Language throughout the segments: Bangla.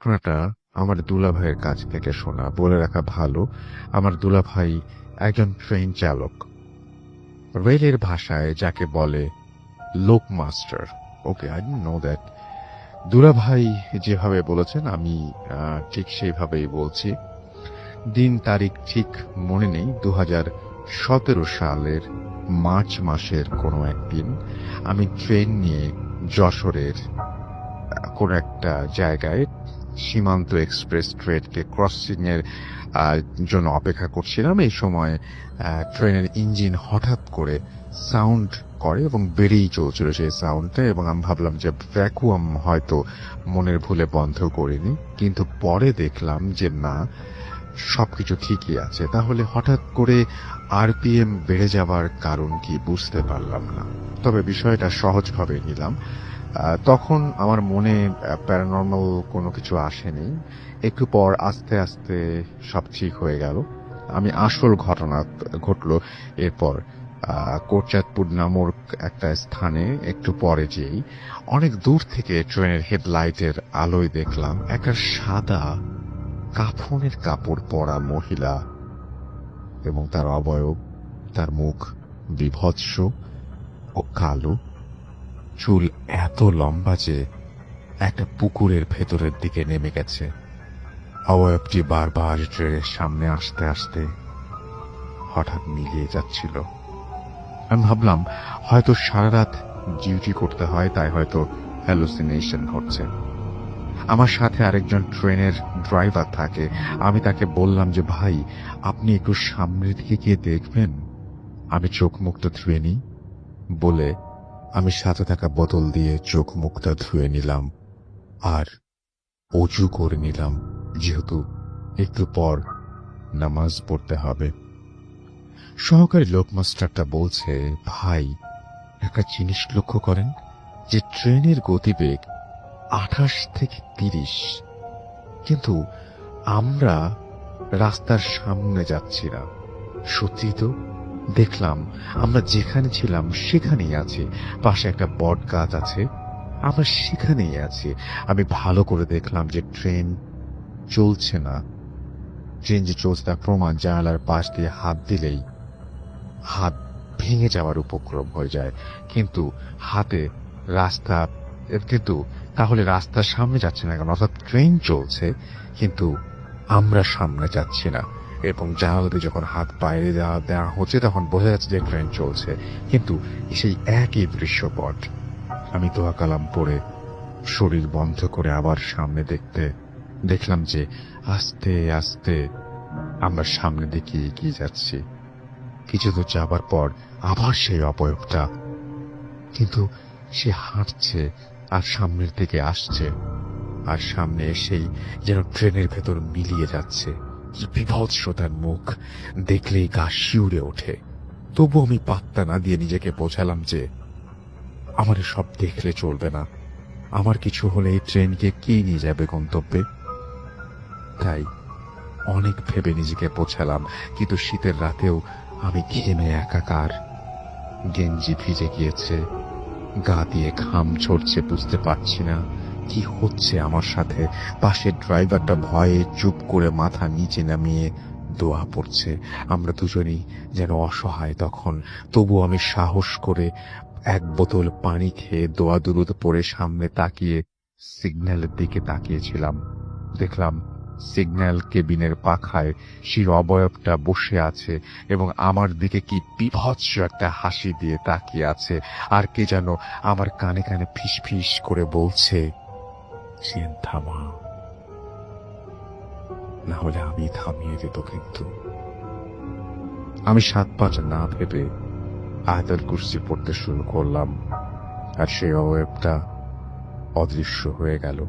ঘটনাটা আমার দুলাভাইয়ের কাছ থেকে শোনা। বলে রাখা ভালো, আমার দুলাভাই একজন ট্রেন চালক, রেলের ভাষায় যাকে বলে লোক master. Okay, I didn't know that. দুলাভাই যেভাবে বলেছেন আমি ঠিক সেইভাবেই বলছি। দিন তারিখ ঠিক মনে নেই। 2017 সালের মার্চ মাসের কোনো একদিন আমি ট্রেন নিয়ে যশোরের কোন একটা জায়গায় সীমান্ত এক্সপ্রেস ট্রেনকে ক্রসিং এর জন্য অপেক্ষা করছিলাম। এই সময় ট্রেনের ইঞ্জিন হঠাৎ করে সাউন্ড করে এবং বেরিয়ে চলছিল সেই সাউন্ডটা, এবং আমি ভাবলাম যে ভ্যাকুয়াম হয়তো মনের ভুলে বন্ধ করিনি, কিন্তু পরে দেখলাম যে না, সবকিছু ঠিকই আছে। তাহলে হঠাৎ করে আরপিএম বেড়ে যাবার কারণ কি বুঝতে পারলাম না, তবে বিষয়টা সহজভাবে নিলাম। তখন আমার মনে প্যারানর্মাল কোনো কিছু আসেনি। একটু পর আস্তে আস্তে সব ঠিক হয়ে গেল। আমি আসল ঘটনা ঘটল এরপর কোটচাঁদপুর নামক একটা স্থানে একটু পরে যেই অনেক দূর থেকে ট্রেনের হেডলাইটের আলোয় দেখলাম একটা সাদা কাফনের কাপড় পরা মহিলা, এবং তার অবয়ব, তার মুখ বিভৎস ও কালো, চুল এত লম্বা যে একটা পুকুরের ভেতরের দিকে নেমে গেছে। অবয়বটি বারবার ট্রেনের সামনে আসতে আসতে হঠাৎ মিলিয়ে যাচ্ছিল। আমি ভাবলাম হয়তো সারা রাত ডিউটি করতে হয়, তাই হয়তো হ্যালুসিনেশন হচ্ছে। আমার সাথে আরেকজন ট্রেনের ড্রাইভার থাকে। আমি তাকে বললাম যে ভাই, আপনি একটু সামনের দিকে গিয়ে দেখবেন, আমি চোখ মুখটা ধুয়ে নিই। বলে আমি সাথে থাকা বোতল দিয়ে চোখ মুখটা ধুয়ে নিলাম আর অজু করে নিলাম, যেহেতু একটু পর নামাজ পড়তে হবে। সহকারী লোকমাস্টারটা বলছে, ভাই একটা জিনিস লক্ষ্য করেন যে ট্রেনের গতিবেগ 28 থেকে 30, কিন্তু আমরা রাস্তার সামনে যাচ্ছি না। সত্যি তো, দেখলাম আমরা যেখানে ছিলাম সেখানেই আছি। পাশে একটা বট গাছ আছে, আমরা সেখানেই আছি। আমি ভালো করে দেখলাম যে ট্রেন চলছে না। ট্রেন যে চলছে তার প্রমাণ জানালার পাশ দিয়ে হাত দিলেই হাত ভেঙে যাওয়ার উপক্রম হয়ে যায়। কিন্তু হাতে রাস্তা, কিন্তু তাহলে রাস্তার সামনে যাচ্ছে না কেন? অর্থাৎ ট্রেন চলছে কিন্তু আমরা সামনে যাচ্ছি না, এবং জানালাতে যখন হাত বাইরে দেওয়া হচ্ছে তখন বোঝা যাচ্ছে যে ট্রেন চলছে, কিন্তু সেই একই দৃশ্যপট। আমি দোয়া কালাম পড়ে শরীর বন্ধ করে আবার সামনে দেখলাম যে আস্তে আস্তে আমরা সামনের দিকে এগিয়ে যাচ্ছি। কিছু দূর যাবার পর আবার সেই অবয়বটা, কিন্তু সে হাঁটছে আর সামনের দিকে আসছে, আর সামনে এসেই যেন ট্রেনের ভেতর মিলিয়ে যাচ্ছে। বিভৎস তার মুখ, দেখলেই গা শিউরে ওঠে। তবু আমি পাত্তা না দিয়ে নিজেকে বোঝালাম যে আমার সব দেখলে চলবে না, আমার কিছু হলে এই ট্রেনকে কে নিয়ে যাবে গন্তব্যে। তাই অনেক ভেবে নিজেকে বোঝালাম, কিন্তু শীতের রাতেও আমি ঘেমে একাকার। গেঞ্জি ভিজে গিয়েছে, গা দিয়ে ঘাম ঝরছে, বুঝতে পারছি না কি হচ্ছে আমার সাথে। পাশের ড্রাইভারটা ভয়ে চুপ করে মাথা নিচে নামিয়ে দোয়া পড়ছে। আমরা দুজনেই যেন অসহায় তখন। তবু আমি সাহস করে এক বোতল পানি খেয়ে দোয়া দুরুদ পড়ে সামনে তাকিয়ে সিগন্যালের দিকে তাকিয়েছিলাম। দেখলাম সিগন্যাল কেবিনের পাখায় সেই অবয়বটা বসে আছে এবং আমার দিকে কি বিভৎস একটা হাসি দিয়ে তাকিয়ে আছে, আর কে যেন আমার কানে কানে ফিস ফিস করে বলছে, ট্রেন থামা, না হলে আমি থামিয়ে দিত। কিন্তু আমি 7-5 না ভেবে আয়াতুল কুরসি পড়তে শুরু করলাম, আর সেই অবয়বটা অদৃশ্য হয়ে গেল।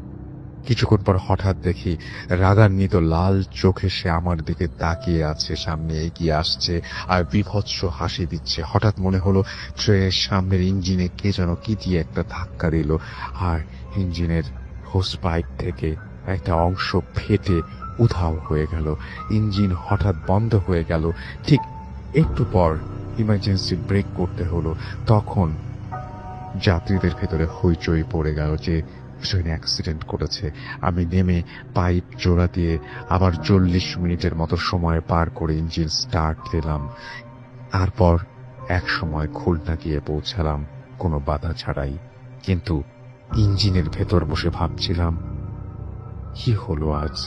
কিছুক্ষণ পর হঠাৎ দেখি রাগান্বিত লাল চোখে সে আমার দিকে তাকিয়ে আছে, সামনে এগিয়ে আসছে আর বিভৎস হাসি দিচ্ছে। হঠাৎ মনে হলো ট্রেনের সামনের ইঞ্জিনে কে যেন কি দিয়ে একটা ধাক্কা দিল, আর ইঞ্জিনের হোস পাইপ থেকে একটা অংশ ফেটে উধাও হয়ে গেল। ইঞ্জিন হঠাৎ বন্ধ হয়ে গেল। ঠিক একটু পর ইমার্জেন্সি ব্রেক করতে হলো। তখন যাত্রীদের ভেতরে হইচই পড়ে গেল যে ট্রেন অ্যাক্সিডেন্ট করেছে। আমি নেমে পাইপ জোড়া দিয়ে আবার 40 মিনিটের মতো সময় পার করে ইঞ্জিন স্টার্ট দিলাম। তারপর এক সময় খুলনা গিয়ে পৌঁছালাম কোনো বাধা ছাড়াই। কিন্তু ইঞ্জিনের ভেতর বসে ভাবছিলাম, কি হলো আজ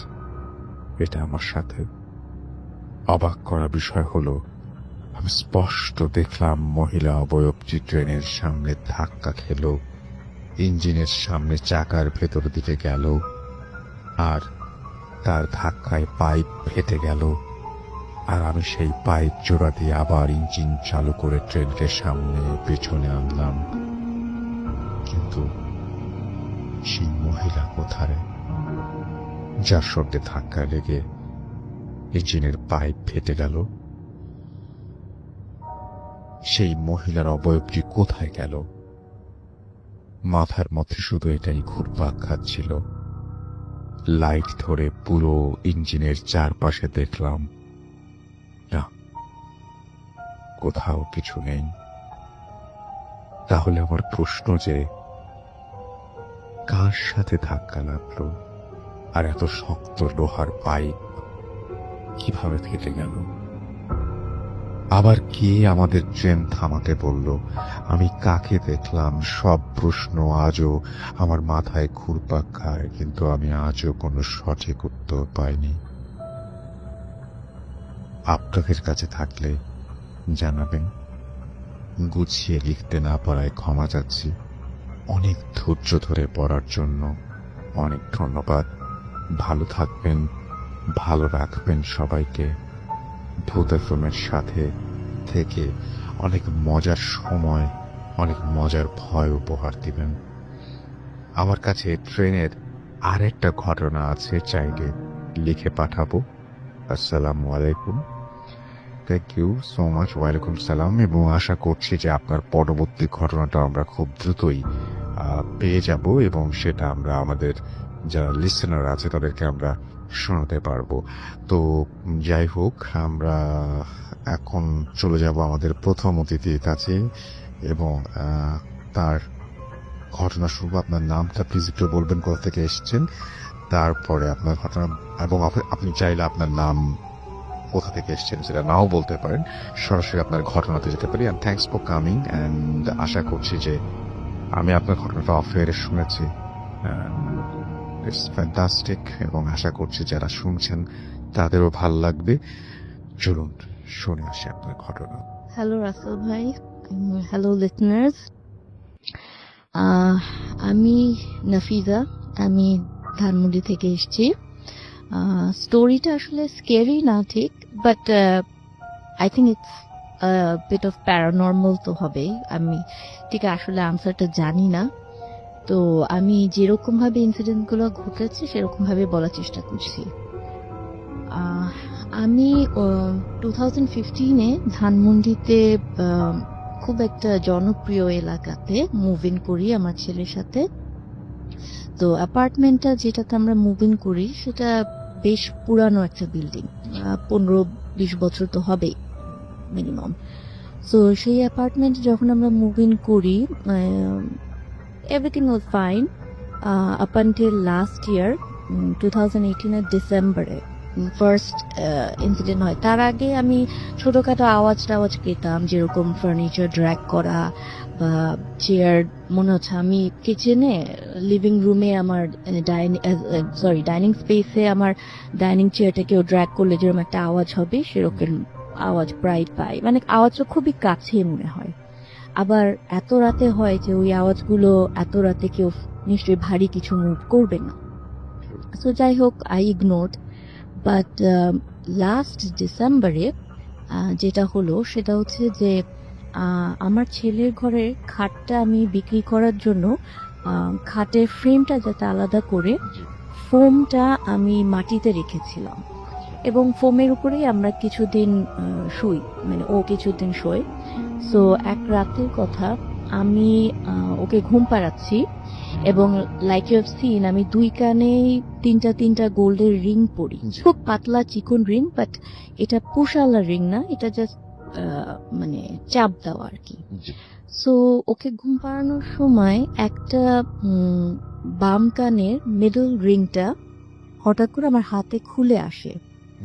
এটা আমার সাথে? অবাক করা বিষয় হলো, আমি স্পষ্ট দেখলাম মহিলা অবয়বটি ট্রেনের সামনে ধাক্কা খেল, ইঞ্জিনের সামনে চাকার ভেতর দিকে গেল, আর তার ধাক্কায় পাইপ ফেটে গেল। আর আমি সেই পাইপ জোড়া দিয়ে আবার ইঞ্জিন চালু করে ট্রেনকে সামনে পেছনে আনলাম। কিন্তু সেই মহিলা কোথায়, যার সঙ্গে ধাক্কা লেগে ইঞ্জিনের পাইপ ফেটে গেল? সেই মহিলার অবয়বটি কোথায় গেল? মাথার মধ্যে শুধু এটাই ঘুরপাক খাচ্ছিল। লাইট ধরে পুরো ইঞ্জিনের চারপাশে দেখলাম, না, কোথাও কিছু নেই। তাহলে আমার প্রশ্ন যে, কার সাথে ধাক্কা লাগলো আর এত শক্ত লোহার পাইপ কিভাবে ফেটে গেল? আবার কে আমাদের ট্রেন থামাতে বলল? আমি কাকে দেখলাম? সব প্রশ্ন আজও আমার মাথায় ঘুরপাক খায়, কিন্তু আমি আজও কোনো সঠিক উত্তর পাইনি। আপনাদের কাছে থাকলে জানাবেন। গুছিয়ে লিখতে না পারায় ক্ষমা চাচ্ছি। অনেক ধৈর্য ধরে পড়ার জন্য অনেক ধন্যবাদ। ভালো থাকবেন, ভালো রাখবেন সবাইকে। ভূত এফএমের সাথে থেকে অনেক মজার সময়, অনেক মজার ভয় উপহার দিবেন। আমার কাছে ট্রেনের আর একটা ঘটনা আছে, চাইলে লিখে পাঠাবো। আসসালামু আলাইকুম। Thank you so much. ওয়ালাইকুম সালাম। এবং আশা করছি যে আপনার পরবর্তী ঘটনাটা আমরা খুব দ্রুতই পেয়ে যাব এবং সেটা আমরা আমাদের যারা লিসেনার আছে তাদেরকে আমরা শোনাতে পারবো। তো যাই হোক, আমরা এখন চলে যাব আমাদের প্রথম অতিথির কাছে এবং তার ঘটনা শুনবো। আপনার নামটা প্লিজ একটু বলবেন, কোথা থেকে এসেছেন, তারপরে আপনার ঘটনা, এবং আপনি চাইলে আপনার নাম, কোথা থেকে এসেছেন সেটা নাও বলতে পারেন, সরাসরি আপনার ঘটনাতে যেতে পারি। And thanks for coming. And আশা করছি যে আমি আপনার ঘটনাটা অফ এয়ারে শুনেছি, ইটস ফ্যান্টাস্টিক, এবং আশা করছি যারা শুনছেন তাদেরও ভাল লাগবে। চলুন শুনে আসি আপনার ঘটনা। হ্যালো রাসেল ভাই, হ্যালো লিসনার্স। আমি নাফিজা, আমি ধানমন্ডি থেকে এসেছি। স্টোরিটা আসলে স্কেরি না ঠিক, but I think it's bit of paranormal তো হবেই। আমি ঠিক আসলে আনসারটা জানি না, তো আমি যেরকম ভাবে ইনসিডেন্ট গুলো ঘটেছে সেরকম ভাবে বলার চেষ্টা করছি। আমি 2015-এ ধানমন্ডিতে খুব একটা জনপ্রিয় এলাকাতে মুভ ইন করি আমার ছেলের সাথে। তো অ্যাপার্টমেন্টটা যেটাতে আমরা মুভ ইন করি সেটা বেশ পুরানো একটা বিল্ডিং, 15-20 বছর তো হবেই মিনিমাম। সো সেই অ্যাপার্টমেন্টে যখন আমরা মুভ ইন করি, everything was fine up until last year, 2018-এর ডিসেম্বরে ফার্স্ট ইনসিডেন্ট হয়। তার আগে আমি ছোটখাটো আওয়াজ পেতাম, যেরকম ফার্নিচার ড্র্যাগ করা বা চেয়ার। মনে হচ্ছে আমি কিচেনে, লিভিং রুমে আমার ডাইনিং স্পেসে আমার ডাইনিং চেয়ারটা কেউ ড্র্যাগ করলে যেরকম একটা আওয়াজ হবে সেরকম আওয়াজ প্রায় পাই, মানে আওয়াজটা খুবই কাছে মনে হয়। আবার এত রাতে হয় যে ওই আওয়াজগুলো এত রাতে কেউ নিশ্চয়ই ভারী কিছু মুভ করবে না। সো যাই হোক, আই ইগনোরড। বাট লাস্ট ডিসেম্বরে যেটা হলো সেটা হচ্ছে যে আমার ছেলের ঘরের খাটটা আমি বিক্রি করার জন্য খাটের ফ্রেমটা যাতে আলাদা করে ফোমটা আমি মাটিতে রেখেছিলাম, এবং ফোমের উপরেই আমরা কিছুদিন শুই, মানে ও কিছুদিন শোয়। সো এক রাতের কথা, আমি ওকে ঘুম পাড়াচ্ছি এবং লাইক ইউ হ্যাভ সিন, আমি দুই কানে তিনটা গোল্ডের রিং পরি, খুব পাতলা চিকন রিং, বাট এটা পুশালা রিং না, এটা জাস্ট মানে চাপ দেওয়া আর কি। সো ওকে ঘুম পাড়ানোর সময় একটা বাম কানের মিডল রিংটা হঠাৎ করে আমার হাতে খুলে আসে।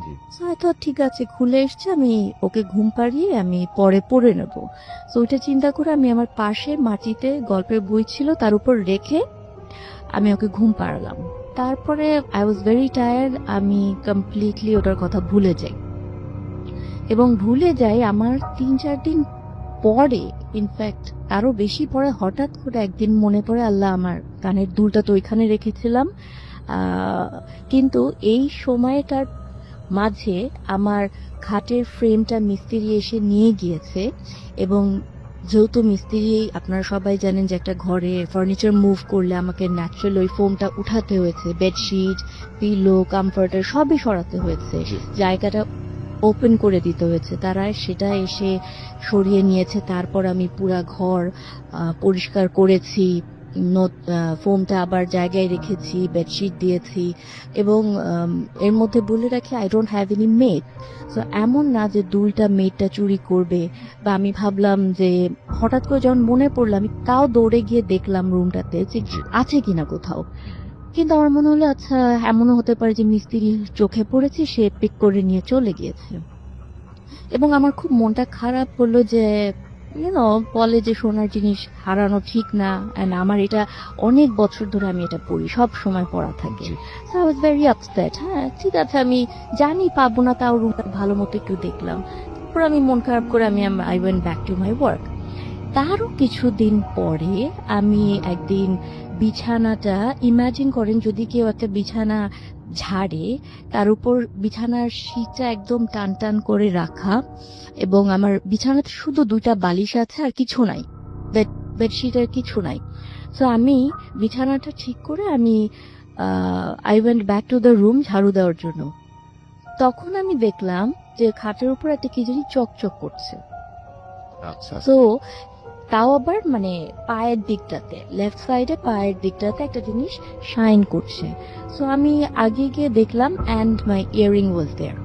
জি। সো আই থট ঠিক আছে, খুলে এসছে, আমি ওকে ঘুম পাড়িয়ে আমি পরে পড়ে নেব। সো ওইটা চিন্তা করে আমি আমার পাশে মাটিতে গল্পের বই ছিল তার উপর রেখে আমি ওকে ঘুম পাড়ালাম। তারপরে আই ওয়াজ ভেরি টায়ার্ড, আমি কমপ্লিটলি ওটার কথা ভুলে যাই এবং ভুলে যাই আমার 3-4 দিন পরে, ইনফ্যাক্ট আরো বেশি পরে হঠাৎ করে একদিন মনে পড়ে আল্লাহ আমার কানের দুলটা তো ওইখানে রেখেছিলাম। কিন্তু এই সময়টার মাঝে আমার খাটের ফ্রেমটা মিস্ত্রি এসে নিয়ে গিয়েছে এবং যেহেতু মিস্ত্রি আপনারা সবাই জানেন যে একটা ঘরে ফার্নিচার মুভ করলে আমাকে ন্যাচারাল ওই ফোমটা উঠাতে হয়েছে, বেডশিট, পিলো, কমফর্টার সবই সরাতে হয়েছে, জায়গাটা ওপেন করে দিতে হয়েছে। তারা সেটা এসে সরিয়ে নিয়েছে। তারপর আমি পুরা ঘর পরিষ্কার করেছি, ফোমটা আবার জায়গায় রেখেছি, বেডশিট দিয়েছি এবং এর মধ্যে বলে রাখি I don't have any made. So এমন না যে দুলটা মেডটা চুরি করবে, বা আমি ভাবলাম যে হঠাৎ করে যখন মনে পড়লো আমি তাও দৌড়ে গিয়ে দেখলাম রুমটাতে যে আছে কিনা কোথাও, কিন্তু আমার মনে হলো আচ্ছা এমনও হতে পারে যে মিস্ত্রি চোখে পড়েছে, সে পিক করে নিয়ে চলে গিয়েছে। এবং আমার খুব মনটা খারাপ হলো যে বলে যে সোনার জিনিস হারানো ঠিক না, এন্ড আমার এটা অনেক বছর ধরে আমি এটা পড়ি, সব সময় পড়া থাকে। So I was very upset. হ্যাঁ ঠিক আছে, আমি জানি পাবো না, তাও রুমটা ভালো মতো একটু দেখলাম। তারপর আমি মন খারাপ করে I went back to my work. তারও কিছুদিন পরে আমি একদিন বিছানাটা, ইমাজিন করেন যদি কেউ একটা বিছানা ঝাড়ে, তার উপর বিছানার শীটটা একদম টান টান করে রাখা এবং আমার বিছানাতে শুধু 2টা বালিশ আছে আর কিছু নাই, বেডশিটের কিছু নাই। সো আমি বিছানাটা ঠিক করে আমি I went back to the room ঝাড়ু দেওয়ার জন্য। তখন আমি দেখলাম যে খাটের উপর একটা কি জানি চকচক করছে। আচ্ছা। সো তাও আবার মানে পায়ের দিকটাতে, লেফট সাইডে পায়ের দিকটাতে একটা জিনিস শাইন করছে। সো আমি আগে গিয়ে দেখলাম অ্যান্ড মাই ইয়ারিং ওয়াজ দেয়ার।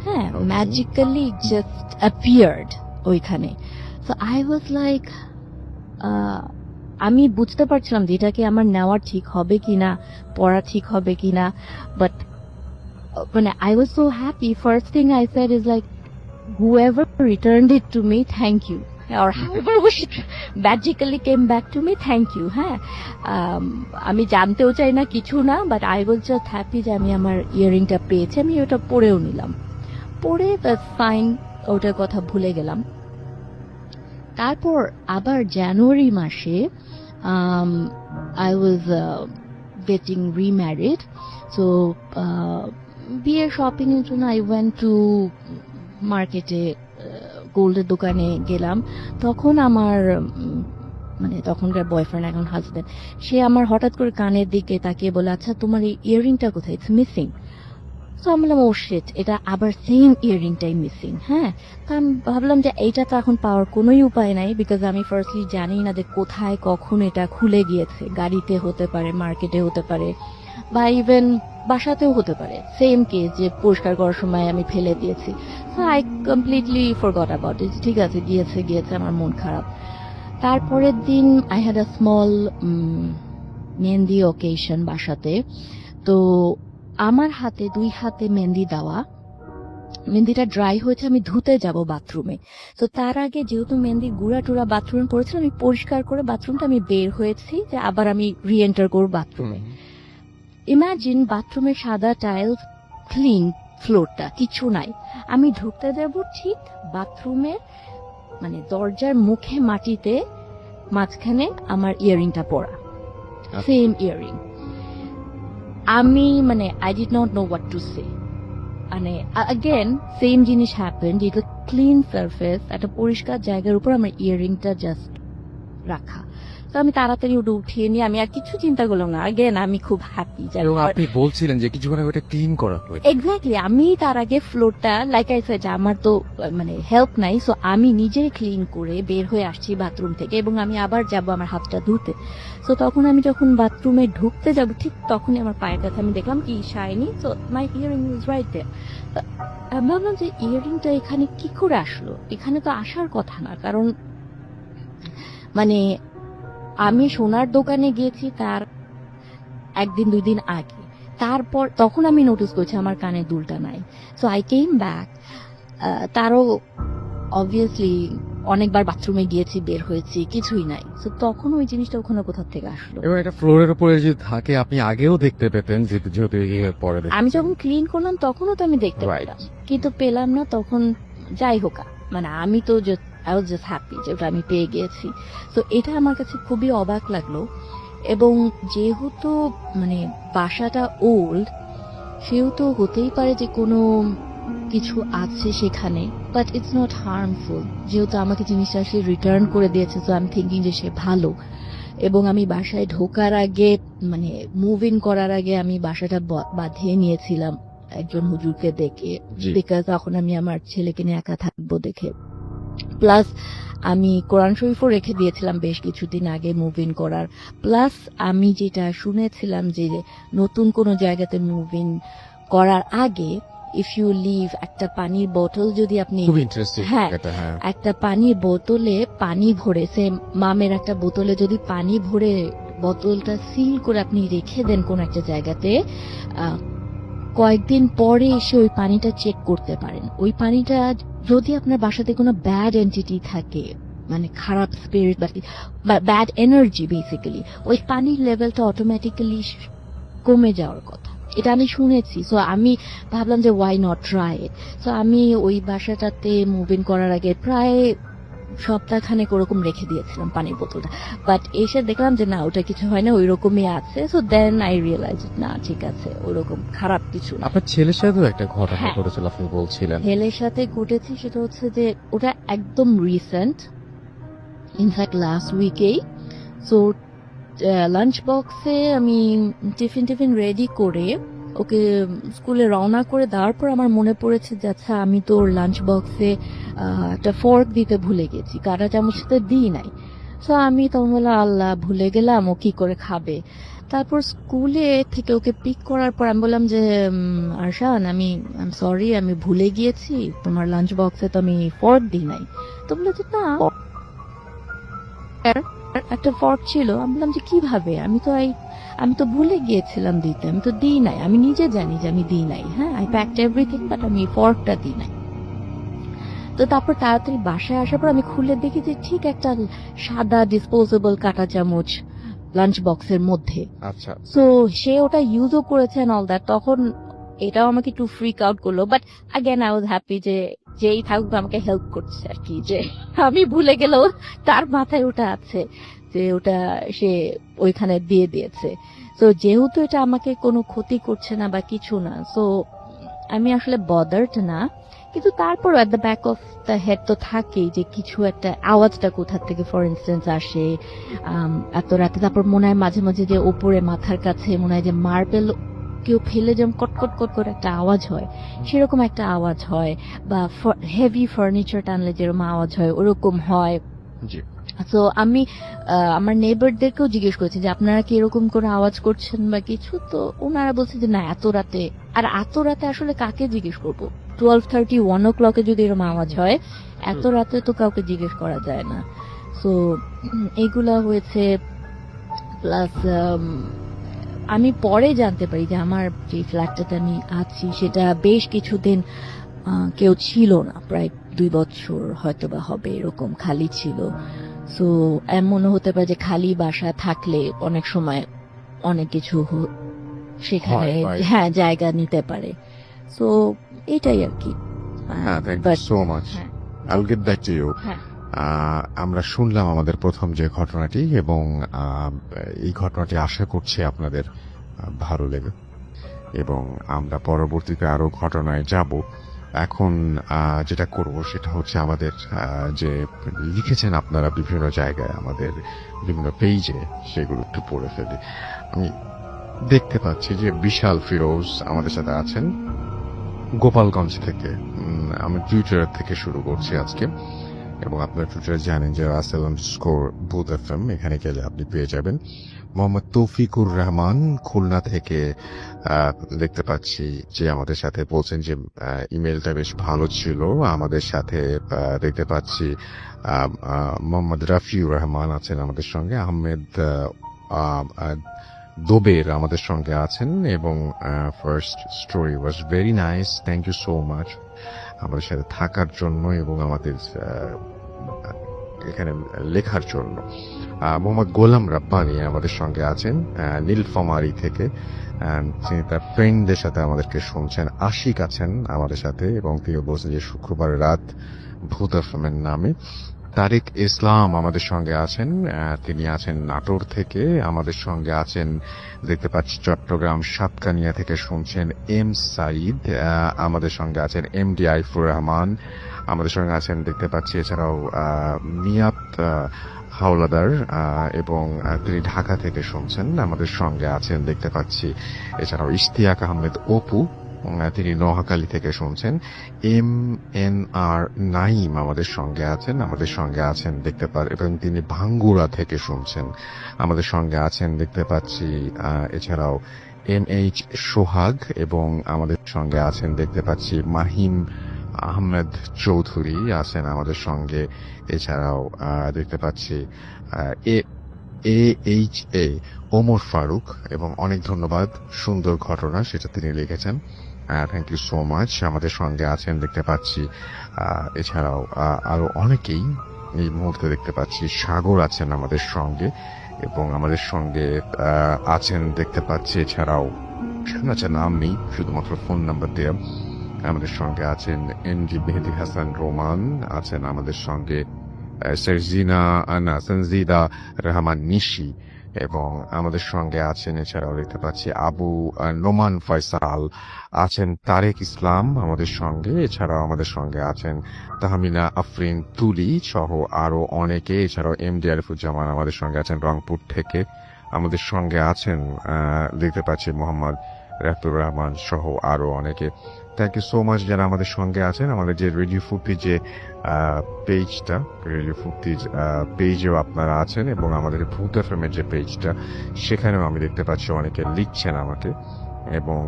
হ্যাঁ, Okay. ম্যাজিক্যালি জাস্ট অ্যাপিয়ার্ড ওইখানে। সো আই ওয়াজ লাইক, আমি বুঝতে পারছিলাম যে এটাকে আমার নেওয়া ঠিক হবে কিনা, পড়া ঠিক হবে কিনা, বাট মানে I was so happy. First thing I said is like, whoever returned it to me, thank you, or however it magically came back to me, thank you. হ্যাঁ, আমি জানতেও চাই না, কিছু না, but I was just happy যে আমি আমার ইয়ারিংটা পেয়েছি। আমি ওটা পরেও নিলাম, পরে ফাইন, ওটার কথা ভুলে গেলাম। তারপর আবার জানুয়ারি মাসে আই ওয়াজ গেটিং রিম্যারিড। সো বিয়ের শপিং এর জন্য আই ওয়েন্ট টু মার্কেটে, গোল্ডের দোকানে গেলাম। তখন আমার মানে তখনকার বয়ফ্রেন্ড, এখন হাজবেন্ড, সে আমার হঠাৎ করে কানের দিকে তাকিয়ে বলে, আচ্ছা তোমার এই ইয়ারিংটা কোথায়, ইটস মিসিং। তো আমি বললাম ও শিট, এটা আবার সেম ইয়ারিংটাই মিসিং। হ্যাঁ, তো আমি ভাবলাম যে এইটা তো এখন পাওয়ার কোনোই উপায় নাই, বিকজ আমি ফার্স্টলি জানি না যে কোথায় কখন এটা খুলে গিয়েছে। গাড়িতে হতে পারে, মার্কেটে হতে পারে, বা ইভেন বাসাতেও হতে পারে, সেম কেস যে পরিষ্কার করার সময় আমি ফেলে দিয়েছি। I completely forgot about it. ঠিক আছে, গিয়েছে, আমার মন খারাপ। তারপরের দিন I had a small mehendi occasion বাসাতে। তো আমার হাতে 2 হাতে মেহেন্দি দেওয়া, মেহেন্দিটা ড্রাই হয়েছে, আমি ধুতে যাব বাথরুমে। তো তার আগে যেহেতু মেহেন্দি গুঁড়া টুড়া বাথরুমে পড়েছিল, আমি পরিষ্কার করে বাথরুমটা আমি বের হয়েছি যে আবার আমি রি এন্টার করবো বাথরুমে। ইমাজিন বাথরুমের সাদা টাইলস, ক্লিন ফ্লোরটা, কিছু নাই। আমি ঢুকতে যাব, ঠিক বাথরুমের মানে দরজার মুখে মাটিতে মাঝখানে আমার ইয়ারিংটা পড়া, সেম ইয়ারিং। আমি মানে I did not know what to say. মানে আগেন সেম জিনিস হ্যাপেন্ড, যেটা ক্লিন সারফেস, একটা পরিষ্কার জায়গার উপর আমার ইয়ারিংটা জাস্ট রাখা। তো আমি তাড়াতাড়ি ওটা উঠিয়ে নিয়ে আমি আর কিছু চিন্তা করলাম না। আগেন আমি খুব হ্যাপি। এবং আপনি বলছিলেন যে কিছুক্ষণ আগে ওটা ক্লিন করা হয়েছে। এক্স্যাক্টলি, আমি তার আগে ফ্লোরটা, লাইক আই সেড, আমার তো মানে হেল্প নাই, সো আমি নিজেই ক্লিন করে বের হয়ে আসছি বাথরুম থেকে, এবং আমি আবার যাব আমার হাতটা ধুতে। সো তখন আমি যখন বাথরুমে ঢুকতে যাব, ঠিক তখনই আমার পায়ের কাছে আমি দেখলাম কি shiny. So my earring is right there. আমি ভাবলাম যে ইয়ারিংটা এখানে কি করে আসলো, এখানে তো আসার কথা না, কারণ মানে আমি সোনার দোকানে গিয়েছি তার একদিন 2 দিন আগে, তারপর তখন আমি নোটিস করছি আমার কানের দুলটা নাই। সো আই কেম ব্যাক, তারও অবভিয়াসলি অনেকবার বাথরুমে গিয়েছি, বের হয়েছি, কিছুই নাই। সো তখন ওই জিনিসটা ওখানে কোথা থেকে আসলো? এবং এটা ফ্লোরের উপরে যদি থাকে আপনি আগেও দেখতে পেতেন, যেহেতু পরে আমি যখন ক্লিন করলাম তখনও তো আমি দেখতে Right. পেলাম, কিন্তু পেলাম না তখন। যাই হোক, মানে আমি তো আই ওয়াজ জাস্ট হ্যাপি যে ওটা আমি পেয়ে গিয়েছি। তো এটা আমার কাছে খুবই অবাক লাগলো। এবং যেহেতু মানে বাসাটা ওল্ড, সেহেতু হতেই পারে যে কোনো কিছু আছে সেখানে, বাট ইটস নট হার্মফুল। যেহেতু আমাকে জিনিসটা সে রিটার্ন করে দিয়েছে, তো আমি থিঙ্কিং যে সে ভালো। এবং আমি বাসায় ঢোকার আগে, মানে মুভ ইন করার আগে আমি বাসাটা বাঁধিয়ে নিয়েছিলাম একজন হুজুরকে দেখে, জি। বিকজ তখন আমি আমার ছেলেকে নিয়ে একা থাকবো দেখে। প্লাস আমি কোরআন শরীফও রেখে দিয়েছিলাম বেশ কিছুদিন আগে মুভ ইন করার। প্লাস আমি যেটা শুনেছিলাম যে নতুন কোনো জায়গাতে মুভ ইন করার আগে ইফ ইউ লিভ, একটা পানির বোতল যদি আপনি, খুব ইন্টারেস্টিং হ্যাঁ, এটা। হ্যাঁ, একটা পানির বোতলে পানি ভরে, সে মামের একটা বোতলে যদি পানি ভরে বোতলটা সিল করে আপনি রেখে দেন কোন একটা জায়গাতে, কয়েকদিন পরে এসে ওই পানিটা চেক করতে পারেন। ওই পানিটা যদি আপনার বাসাতে কোনো ব্যাড এন্টিটি থাকে, মানে খারাপ স্পিরিট বা ব্যাড এনার্জি, বেসিক্যালি ওই পানির লেভেলটা অটোমেটিক্যালি কমে যাওয়ার কথা। এটা আমি শুনেছি। সো আমি ভাবলাম যে why not try it. So আমি ওই বাসাটাতে মুভ ইন করার আগে প্রায় সপ্তাহখানেক ওরকম রেখে দিয়েছিলাম পানির বোতলটা। বাট এসে দেখলাম যে না, ওটা কিছু হয় না, ওই রকমই আছে। সো দেন আই রিয়েলাইজ না, ঠিক আছে, ওরকম খারাপ কিছু না। আপনার ছেলের সাথেও একটা ঘটনা হ্যাঁ। ঘটেছিল আপনি বলছিলেন। হেলের সাথে ঘটেছে, সেটা হচ্ছে যে ওটা একদম রিসেন্ট, ইনফ্যাক্ট লাস্ট উইকেই। সো লাঞ্চ বক্সে আমি টিফিন রেডি করে ওকে স্কুলে রওনা করে দেওয়ার পর আমার মনে পড়েছে যে আচ্ছা, আমি তো ওর লাঞ্চ বক্সে একটা ফর্ক দিতে ভুলে গেছি, কাঁটা চামচটা দিই নাই। সো আমি তখন বললাম আল্লাহ, ভুলে গেলাম, ও কি করে খাবে। তারপর স্কুলে থেকে ওকে পিক করার পর আমি বললাম যে আরশান, আমি সরি, আমি ভুলে গিয়েছি, তোমার লাঞ্চ বক্সে তো আমি ফর্ক দিই নাই। তো বলে যে না, একটা ফর্ক ছিল। আমি বললাম যে কিভাবে, আমি তো ভুলে গিয়েছিলাম দিতে, আমি তো দিই নাই, আমি নিজে জানি যে আমি দিই নাই। হ্যাঁ, আই প্যাকড এভরিথিং, বাট আমি ফর্কটা দিই নাই। তো তারপর তাড়াতাড়ি বাসায় আসার পর আমি খুলে দেখি যে ঠিক একটা সাদা ডিসপোজেবল কাঁটা চামচ লাঞ্চ বক্সের মধ্যে। আচ্ছা, সো সে ওটা ইউজও করেছে এন্ড অল দ্যাট। তখন এটাও আমাকে একটু ফ্রিক আউট করলো, but again I was happy যে যেই থাকুক আমাকে হেল্প করছে আর কি, যে আমি ভুলে গেলেও তার মাথায় ওটা আছে, যে ওটা সে ওইখানে দিয়ে দিয়েছে। তো যেহেতু এটা আমাকে কোনো ক্ষতি করছে না বা কিছু না, সো আমি আসলে বদার্ড না। কিন্তু তারপর at the back of the head তো থাকেই যে কিছু একটা আওয়াজটা কোথা থেকে ফর ইনস্টেন্স আসে এত রাতে। তারপর মনে হয় মাঝে মাঝে যে ওপরে মাথার কাছে মনে হয় যে মার্বেল কেউ ফেলে যেমন কটকট কট করে একটা আওয়াজ হয়, সেরকম একটা আওয়াজ হয়। বা হেভি ফার্নিচার টানলে যেরকম আওয়াজ হয় ওরকম হয়। জি। তো আমি আমার নেইবারদেরকেও জিজ্ঞেস করেছি যে আপনারা কি এরকম কোনো আওয়াজ করছেন বা কিছু, তো ওনারা বলছে যে না, এত রাতে। আর এত রাতে আসলে কাকে জিজ্ঞেস করবো? 12:30 1 o'clock যদি এরকম আওয়াজ হয়, এত রাতে তো কাউকে জিজ্ঞেস করা যায় না। সো এগুলা হয়েছে। প্লাস আমি পরে জানতে পারি যে আমার যে ফ্ল্যাটটাতে আমি আছি সেটা বেশ কিছুদিন কেউ ছিল না, প্রায় 2 বছর হয়তো বা হবে, এরকম খালি ছিল। সো এমনও হতে পারে যে খালি বাসা থাকলে অনেক সময় অনেক কিছু সেখানে হয়। হ্যাঁ জায়গা নিতে পারে। সো এটাই আর কি। হ্যাঁ, thank you But, so much. হ্যাঁ, I will get back to you. হ্যাঁ। আমরা শুনলাম আমাদের প্রথম যে ঘটনাটি, এবং এই ঘটনাটি আশা করছি আপনাদের ভালো লেগে, এবং আমরা পরবর্তীতে আরো ঘটনায় যাব। এখন যেটা করব সেটা হচ্ছে আমাদের যে লিখেছেন আপনারা বিভিন্ন জায়গায় আমাদের বিভিন্ন পেজে, সেগুলো একটু পড়ে ফেলি। আমি দেখতে পাচ্ছি যে বিশাল ফিরোজ আমাদের সাথে আছেন গোপালগঞ্জ থেকে। আমি টুইটার থেকে শুরু করছি আজকে। এবং আপনার টুইটারে জানেন যে রাসেল স্কোর বুথ এফএম, এখানে গেলে আপনি পেয়ে যাবেন। মোহাম্মদ তৌফিকুর রহমান খুলনা থেকে দেখতে পাচ্ছি যে আমাদের সাথে বলছেন যে ইমেলটা বেশ ভালো ছিল। আমাদের সাথে দেখতে পাচ্ছি মোহাম্মদ রাফিউর রহমান আছেন আমাদের সঙ্গে, আহমেদ দোবের আমাদের সঙ্গে আছেন, এবং first story was very nice, thank you so much আমাদের সাথে থাকার জন্য এবং আমাদের এখানে লেখার জন্য। মোহাম্মদ গোলাম রাব্বানি আমাদের সঙ্গে আছেন নীলফামারী থেকে, তিনি তার ফ্রেন্ডদের সাথে আমাদেরকে শুনছেন। আশিক আছেন আমাদের সাথে এবং তিনি বলছেন যে শুক্রবার রাত ভূত এফএমের নামে। তারেক ইসলাম আমাদের সঙ্গে আছেন, তিনি আছেন নাটোর থেকে। আমাদের সঙ্গে আছেন দেখতে পাচ্ছি চট্টগ্রাম সাতকানিয়া থেকে শুনছেন এম সাইদ, আমাদের সঙ্গে আছেন এমডি আইফুর রহমান, আমাদের সঙ্গে আছেন দেখতে পাচ্ছি এছাড়াও মিয়াত হাওলাদার, এবং তিনি ঢাকা থেকে শুনছেন। আমাদের সঙ্গে আছেন দেখতে পাচ্ছি এছাড়াও ইশতিয়াক আহমেদ অপু, তিনি নোয়াখালী থেকে শুনছেন। এম এন আর নাইম আমাদের সঙ্গে আছেন, আমাদের সঙ্গে আছেন দেখতে এবং তিনি ভাঙ্গুড়া থেকে শুনছেন। আমাদের সঙ্গে আছেন দেখতে পাচ্ছি এছাড়াও এম এইচ সোহাগ, এবং আমাদের সঙ্গে আছেন দেখতে পাচ্ছি মাহিম আহমেদ চৌধুরী আছেন আমাদের সঙ্গে। এছাড়াও দেখতে পাচ্ছি এইচ এ ওমর ফারুক, এবং অনেক ধন্যবাদ, সুন্দর ঘটনা সেটা তিনি লিখেছেন, থ্যাংক ইউ সো মাচ। আমাদের সঙ্গে আছেন দেখতে পাচ্ছি এছাড়াও আরো অনেকেই এই মুহূর্তে দেখতে পাচ্ছি। সাগর আছেন আমাদের সঙ্গে, এবং আমাদের সঙ্গে আছেন দেখতে পাচ্ছি এছাড়াও নাম নেই, শুধুমাত্র ফোন নাম্বার দেওয়া। আমাদের সঙ্গে আছেন এনজি মেহেদি হাসান রোমান আছেন আমাদের সঙ্গে, সনজিদা রহমান নিশি, এবং আমাদের সঙ্গে আছেন এছাড়াও দেখতে পাচ্ছি আবু নোমান ফয়সাল আছেন, তারেক ইসলাম আমাদের সঙ্গে, এছাড়াও আমাদের সঙ্গে আছেন তাহমিনা আফরিন তুলি সহ আরো অনেকে। এছাড়াও এমডি আরিফুজ্জামান আমাদের সঙ্গে আছেন রংপুর থেকে। আমাদের সঙ্গে আছেন দেখতে পাচ্ছি মোহাম্মদ রাফিউর রহমান সহ আরো অনেকে। থ্যাংক ইউ সো মাচ যারা আমাদের সঙ্গে আছেন। আমাদের যে রেডিও ফুটি যে পেজটা, রেডিও ফুটির পেজেও আপনারা আছেন, এবং আমাদের ভূত এফএমের যে পেজটা সেখানেও আমি দেখতে পাচ্ছি অনেকে লিখছেন আমাকে, এবং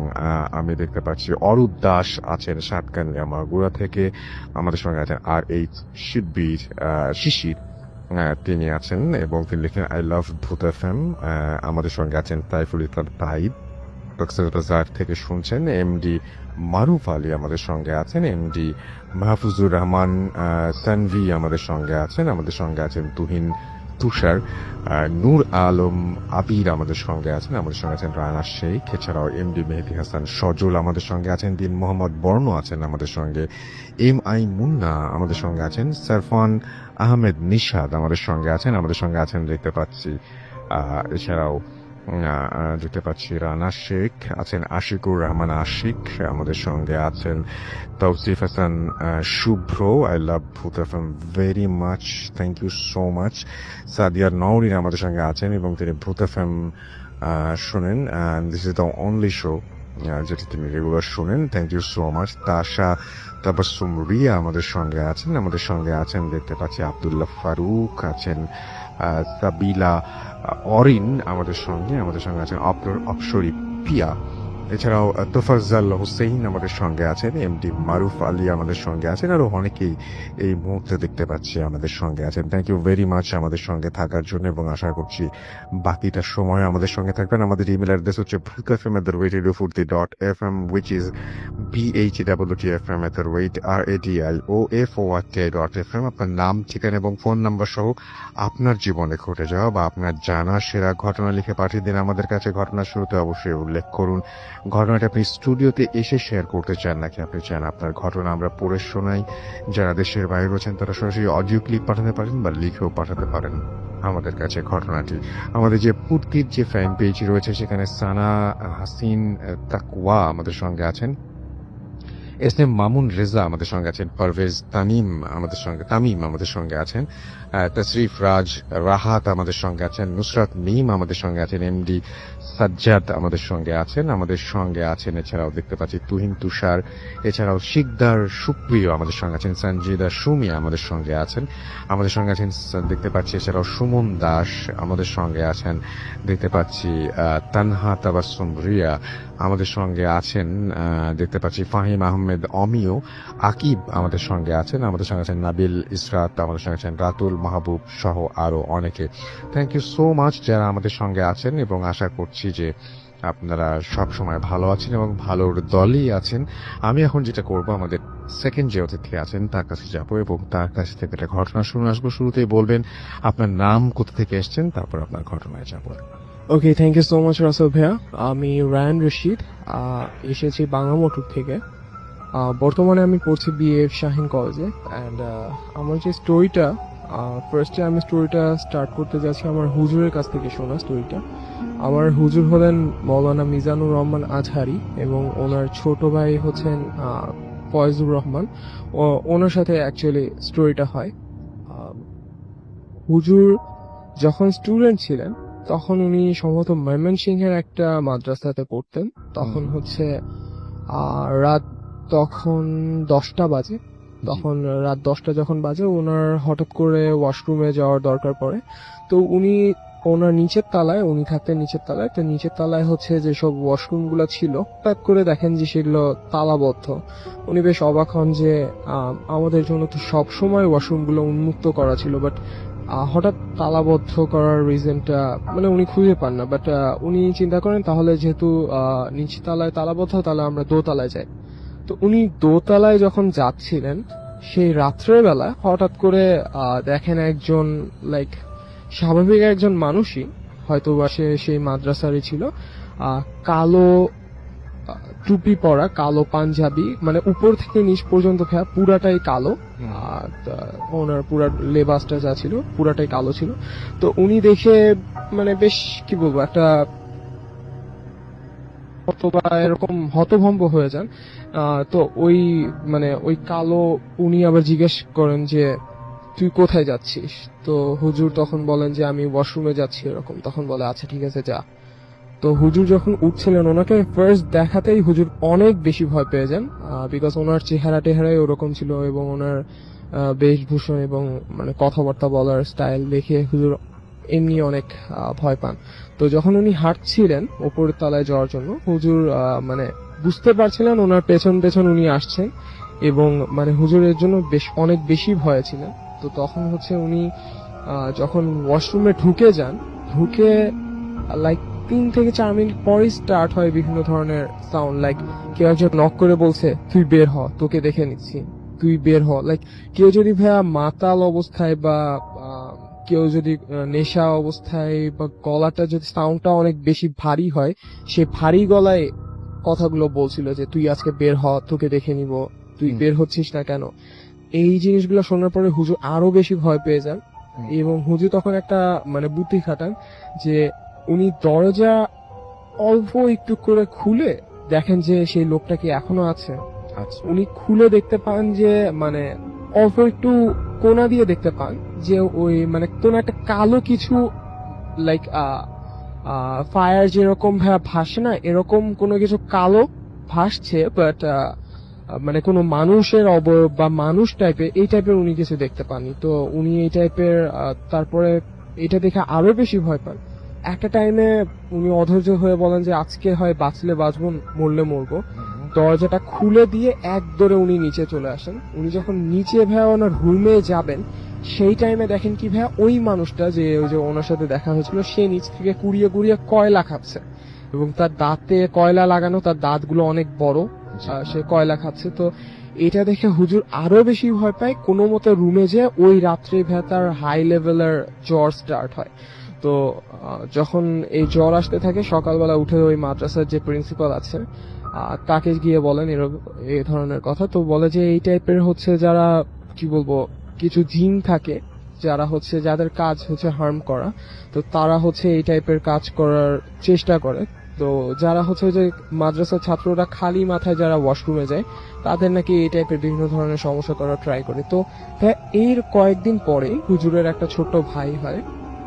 আমি দেখতে পাচ্ছি অরূপ দাস আছেন সাতকানিয়া মাগুরা থেকে। আমাদের সঙ্গে আছেন আর এইচ শিশির, তিনি আছেন এবং তিনি লিখেন আই লাভ ভূত এফএম। আমাদের সঙ্গে আছেন তাইফুল ইসলাম তাইব, কক্সবাজার থেকে শুনছেন। এমডি মারুফ আলী আমাদের সঙ্গে আছেন, এমডি মাহফুজুর রহমান তানভি আমাদের সঙ্গে আছেন, আমাদের সঙ্গে আছেন তুহিন তুষার, নূর আলম আবির আমাদের সঙ্গে আছেন, আমাদের সঙ্গে আছেন রানা শেখ, এছাড়াও এমডি মেহেদি হাসান সজল আমাদের সঙ্গে আছেন, দিন মোহাম্মদ বর্ণ আছেন আমাদের সঙ্গে, এম আই মুন্না আমাদের সঙ্গে আছেন, সারফান আহমেদ নিশাদ আমাদের সঙ্গে আছেন, আমাদের সঙ্গে আছেন দেখতে পাচ্ছি এছাড়াও দেখতে পাচ্ছি রানা শেখ আছেন, আশিকুর রহমান আশিক আমাদের সঙ্গে আছেন, Tousif Hasan Shuvro, I love Bhoot FM very much, thank you so much. Sadia Nowrin আমাদের সঙ্গে আছেন এবং তিনি ভূত এফএম শোনেন, this is the only show যেটি তিনি রেগুলার শোনেন, thank you so much. Tasha Tabassum Riya আমাদের সঙ্গে আছেন, আমাদের সঙ্গে আছেন দেখতে পাচ্ছি আব্দুল্লাহ ফারুক আছেন, সাবিলা অরিন আমাদের সঙ্গে আছেন অপসরি পিয়া, এছাড়াও তোফাজ্জল হোসেন আমাদের সঙ্গে আছেন, এমডি মারুফ আলী আমাদের সঙ্গে আছেন, আরো অনেকেই এই মুহূর্তে দেখতে পাচ্ছি আমাদের সঙ্গে আছেন। থ্যাংক ইউ ভেরি মাচ আমাদের সঙ্গে থাকার জন্য, এবং আশা করছি বাকিটা সময় আমাদের সঙ্গে থাকবেন। আমাদের ইমেল অ্যাড্রেস হচ্ছে bhutfm@radio40.fm, which is BHWTFM@radioFORK.FM। আপনার নাম, ঠিকানা এবং ফোন নাম্বার সহ আপনার জীবনে ঘটে যাওয়া বা আপনার জানা সেরা ঘটনা লিখে পাঠিয়ে দিন আমাদের কাছে। ঘটনার শুরুতে অবশ্যই উল্লেখ করুন ঘটনাটা আপনি স্টুডিওতে এসে শেয়ার করতে চান নাকি আপনি চান আপনার ঘটনা আমরা পড়ে শোনাই। যারা দেশের বাইরে রয়েছেন তারা সরাসরি অডিও ক্লিপ পাঠাতে পারেন বা লিখেও পাঠাতে পারেন আমাদের কাছে ঘটনাটি। আমাদের যে পূর্তির যে ফ্যান পেজ রয়েছে সেখানে সানা হাসিন তাকওয়া আমাদের সঙ্গে আছেন, এস এম মামুন রেজা আমাদের সঙ্গে আছেন, পারভেজ তামিম আমাদের সঙ্গে আছেন, তশরিফ রাজ রাহাত আমাদের সঙ্গে আছেন, নুসরাত মিম আমাদের সঙ্গে আছেন, এমডি সাজ্জাদ আমাদের সঙ্গে আছেন এছাড়াও দেখতে পাচ্ছি তুহিন তুষার, এছাড়াও শিকদার সুপ্রিয় আমাদের সঙ্গে আছেন, সঞ্জিদা সুমি আমাদের সঙ্গে আছেন দেখতে পাচ্ছি, এছাড়াও সুমন দাস আমাদের সঙ্গে আছেন দেখতে পাচ্ছি, তানহা তাবাসসুম রিয়া আমাদের সঙ্গে আছেন দেখতে পাচ্ছি, ফাহিম আহমেদ অমিয়, আকিব আমাদের সঙ্গে আছেন নাবিল ইসরাত আমাদের সঙ্গে আছেন, রাতুল মাহবুব সহ আরো অনেকে। থ্যাংক ইউ সো মাচ যারা আমাদের সঙ্গে আছেন, এবং আশা করছি যে আপনারা সব সময় ভালো আছেন এবং ভালোর দলই আছেন। আমি এখন যেটা করব, আমাদের সেকেন্ড যে অতিথি আছেন তার কাছে যাব এবং তার কাছ থেকে একটা ঘটনা শুনে আসবো। শুরুতেই বলবেন আপনার নাম, কোথা থেকে এসেছেন, তারপর আপনার ঘটনায় যাব। Okay, thank you so much Rasel ভাইয়া। আমি রায়ান রশিদ, এসেছি বাংলা মোটর থেকে। বর্তমানে আমি পড়ছি বিএফ শাহিন কলেজে। অ্যান্ড আমার যে স্টোরিটা, ফার্স্টে আমি স্টোরিটা স্টার্ট করতে যাচ্ছি আমার হুজুরের কাছ থেকে শোনা স্টোরিটা। আমার হুজুর হলেন মৌলানা মিজানুর রহমান আজহারি এবং ওনার ছোট ভাই হচ্ছেন ফয়জুর রহমান। ওনার সাথে অ্যাকচুয়ালি স্টোরিটা হয়। হুজুর যখন স্টুডেন্ট ছিলেন তখন উনি সম্ভবত ময়মনসিংহের একটা মাদ্রাসাতে পড়তেন। তখন হচ্ছে রাত তখন 10টা বাজে। তখন রাত 10টা যখন বাজে, ওনার হঠাৎ করে ওয়াশরুমে যাওয়ার দরকার পড়ে। তো উনি ওনার উনি থাকতেন নিচের তলায়। তো নিচের তলায় হচ্ছে যেসব ওয়াশরুম গুলো ছিল, প্যাক করে দেখেন যে সেগুলো তালাবদ্ধ। উনি বেশ অবাক হন যে আমাদের জন্য তো সব সময় ওয়াশরুম গুলো উন্মুক্ত করা ছিল, বাট হঠাৎ তালাবদ্ধ করার রিজনটা মানে উনি খুঁজে পান না। বাট উনি চিন্তা করেন তাহলে যেহেতু নিচে তালায় তালাবদ্ধ, তাহলে আমরা দোতলায় যাই। তো উনি দোতলায় যখন যাচ্ছিলেন, সেই রাত্রের বেলা হঠাৎ করে দেখেন একজন স্বাভাবিক একজন মানুষই, হয়তো বা সে সেই মাদ্রাসারই ছিল, কালো টুপি পরা, কালো পাঞ্জাবি, মানে উপর থেকে নিচ পর্যন্ত পুরাটাই কালো। ওনার পুরা লেবাসটা যা ছিল পুরাটাই কালো ছিল। তো উনি দেখে মানে বেশ কি বলবো, একটা অথবা এরকম হতভম্ব হয়ে যান। তো ওই কালো উনি আবার জিজ্ঞেস করেন যে তুই কোথায় যাচ্ছিস? তো হুজুর তখন বলেন যে আমি ওয়াশরুমে যাচ্ছি এরকম। তখন বলে আচ্ছা ঠিক আছে যা। তো হুজুর যখন উঠছিলেন, ওনাকে ফার্স্ট দেখাতেই হুজুর অনেক বেশি ভয় পেয়ে যান, বিকজ ওনার চেহারা টেহারাই ওরকম ছিল এবং ওনার বেশভূষণ এবং মানে কথাবার্তা বলার স্টাইল দেখে হুজুর এমনি অনেক ভয় পান। তো যখন উনি হাঁটছিলেন ওপরের তলায় যাওয়ার জন্য, হুজুর মানে বুঝতে পারছিলেন ওনার পেছন পেছন উনি আসছেন এবং মানে হুজুরের জন্য অনেক বেশি ভয় ছিলেন। তো তখন হচ্ছে উনি যখন ওয়াশরুমে ঢুকে 3 থেকে 4 মিনিট পরে স্টার্ট হয় বিভিন্ন ধরনের সাউন্ড, কেউ একজন নক করে বলছে তুই বের হ, তোকে দেখে নিচ্ছি, তুই বের হ। কেউ যদি ভাইয়া মাতাল অবস্থায় বা কেউ যদি নেশা অবস্থায় বা গলাটা যদি সাউন্ডটা অনেক বেশি ভারী হয়, সে ভারী গলায় কথাগুলো বলছিল যে তুই আজকে বের হ, তোকে দেখে নিব, তুই বের হচ্ছিস না কেন। এই জিনিসগুলো শোনার পরে হুজুর আরো বেশি ভয় পেয়ে যান এবং হুজুর তখন একটা মানে বুদ্ধি খাটান যে উনি দরজা অল্প একটু করে খুলে দেখেন যে সেই লোকটা কি এখনো আছে। আচ্ছা, উনি খুলে দেখতে পান যে মানে অল্প একটু কোনা দিয়ে দেখতে পান যে ওই মানে কোন একটা কালো কিছু ফায়ার যেরকম ভাসে না, এরকম কোনো কিছু কালো ভাসছে, বাট মানে কোনো মানুষের অবয়ব বা মানুষ টাইপের এই টাইপের উনি কিছু দেখতে পাননি। তো উনি এই টাইপের তারপরে এটা দেখে আরো বেশি ভয় পান। একটা টাইমে উনি অধৈর্য হয়ে বলেন যে আজকে হয় বাঁচলে বাঁচবো, মরলে মরবো। দরজাটা খুলে দিয়ে এক দৌড়ে উনি নিচে চলে আসেন। উনি যখন নিচে ওনার রুমে যাবেন, সেই টাইমে দেখেন কি ওই মানুষটা যে ওই যে ওনার সাথে দেখা হয়েছিল, সে নিচ থেকে কুড়িয়ে কুড়িয়ে কয়লা খাচ্ছে এবং তার দাঁতে কয়লা লাগানো, তার দাঁতগুলো অনেক বড়, সে কয়লা খাচ্ছে। তো এটা দেখে হুজুর আরো বেশি ভয় পায়। কোনো মতে রুমে যে ওই রাত্রে তার হাই লেভেলের জ্বর স্টার্ট হয়। তো যখন এই জ্বর আসতে থাকে, সকালবেলা উঠে ওই মাদ্রাসার যে প্রিন্সিপাল আছে তাকে গিয়ে বলেন এই ধরনের কথা। তো বলে যে এই টাইপের হচ্ছে যারা কি বলবো কিছু জিন থাকে, যারা হচ্ছে যাদের কাজ হচ্ছে হার্ম করা, তো তারা হচ্ছে এই টাইপের কাজ করার চেষ্টা করে। তো যারা হচ্ছে ওই যে মাদ্রাসার ছাত্ররা খালি মাথায় যারা ওয়াশরুমে যায় তাদের নাকি এই টাইপের বিভিন্ন ধরনের সমস্যা করার ট্রাই করে। তো ভাইয়া এর কয়েকদিন পরে হুজুরের একটা ছোট ভাই হয়।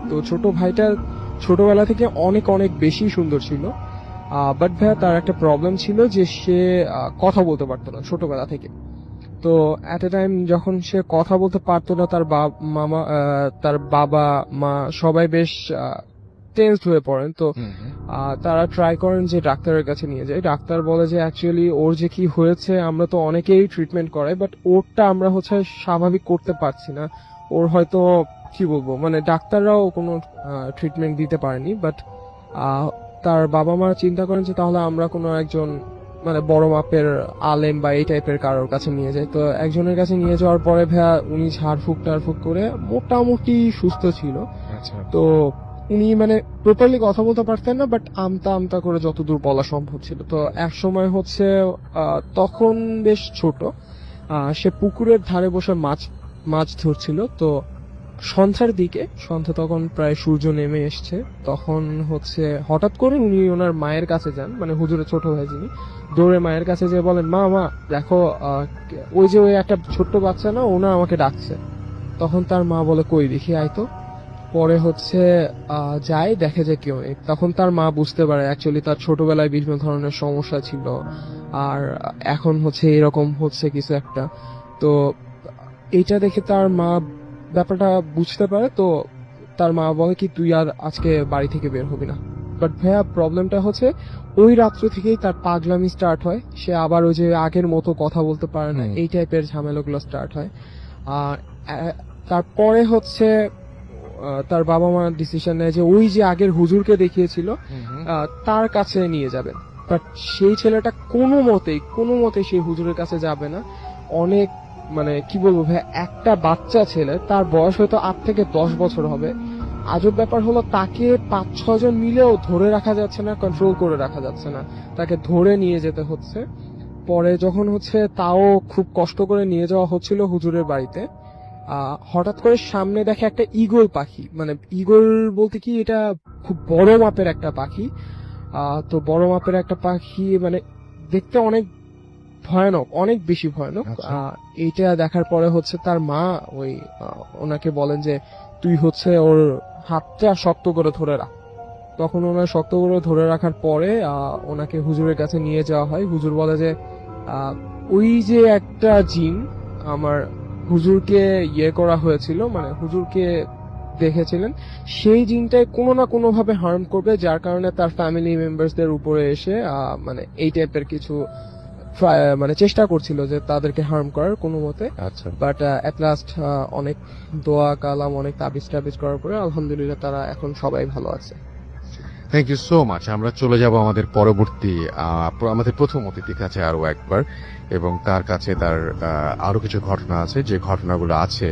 তো ছোট ভাইটা ছোটবেলা থেকে অনেক অনেক বেশি সুন্দর ছিল, বাট ভাইয়া তার একটা প্রবলেম ছিল যে সে কথা বলতে পারতো না ছোটবেলা থেকে। তো এট এ টাইম যখন সে কথা বলতে পারতো না, তার বাবা মা সবাই বেশ টেন্সড হয়ে পড়েন। তো তারা ট্রাই করেন যে ডাক্তারের কাছে নিয়ে যায়। ডাক্তার বলে যে অ্যাকচুয়ালি ওর যে কি হয়েছে আমরা তো অনেকেই ট্রিটমেন্ট করাই, বাট ওরটা আমরা হচ্ছে স্বাভাবিক করতে পারছি না। ওর হয়তো কি বলবো, মানে ডাক্তাররাও কোনো ট্রিটমেন্ট দিতে পারেনি। বাট তার বাবা মা চিন্তা করেন যে তাহলে আমরা কোনো একজন মানে বড় মাপের আলেম বা এই টাইপের কারোর কাছে নিয়ে যাই। তো একজনের কাছে নিয়ে যাওয়ার পরে ভাইয়া উনি ঝাড়ফুঁক টাড়ফুঁক করে মোটামুটি সুস্থ ছিল। আচ্ছা। তো উনি মানে প্রপারলি কথা বলতে পারতেন না, বাট আমতা আমতা করে যতদূর বলা সম্ভব ছিল। তো এক সময় হচ্ছে তখন বেশ ছোট, সে পুকুরের ধারে বসে মাছ ধরছিল। তো সন্ধ্যার দিকে, সন্ধ্যা তখন প্রায় সূর্য নেমে এসছে, তখন হচ্ছে হঠাৎ করে উনি ওনার মায়ের কাছে যান, মানে হুজুরের ছোট ভাই যিনি, দৌড়ে মায়ের কাছে যেয়ে বলেন, মা মা দেখো ওই যে ওই একটা ছোট্ট বাচ্চা না, ওনা আমাকে ডাকছে। তখন তার মা বলে কই দেখি আয় তো। পরে হচ্ছে যায়, দেখে যে কেউ নেই। তখন তার মা বুঝতে পারে অ্যাকচুয়ালি তার ছোটবেলায় বিভিন্ন ধরনের সমস্যা ছিল, আর এখন হচ্ছে এরকম হচ্ছে কিছু একটা। তো এইটা দেখে তার মা ব্যাপারটা বুঝতে পারে। তো তার মা বলে কি তুই আর আজকে বাড়ি থেকে বের হবি না। বাট ভাইয়া প্রবলেমটা হচ্ছে ওই রাত্র থেকেই তার পাগলামি স্টার্ট হয়। সে আবার ওই যে আগের মতো কথা বলতে পারে না, এই টাইপের ঝামেলাগুলো স্টার্ট হয়। আর তারপরে হচ্ছে তার বাবা মা ডিসিশন নেয় যে ওই যে আগের হুজুরকে দেখিয়েছিল তার কাছে নিয়ে যাবেন। বাট সেই ছেলেটা কোনো মতেই সেই হুজুরের কাছে যাবে না। অনেক মানে কি বলবো ভাই, একটা বাচ্চা ছেলে, তার বয়স হয়তো 8 থেকে 10 বছর হবে। আজব ব্যাপার হলো তাকে 5-6 জন মিলেও ধরে রাখা যাচ্ছে না, কন্ট্রোল করে রাখা যাচ্ছে না, তাকে ধরে নিয়ে যেতে হচ্ছে। পরে যখন হচ্ছে তাও খুব কষ্ট করে নিয়ে যাওয়া হচ্ছিল হুজুরের বাড়িতে, হঠাৎ করে সামনে দেখে একটা ঈগল পাখি, মানে ঈগল বলতে কি এটা খুব বড় মাপের একটা পাখি। তো বড় মাপের একটা পাখি মানে দেখতে অনেক ভয়ানক, অনেক বেশি ভয়ানক। এইটা দেখার পরে হচ্ছে তার মা ওই ওনাকে বলেন যে তুই হচ্ছে ওর হাতটা শক্ত করে ধরে রাখ। তখন ওনার শক্ত করে ধরে রাখার পরে ওনাকে হুজুরের কাছে নিয়ে যাওয়া হয়। হুজুর বলে যে ওই যে একটা জিন আমার হুজুরকে করা হয়েছিল, মানে হুজুরকে দেখেছিলেন, সেই জিনটাই কোনো না কোনো ভাবে হার্ম করবে, যার কারণে তার ফ্যামিলি মেম্বারসদের উপরে এসে মানে এই টাইপের কিছু মানে চেষ্টা করছিল যে তাদেরকে হার্ম করার কোনো মতে। আচ্ছা। বাট এট লাস্ট অনেক দোয়া কালাম, অনেক তাবিজ টাবিজ করার পরে আলহামদুলিল্লাহ তারা এখন সবাই ভালো আছে। Thank you so much. আমরা চলে যাব আমাদের পরবর্তী আমাদের প্রথম অতিথির কাছে আরো একবার, এবং তার কাছে তার আরো কিছু ঘটনা আছে, যে ঘটনাগুলো আছে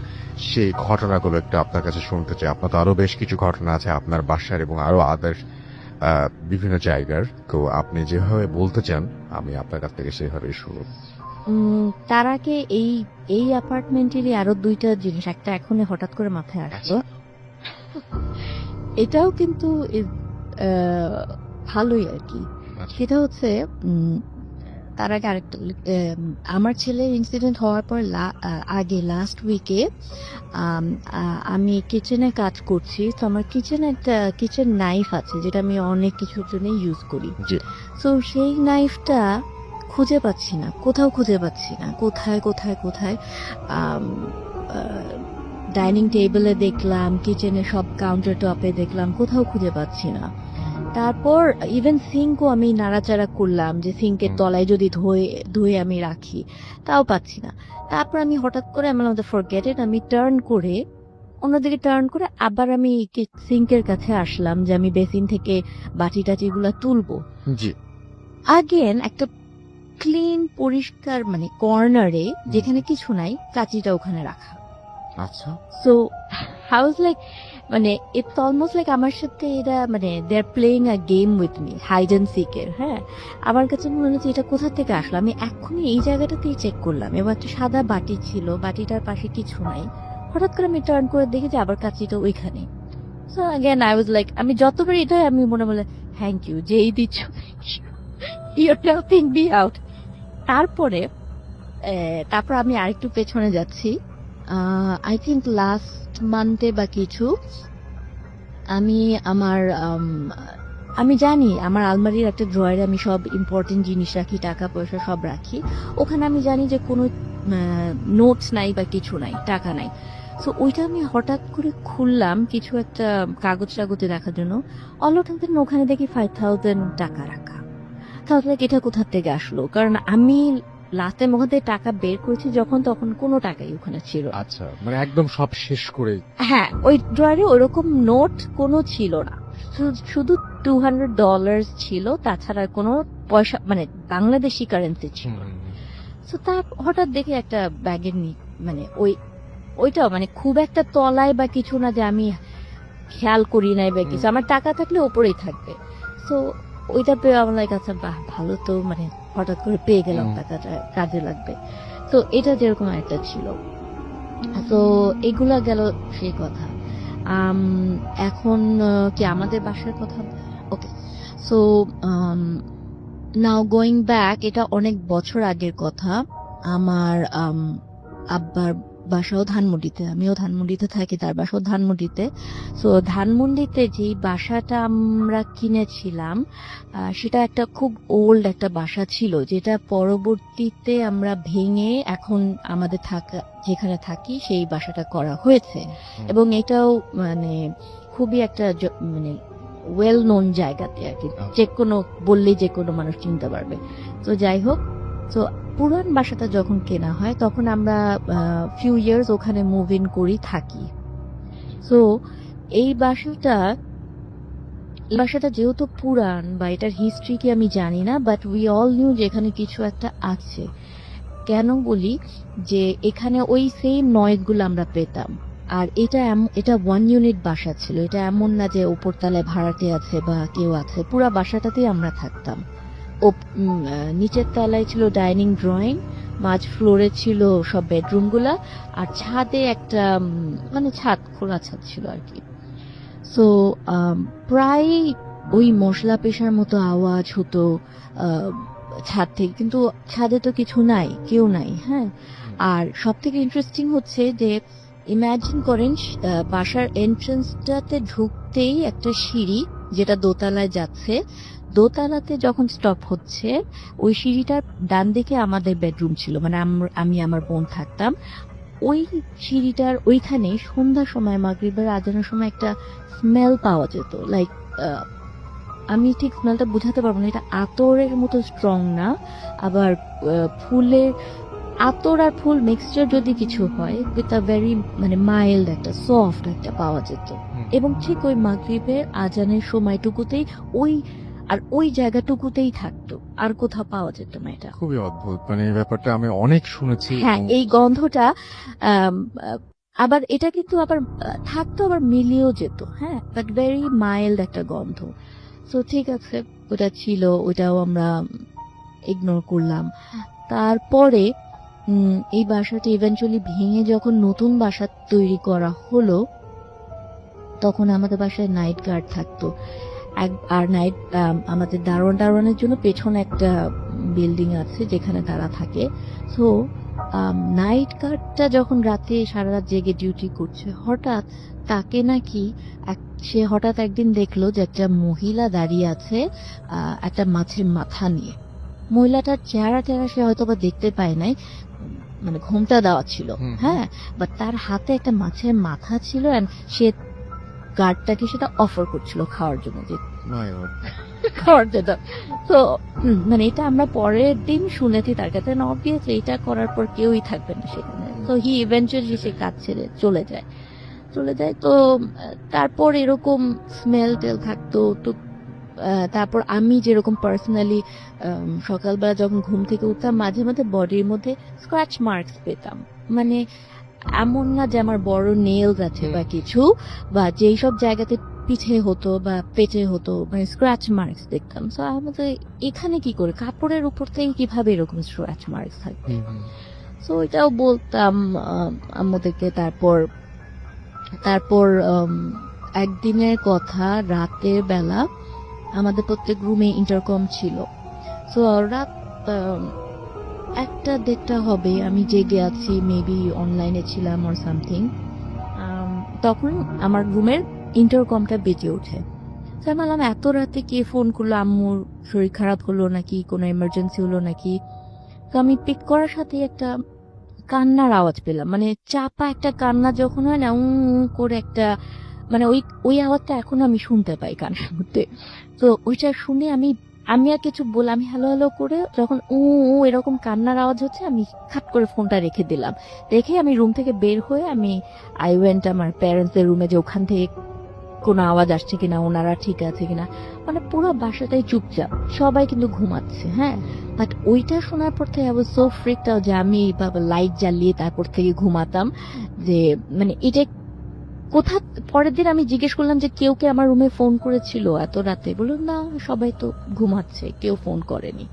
সেই ঘটনাগুলো একটু আপনার কাছে শুনতে চাই। আপনার তো আরো বেশ কিছু ঘটনা আছে আপনার বাসার এবং আরো আদার্স বিভিন্ন জায়গার। তো আপনি যেভাবে বলতে চান আমি আপনার কাছ থেকে সেভাবেই শুনব। তার আগে এই অ্যাপার্টমেন্টেরই আরো 2টা জিনিস, একটা এখনই হঠাৎ করে মাথায় আসলো। এটাও কিন্তু ভালোই আর কি। সেটা হচ্ছে তার আগে আরেকটা, আমার ছেলের ইনসিডেন্ট হওয়ার পর আগে লাস্ট উইকে আমি কিচেনে কাজ করছি। তো আমার কিচেনে একটা কিচেন নাইফ আছে যেটা আমি অনেক কিছুর জন্য ইউজ করি। তো সেই নাইফটা খুঁজে পাচ্ছি না, কোথাও খুঁজে পাচ্ছি না, কোথায় কোথায় কোথায়। ডাইনিং টেবিলে দেখলাম, কিচেনে সব কাউন্টার টপে দেখলাম, কোথাও খুঁজে পাচ্ছি না। তারপর ইভেন সিঙ্কও আমি নাড়াচাড়া করলাম যে সিঙ্কের তলায় যদি ধুয়ে আমি রাখি, তাও পাচ্ছি না। তারপর আমি হঠাৎ করে আমার ফরগেট ইট, আমি অন্যদিকে টার্ন করে আবার আমি সিঙ্কের কাছে আসলাম যে আমি বেসিন থেকে বাটি টাটিগুলো তুলবো। জি। আগেন একটা ক্লিন পরিষ্কার মানে কর্নারে যেখানে কিছু নাই, কাঁচিটা ওখানে রাখা। আচ্ছা। সো হাউ ওয়াজ লাইক, মানে ইটস অলমোস্ট লাইক আমার সাথে এরা মানে they are playing a game with me, hide and সিকের। হ্যাঁ, আমার কাছে মনে হচ্ছে এটা কোথা থেকে আসলো। আমি এখনই এই জায়গাটাতেই চেক করলাম, এবার একটা সাদা বাটি ছিল, বাটিটার পাশে কিছু নাই। হঠাৎ করে আমি টার্ন করে দেখি যে আবার কাঁচিটা ওইখানে। So again I was like, আমি যতবার এটা আমি মনে মনে থ্যাংক ইউ যেই দিচ্ছ, ইউর হেল্পিং মি আউট। তারপরে তারপর আমি আরেকটু পেছনে যাচ্ছি, আই থিঙ্ক লাস্ট মান্থে বা কিছু, আমি আমার আমি জানি আমার আলমারির একটা ড্রয়ারে আমি সব ইম্পর্টেন্ট জিনিস রাখি, টাকা পয়সা সব রাখি। ওখানে আমি জানি যে কোনো নোটস নাই বা কিছু নাই, টাকা নাই। তো ওইটা আমি হঠাৎ করে খুললাম কিছু একটা কাগজ টাগজে দেখার জন্য, অল অফ সাডেন ওখানে দেখি 5,000 টাকা রাখা। তাহলে এটা কোথা থেকে আসলো? কারণ আমি লাস্ট টাইম ওখান থেকে টাকা বের করেছি যখন, তখন কোনো টাকাই ওখানে ছিল না। আচ্ছা, মানে একদম সব শেষ করে। হ্যাঁ, ওই ড্রয়ারে ওইরকম নোট কোনো ছিল না, শুধু $200 ছিল, তাছাড়া কোনো পয়সা মানে বাংলাদেশি কারেন্সি ছিল। তো তার হঠাৎ দেখে একটা ব্যাগের মানে ওইটাও মানে খুব একটা তলায় বা কিছু না যে আমি খেয়াল করি নাই বা কিছু, আমার টাকা থাকলে ওপরেই থাকবে। তো ওইটা পেয়ে আমার লাইক আচ্ছা বাহ ভালো তো, মানে হঠাৎ করে পেয়ে গেলাম, টাকাটা কাজে লাগবে। তো এটা যেরকম একটা ছিল। তো এগুলা গেল সেই কথা। এখন কি আমাদের বাসার কথা? ওকে, সো নাও গোয়িং ব্যাক, এটা অনেক বছর আগের কথা। আমার আব্বার বাসাও ধানমন্ডিতে, আমিও ধানমন্ডিতে থাকি, তার বাসাও ধানমন্ডিতে। সো ধানমন্ডিতে যেই বাসাটা আমরা কিনেছিলাম, সেটা একটা খুব ওল্ড একটা বাসা ছিল, যেটা পরবর্তীতে আমরা ভেঙে এখন আমাদের থাকা যেখানে থাকি সেই বাসাটা করা হয়েছে। এবং এটাও মানে খুবই একটা মানে ওয়েল নোন জায়গাতে আর কি, যে কোনো বললেই যে কোনো মানুষ চিনতে পারবে। তো যাই হোক, তো পুরান বাসাটা যখন কেনা হয় তখন আমরা ফিউ ইয়ার্স ওখানে মুভ ইন করি, থাকি। সো এই বাসাটা যেহেতু পুরান বা এটার হিস্ট্রি কি আমি জানি না, বাট উই অল নিউ যে এখানে কিছু একটা আছে। কেন বলি যে এখানে ওই সেম নয়েজ গুলো আমরা পেতাম। আর এটা 1 ইউনিট বাসা ছিল, এটা এমন না যে উপরতলায় ভাড়াটে আছে বা কেউ আছে, পুরা বাসাটাতেই আমরা থাকতাম। নিচের তলায় ছিল ডাইনিং ড্রয়িং, মাঝ ফ্লোরে ছিল সব বেডরুম গুলা, আর ছাদে একটা মানে ছাদ, খোলা ছাদ ছিল আর কি। সো প্রায় ওই মশলা পেশার মতো আওয়াজ হতো ছাদ থেকে, কিন্তু ছাদে তো কিছু নাই, কেউ নাই। হ্যাঁ, আর সব থেকে ইন্টারেস্টিং হচ্ছে যে ইমাজিন করেন বাসার এন্ট্রান্সটাতে ঢুকতেই একটা সিঁড়ি যেটা দোতলায় যাচ্ছে, দোতলাতে যখন স্টপ হচ্ছে ওই সিঁড়িটার ডান দিকে আমাদের বেডরুম ছিল, মানে আমি আমার বোন থাকতাম। ওই সিঁড়িটার ওইখানে সন্ধ্যার সময় মাগরিবের আজানের সময় একটা স্মেল পাওয়া যেত, লাইক আমি ঠিক স্মেলটা বোঝাতে পারবো না, এটা আতরের মতো স্ট্রং না, আবার ফুলের আতর আর ফুল মিক্সচার যদি কিছু হয়, উইথ আ ভেরি মানে মাইল্ড একটা সফট একটা পাওয়া যেত। এবং ঠিক ওই মাগরিবের আজানের সময়টুকুতেই ওই জায়গাটুকুতেই থাকতো, আর কোথাও পাওয়া যেত না। এটা খুবই অদ্ভুত, মানে এই ব্যাপারটা আমি অনেক শুনেছি। হ্যাঁ, এই গন্ধটা আবার এটা কিন্তু আবার থাকতো, আবার মিলিয়েও যেত। হ্যাঁ, বাট ভেরি মাইল্ড একটা গন্ধ। তো ঠিক আছে, ওটা ছিল, ওটাও আমরা ইগনোর করলাম। তারপরে এই বাসাটি ইভেন্চুয়ালি ভেঙে যখন নতুন বাসা তৈরি করা হলো, তখন আমাদের বাসায় নাইট গার্ড থাকতো। আর আমাদের দারোয়ানের জন্য পেছনে একটা বিল্ডিং আছে যেখানে তারা থাকে। সো নাইট গার্ডটা যখন রাতে সারা রাত জেগে ডিউটি করছে, হঠাৎ তাকে নাকি সে হঠাৎ একদিন দেখলো যে একটা মহিলা দাঁড়িয়ে আছে একটা মাছের মাথা নিয়ে। মহিলাটার চেহারা সে হয়তো বা দেখতে পায় নাই, মানে ঘোমটা দেওয়া ছিল। হ্যাঁ, বাট তার হাতে একটা মাছের মাথা ছিল, এন্ড সে গার্ডটাকে সেটা অফার করছিল খাওয়ার জন্য, যে খাওয়ার জন্য। তো মানে এটা আমরা পরের দিন শুনেছি তার কাছে, অবভিয়াসলি এটা করার পর কেউই থাকবে না সেখানে। তো হি ইভেন্চুয়ালি সে কাজ ছেড়ে চলে যায়। তো তারপর এরকম স্মেল টেল থাকতো। তো তারপর আমি যেরকম পার্সোনালি সকালবেলা যখন ঘুম থেকে উঠতাম, মাঝে মাঝে বডির মধ্যে স্ক্র্যাচ মার্কস পেতাম। মানে এমন না যে আমার বড় নেলস আছে বা কিছু, বা যেই সব জায়গাতে পিঠে হতো বা পেটে হতো, মানে স্ক্র্যাচ মার্কস দেখতাম। সো আমাদের এখানে কি করে কাপড়ের উপর থেকে কিভাবে এরকম স্ক্র্যাচ মার্কস থাকবে? সো এটাও বলতাম আমাদেরকে। তারপর একদিনের কথা, রাতের বেলা আমাদের প্রত্যেক রুমে ইন্টারকম ছিল। তো রাত 1টা-1:30 হবে, আমি জেগে আছি, মেবি অনলাইনে ছিলাম অর সামথিং। তখন আমার রুমের ইন্টারকমটা বেজে ওঠে। তো আমি বললাম এত রাতে কে ফোন করলো, আম্মুর শরীর খারাপ হলো নাকি, কোনো এমার্জেন্সি হলো নাকি। তো আমি পিক করার সাথে একটা কান্নার আওয়াজ পেলাম, মানে চাপা একটা কান্না যখন হয় না, করে একটা, মানে ওই আওয়াজটা এখন আমি শুনতে পাই কানের মধ্যে। তো ওইটা শুনে আমি আর কিছু বললাম, আমি হ্যালো হ্যালো করে যখন এরকম কান্নার আওয়াজ হচ্ছে, আমি খাট করে ফোনটা রেখে দিলাম। রেখে আমি রুম থেকে বের হয়ে আমি আই ওয়েন্ট আমার প্যারেন্টসদের রুমে, যে ওখান থেকে কোনো আওয়াজ আসছে কিনা, ওনারা ঠিক আছে কিনা। মানে পুরো বাসাটাই চুপচাপ, সবাই কিন্তু ঘুমাচ্ছে। হ্যাঁ, বাট ওইটা শোনার পর থেকে I was so freaked out যে আমি লাইট জ্বালিয়ে তারপর থেকে ঘুমাতাম। যে মানে এটা কোথা, পরের দিন আমি জিজ্ঞেস করলাম যে কেউ কে আমার রুমে ফোন করেছিল এত রাতে, বলল না সবাই তো ঘুমাচ্ছে, কেউ ফোন করেনি।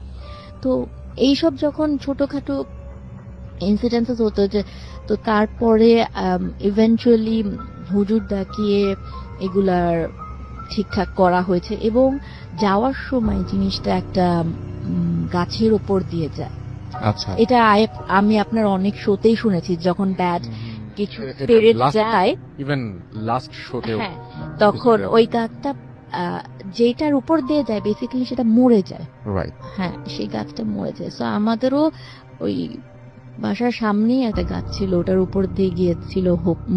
তো এইসব যখন ছোটখাটো ইনসিডেন্সেস হতো, যে তো তারপরে ইভেন্চুয়ালি হুজুর ডাকিয়ে এগুলার ঠিকঠাক করা হয়েছে। এবং যাওয়ার সময় জিনিসটা একটা গাছের ওপর দিয়ে যায়। আচ্ছা, এটা আমি আপনার অনেক শোতেই শুনেছি, যখন ব্যাড কিছু এটা স্পিরিট last- যায়, ইভেন লাস্ট শোতেও হ্যাঁ, তখন ওই গাছটা যেটার উপর দিয়ে যায় বেসিক্যালি সেটা মরে যায়। রাইট। হ্যাঁ, সেই গাছটা মরে যায়। সো আমাদেরও ওই বাসার সামনেই একটা গাছ ছিল, ওটার উপর দিয়ে গিয়েছিল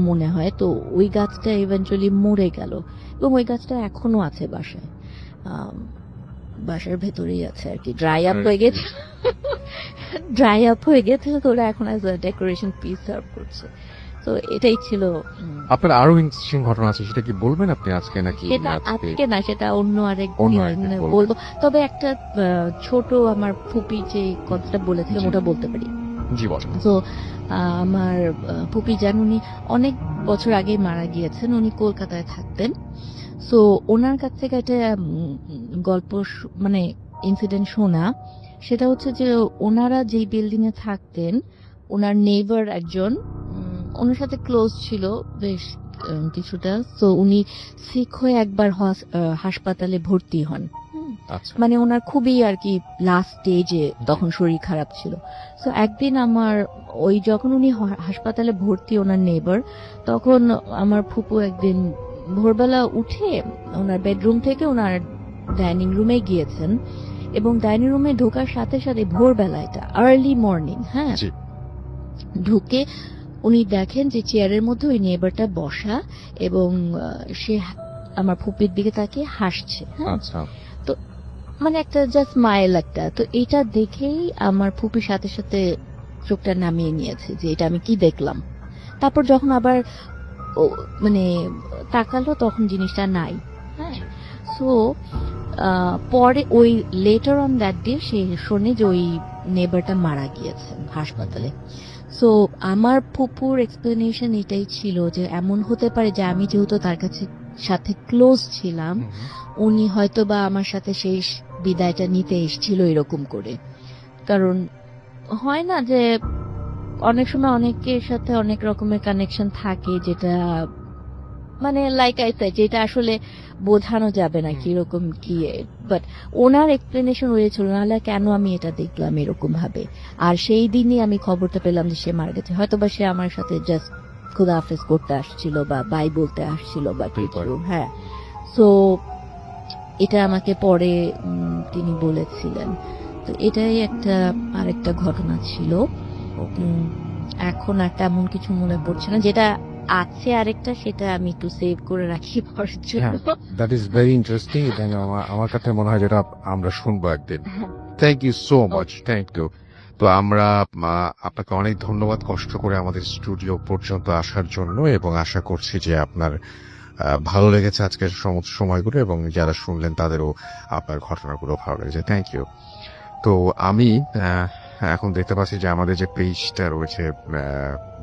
মনে হয়। তো ওই গাছটা ইভেন্চুয়ালি মরে গেল, এবং ওই গাছটা এখনো আছে বাসায়, বাসার ভেতরেই আছে আর কি। ড্রাই আপ হয়ে গেছে, তো ওরা এখন as a decoration piece serve করছে। তো এটাই ছিল। আপনার আরো ইন্টারেস্টিং ঘটনা আছে, সেটা কি বলবেন আপনি আজকে নাকি সেটা আজকে না, সেটা অন্য আরেক অন্য দিন আরেকদিন বলবেন। বলবো। তবে একটা ছোট আমার ফুপি যে কথাটা বলেছিলাম জি। ওটা বলতে পারি। জি বলেন। তো আমার ফুপি যান, উনি অনেক বছর আগে মারা গিয়েছেন, উনি কলকাতায় থাকতেন। সো ওনার কাছ থেকে একটা গল্প মানে ইনসিডেন্ট শোনা, সেটা হচ্ছে যে ওনারা যেই বিল্ডিং এ থাকতেন, ওনার নেইবার একজন ওনার সাথে ক্লোজ ছিল বেশ কিছুটা। তো উনি সিক হয়ে একবার হাসপাতালে ভর্তি হন। আচ্ছা, মানে ওনার খুবই আর কি লাস্ট স্টেজে তখন শরীর খারাপ ছিল। তো একদিন আমার ওই যখন উনি হাসপাতালে ভর্তি, ওনার নেইবার, তখন আমার ফুপু একদিন ভোরবেলা উঠে ওনার বেডরুম থেকে ওনার ডাইনিং রুমে গিয়েছেন, এবং ডাইনিং রুমে ঢোকার সাথে সাথে ভোরবেলা, এটা আর্লি মর্নিং, হ্যাঁ, জি। ঢুকে উনি দেখেন যে চেয়ারের মধ্যে ওই নেইবারটা বসা, এবং সে আমার ফুপির দিকে তাকিয়ে হাসছে। হ্যাঁ, আচ্ছা, মানে একটা জাস্ট স্মাইল একটা। তো এটা দেখেই আমার ফুপির সাথে সাথে চোখটা নামিয়ে নিয়েছে যে এটা আমি কি দেখলাম। তারপর যখন আবার মানে তাকালো, তখন জিনিসটা নাই। হ্যাঁ, সো পরে ওই লেটার অন দ্যাট ডে সে শোনে যে ওই নেবারটা মারা গিয়েছে হাসপাতালে। সো আমার ফুপুর এক্সপ্লেনেশন এটাই ছিল যে এমন হতে পারে যে আমি যেহেতু তার কাছে সাথে ক্লোজ ছিলাম, উনি হয়তো বা আমার সাথে শেষ বিদায়টা নিতে এসেছিল এরকম করে। কারণ হয় না যে অনেক সময় অনেকের সাথে অনেক রকমের কানেকশন থাকে, যেটা মানে লাইক আই সেড, যেটা আসলে বোঝানো যাবে না কিরকম কি। বাট ওনার এক্সপ্লেনেশন হয়েছিল, নাহলে কেন আমি এটা দেখলাম এরকম ভাবে। আর সেই দিনই আমি খবরটা পেলাম যে সে মারা গেছে। হয়তো বা সে আমার সাথে জাস্ট খুদা হাফেজ করতে আসছিল বা বাই বলতে আসছিল বা কিছু। হ্যাঁ, সো এটা আমাকে পরে তিনি বলেছিলেন। তো এটাই একটা আরেকটা ঘটনা ছিল। এখন আর তেমন কিছু মনে পড়ছে না, যেটা আছে আরেকটা সেটা আমি একটু সেভ করে রাখি পরের জন্য। That is very interesting. আমার কাছে মনে হয় যেটা আমরা শুনবো একদিন। Thank you so much, thank you. তো আমরা আপনাকে অনেক ধন্যবাদ কষ্ট করে আমাদের স্টুডিও পর্যন্ত আসার জন্য, এবং আশা করছি যে আপনার ভালো লেগেছে আজকের সময়গুলো, এবং যারা শুনলেন তাদেরও আপনার ঘটনাগুলো ভালো লেগেছে। Thank you. তো আমি এখন দেখতে পাচ্ছি যে আমাদের যে পেজটা রয়েছে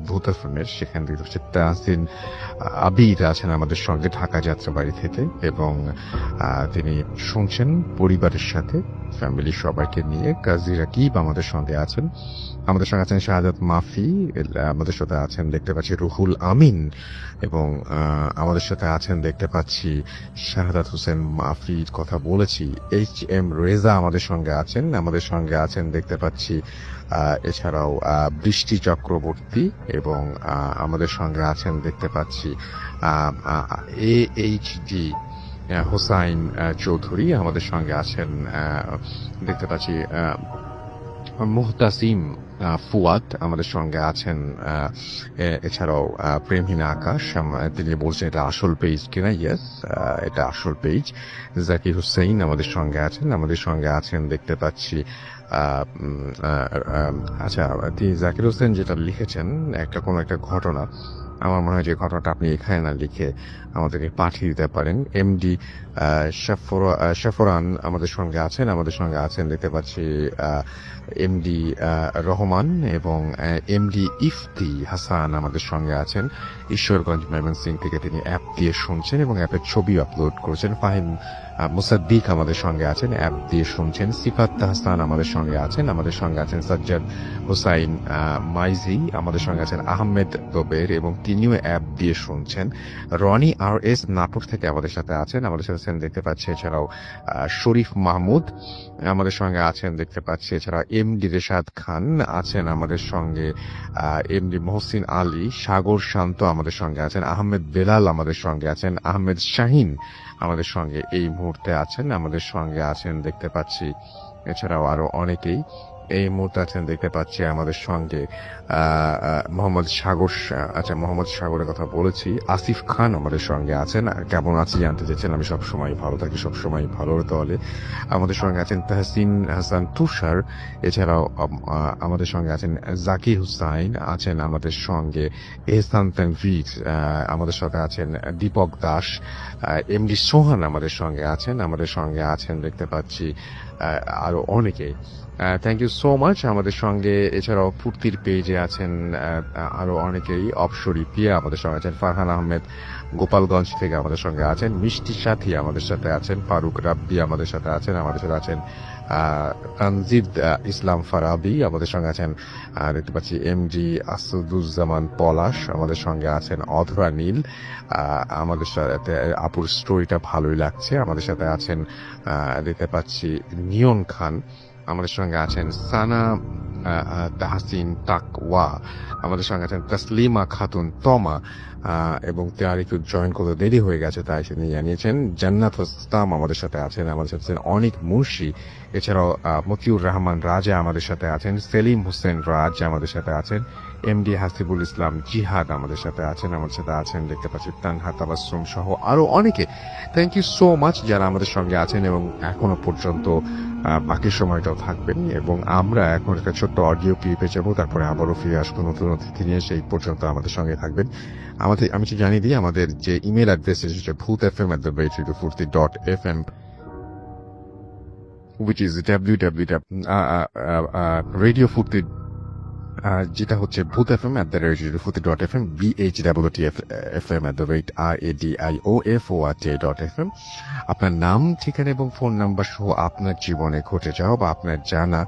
ভূত এফএমের, সেখান থেকে হচ্ছে তাহসিন আবিদ আছেন আমাদের সঙ্গে ঢাকা যাত্রাবাড়ি থেকে, এবং তিনি শুনছেন পরিবারের সাথে, ফ্যামিলি সবাইকে নিয়ে। কাজী রাকিব আমাদের সঙ্গে আছেন, আমাদের সঙ্গে আছেন শাহাদাত মাফি, আমাদের সাথে আছেন দেখতে পাচ্ছি রুহুল আমিন, এবং আমাদের সাথে আছেন দেখতে পাচ্ছি শাহাদাত হোসেন মাফির কথা বলেছি, HM রেজা আমাদের সঙ্গে আছেন, আমাদের সঙ্গে আছেন দেখতে পাচ্ছি এছাড়াও বৃষ্টি চক্রবর্তী, এবং আমাদের সঙ্গে আছেন দেখতে পাচ্ছি AHD হোসাইন চৌধুরী, আমাদের সঙ্গে আছেন দেখতে পাচ্ছি মুহতাসিম ফুয়াদ, আমাদের সঙ্গে আছেন এছাড়াও প্রেমহীন আকাশ, তিনি বলছেন এটা আসল পেজ কিনা। ইয়েস, এটা আসল পেজ। জাকির হুসাইন আমাদের সঙ্গে আছেন, আমাদের সঙ্গে আছেন দেখতে পাচ্ছি আচ্ছা, তিনি জাকির হোসেন যেটা লিখেছেন কোনো একটা ঘটনা, আমার মনে হয় যে ঘটনাটা আপনি এখানে না লিখে আমাদেরকে পাঠিয়ে দিতে পারেন। MD শাফরান আমাদের সঙ্গে আছেন, আমাদের সঙ্গে আছেন দেখতে পাচ্ছি MD রহমান, এবং MD ইফতি হাসান আমাদের সঙ্গে আছেন ঈশ্বরগঞ্জ ময়মনসিংহ থেকে, তিনি অ্যাপ দিয়ে শুনছেন এবং অ্যাপের ছবি আপলোড করেছেন। ফাহিম মুসাদ্দিক আমাদের সঙ্গে আছেন, অ্যাপ দিয়ে শুনছেন। সিফাত হাসান আমাদের সঙ্গে আছেন, আমাদের সঙ্গে আছেন সাজ্জাদ হোসাইন মাইজি, আমাদের সঙ্গে আছেন আহমেদ দবের, এবং তিনিও অ্যাপ দিয়ে শুনছেন। রনি RS নাটোর থেকে আমাদের সাথে আছেন, আমাদের সাথে আছেন দেখতে পাচ্ছি এছাড়াও শরীফ মাহমুদ আমাদের সঙ্গে আছেন দেখতে পাচ্ছি, এছাড়া MD রেশাদ খান আছেন আমাদের সঙ্গে, MD মহসিন আলী, সাগর শান্ত আমাদের সঙ্গে আছেন, আহমেদ বেলাল আমাদের সঙ্গে আছেন, আহমেদ শাহিন আমাদের সঙ্গে এই মুহূর্তে আছেন, আমাদের সঙ্গে আছেন দেখতে পাচ্ছি এছাড়াও আরো অনেকেই এই মুহূর্তে আছেন দেখতে পাচ্ছি আমাদের সঙ্গে। মোহাম্মদ সাগর, আচ্ছা মোহাম্মদ সাগরের কথা বলেছি। আসিফ খান আমাদের সঙ্গে আছেন, কেমন আছি জানতে চেয়েছেন। আমি সবসময় ভালো থাকি, সবসময় ভালো দলে। আমাদের সঙ্গে আছেন তাহসিন হাসান তুষার, এছাড়াও আমাদের সঙ্গে আছেন জাকির হুসাইন, আছেন আমাদের সঙ্গে এহসান তানভীর, আমাদের সাথে আছেন দীপক দাস, MD সোহান আমাদের সঙ্গে আছেন, আমাদের সঙ্গে আছেন দেখতে পাচ্ছি আরো অনেকে। থ্যাংক ইউ সো মাচ আমাদের সঙ্গে। এছাড়াও ফুর্তির পেজে আছেন আরো অনেকেই। অপসরি পিয়া আমাদের সঙ্গে আছেন, ফারহান আহমেদ গোপালগঞ্জ থেকে আমাদের সঙ্গে আছেন, মিষ্টি সাথী আমাদের সাথে আছেন, ফারুক রাব্বি আমাদের সাথে আছেন, আমাদের সাথে আছেন তানজিদ ইসলাম ফারাবি, আমাদের সঙ্গে আছেন দেখতে পাচ্ছি MD আসাদুজ্জামান পলাশ, আমাদের সঙ্গে আছেন অধরা নীল, আমাদের সাথে আপুর স্টোরিটা ভালোই লাগছে, আমাদের সাথে আছেন দেখতে পাচ্ছি নিয়ন খান, আমাদের সঙ্গে আছেন সানা তাহসিন তাকওয়া, আমাদের সঙ্গে আছেন তাসলিমা খাতুন তমা, এবং তার একটু জয়েন করতে দেরি হয়ে গেছে তাই তিনি জানিয়েছেন। জান্নাত ইসলাম আমাদের সাথে আছেন, আমাদের সাথে আছেন অনিক মুর্শি, এছাড়াও মতিউর রহমান রাজা আমাদের সাথে আছেন, সেলিম হোসেন রাজ আমাদের সাথে আছেন, MD হাসিবুল ইসলাম জিহাদ আমাদের সাথে আছেন, আমাদের সাথে আছেন দেখতে পাচ্ছি তানহা তাবাসসুম সহ আরো অনেকে। থ্যাংক ইউ সো মাচ যারা আমাদের সঙ্গে আছেন এবং এখনো পর্যন্ত বাকি সময়টাও থাকবেন। এবং আমরা এখন একটা ছোট্ট অডিও ক্লিপে যাবো, তারপরে আবারও ফিরে আসবো নতুন অতিথি নিয়ে, সেই পর্যন্ত আমাদের সঙ্গে থাকবেন। আমি তো জানিয়ে দিই আমাদের যে ইমেল অ্যাড্রেস হচ্ছে bhootfm@radiofurti.fm, which is www.radiofurti, যেটা হচ্ছে bhootfm@radiofurti.fm, BHWTFM@radiofurti.fm। আপনার নাম, ঠিকানা এবং ফোন নাম্বার সহ আপনার জীবনে ঘটে যাওয়া বা আপনার জানা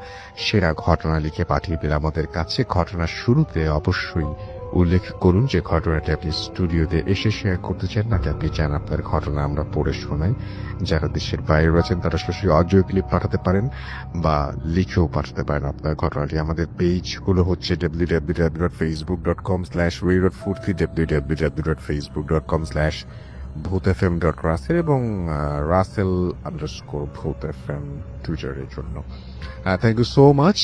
সেরা ঘটনা লিখে পাঠিয়ে দিন আমাদের কাছে। ঘটনার শুরুতে অবশ্যই উল্লেখ করুন যে ঘটনাটি আপনি স্টুডিওতে এসে শেয়ার করতে চান, নাকি আপনি চান আপনার ঘটনা আমরা পড়ে শোনাই। যারা দেশের বাইরে রয়েছেন তারা সরাসরি অডিও ক্লিপ পাঠাতে পারেন বা লিখেও পাঠাতে পারেন আপনার ঘটনাটি। আমাদের পেজগুলো হচ্ছে www.facebook.com/radiofurti, www.facebook.com/bhootfm.russell এবং russell_bhootfm টুইটারের জন্য। Thank you so much.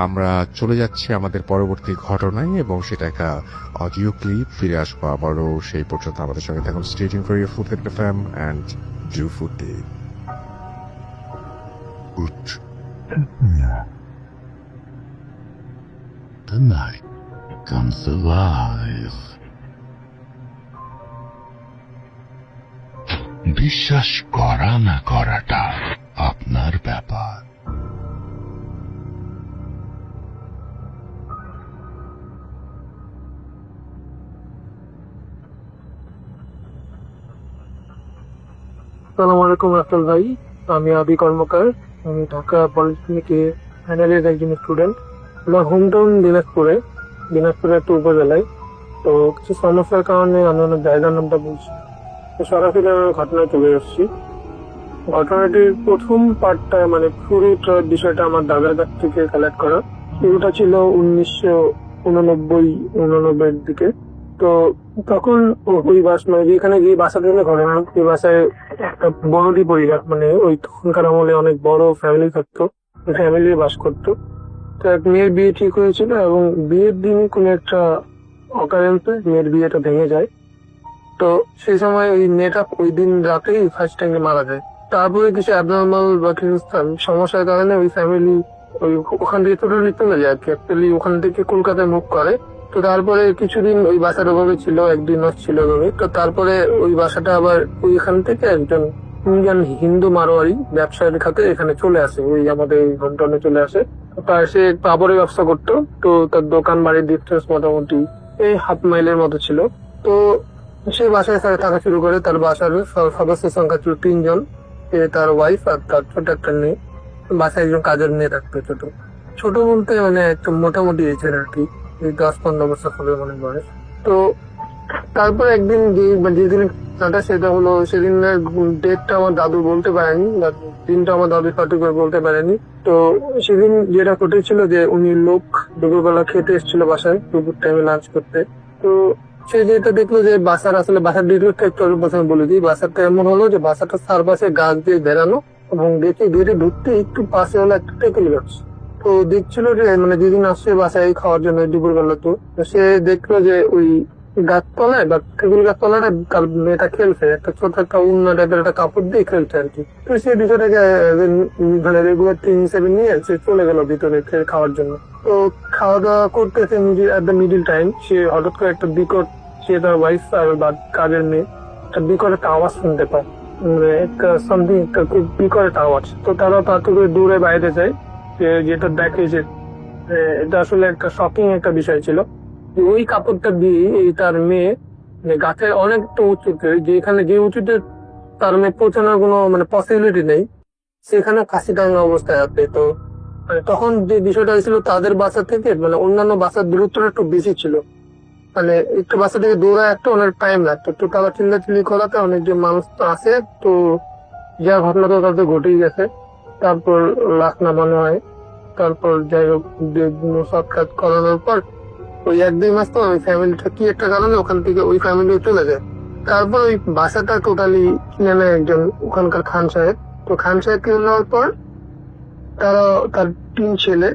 আমরা চলে যাচ্ছি আমাদের পরবর্তী ঘটনায় এবং সেটা একটা অডিও ক্লিপ। ফিরে আসবো আবারও, সেই পর্যন্ত আমাদের সঙ্গে থাকুন। Stay tuned for your Food FM and do Footy. The night comes alive. বিশ্বাস করা না করাটা আপনার ব্যাপার। আসসালামু আলাইকুম রাসেল ভাই, আমি আবি কর্মকার। আমি ঢাকা পলিটেকনিকে ফাইনাল ইয়ারের একজন স্টুডেন্ট। আমার হোম টাউন দিনাজপুরের একটা উপজেলায়। তো কিছু সমস্যার কারণে আমি অনেক জায়গার নামটা বলছি। তো সরাসরি আমি ঘটনায় চলে এসেছি। ঘটনাটির প্রথম পার্টটা মানে শুরুটার বিষয়টা আমার দাদার কাছ থেকে কালেক্ট করা। শুরুটা ছিল 1989-99 দিকে। তো তখন ওই বাস মানে যেখানে যে বাসার জন্য ঘটনা, ওই বাসায় একটা বড়টি পরিবার, মানে ওই তখনকার আমলে অনেক বড় ফ্যামিলি থাকতো, ফ্যামিলি বাস করতো। তো এক মেয়ের বিয়ে ঠিক হয়েছিল এবং বিয়ের দিনে কোনো একটা অকারেন্সে মেয়ের বিয়েটা ভেঙে যায়। তো সেই সময় ওই মেয়েটা ওই দিন রাতেই ফার্স্ট টাইমে মারা যায়। তারপরে কিছু অ্যাবনর্মাল বা কিছু সমস্যার কারণে ওই ফ্যামিলি ওখান থেকে টোটালি চলে যায় আর কি। অ্যাকচুয়ালি ওখান থেকে কলকাতায় মুভ করে। তো তারপরে কিছুদিন ওই বাসার ওভাবে ছিল, একদিন ছিল ওভাবে। তো তারপরে ওই বাসাটা আবার ওইখান থেকে একজন ইন্ডিয়ান হিন্দু মারোয়ারি ব্যবসায়ীর খাতে এখানে চলে আসে, ওই আমাদের হোম টাউনে চলে আসে। তার সে কাপড়ের ব্যবসা করতো। তো তার দোকান বাড়ির ডিস্টেন্স মোটামুটি এই 1/2 মাইলের মতো ছিল। তো সে বাসায় থাকা শুরু করে। তার বাসার সদস্যের সংখ্যা ছিল 3 জন, তার ওয়াইফ আর তার ছোট একটা মেয়ে। বাসায় একজন কাজের মেয়ে থাকতো, ছোট ছোট বলতে মানে একটু মোটামুটি এজের আর কি, এই 10-15 বছর হবে মনে বয়স। তো তারপর একদিন যেদিন ঘটনাটা সেটা হলো, সেদিনের ডেটটা আমার দাদু বলতে পারেনি, বা দিনটা আমার দাদু সঠিক করে বলতে পারেনি। তো সেদিন যেটা ঘটেছিল যে উনি লোক দুপুরবেলা খেতে এসেছিল বাসায়, দুপুর টাইমে লাঞ্চ করতে। তো সে যেটা দেখলো যে বাসার ডিটেলসটা একটু প্রথমে বলে দিই। বাসাটা এমন হলো যে বাসাটা চারপাশে গাছ দিয়ে বেড়ানো, এবং দেখে গেটে ঢুকতে একটু পাশে হলো একটা টেবিল গাছ। তো দেখছিল যে মানে যেদিন আসছে বাসায় খাওয়ার জন্য দুপুরবেলা, তো সে দেখলো যে ওই গাছতলায় বা টেবিল গাছতলায় মেয়েটা খেলছে, একটা ছোট একটা উন্না টাইপের একটা কাপড় দিয়ে খেলছে আর কি। তো সেই বিষয়টাকে মানে রেগুলার থিং হিসেবে নিয়ে সে চলে গেল ভিতরে খাওয়ার জন্য। তো খাওয়া দাওয়া করতেছে, এট দ্য মিডিল টাইম সে হঠাৎ করে একটা বিকট, সে তার ওয়াইফ আর কাজের মেয়ে একটা বিকট একটা আওয়াজ শুনতে পায়, মানে একটা সামথিং একটা খুব বিকট একটা আওয়াজ। তো তারা তাড়াতাড়ি দূরে বাইরে যায়, যেটা দেখে যে এটা আসলে একটা শকিং একটা বিষয় ছিল। ওই কাপড়টা দিয়ে এই তার মেয়ে গাছের অনেকটা উঁচুতে, যেখানে যে উঁচুতে তার মেয়ে পৌঁছানোর কোনো মানে পসিবিলিটি নেই, সেখানে কাশি টাঙা অবস্থায় আছে। তো মানে তখন যে বিষয়টা হয়েছিল, তাদের বাসা থেকে মানে অন্যান্য বাসার দূরত্বটা একটু বেশি ছিল, মানে একটু বাসা থেকে দৌড়ায় একটা অনেক টাইম লাগতো। তো তারা চিল্লাচিল্লি করাতে অনেকজন মানুষ তো আসে। তো যা ঘটনা তো তাদের ঘটেই গেছে। তারপর লাশ নামানো হয়। তারপর যাই হোক সব কাজ করানোর পর ওই 1-2 মাস তো ওই ফ্যামিলিটা কি একটা কারণে ওখান থেকে ওই ফ্যামিলি চলে যায়। তারপর ওই বাসাটা টোটালি কিনে নেয় একজন ওখানকার খান সাহেব। তো খান সাহেব কিনে নেওয়ার পর তারা তার 3 ছেলে,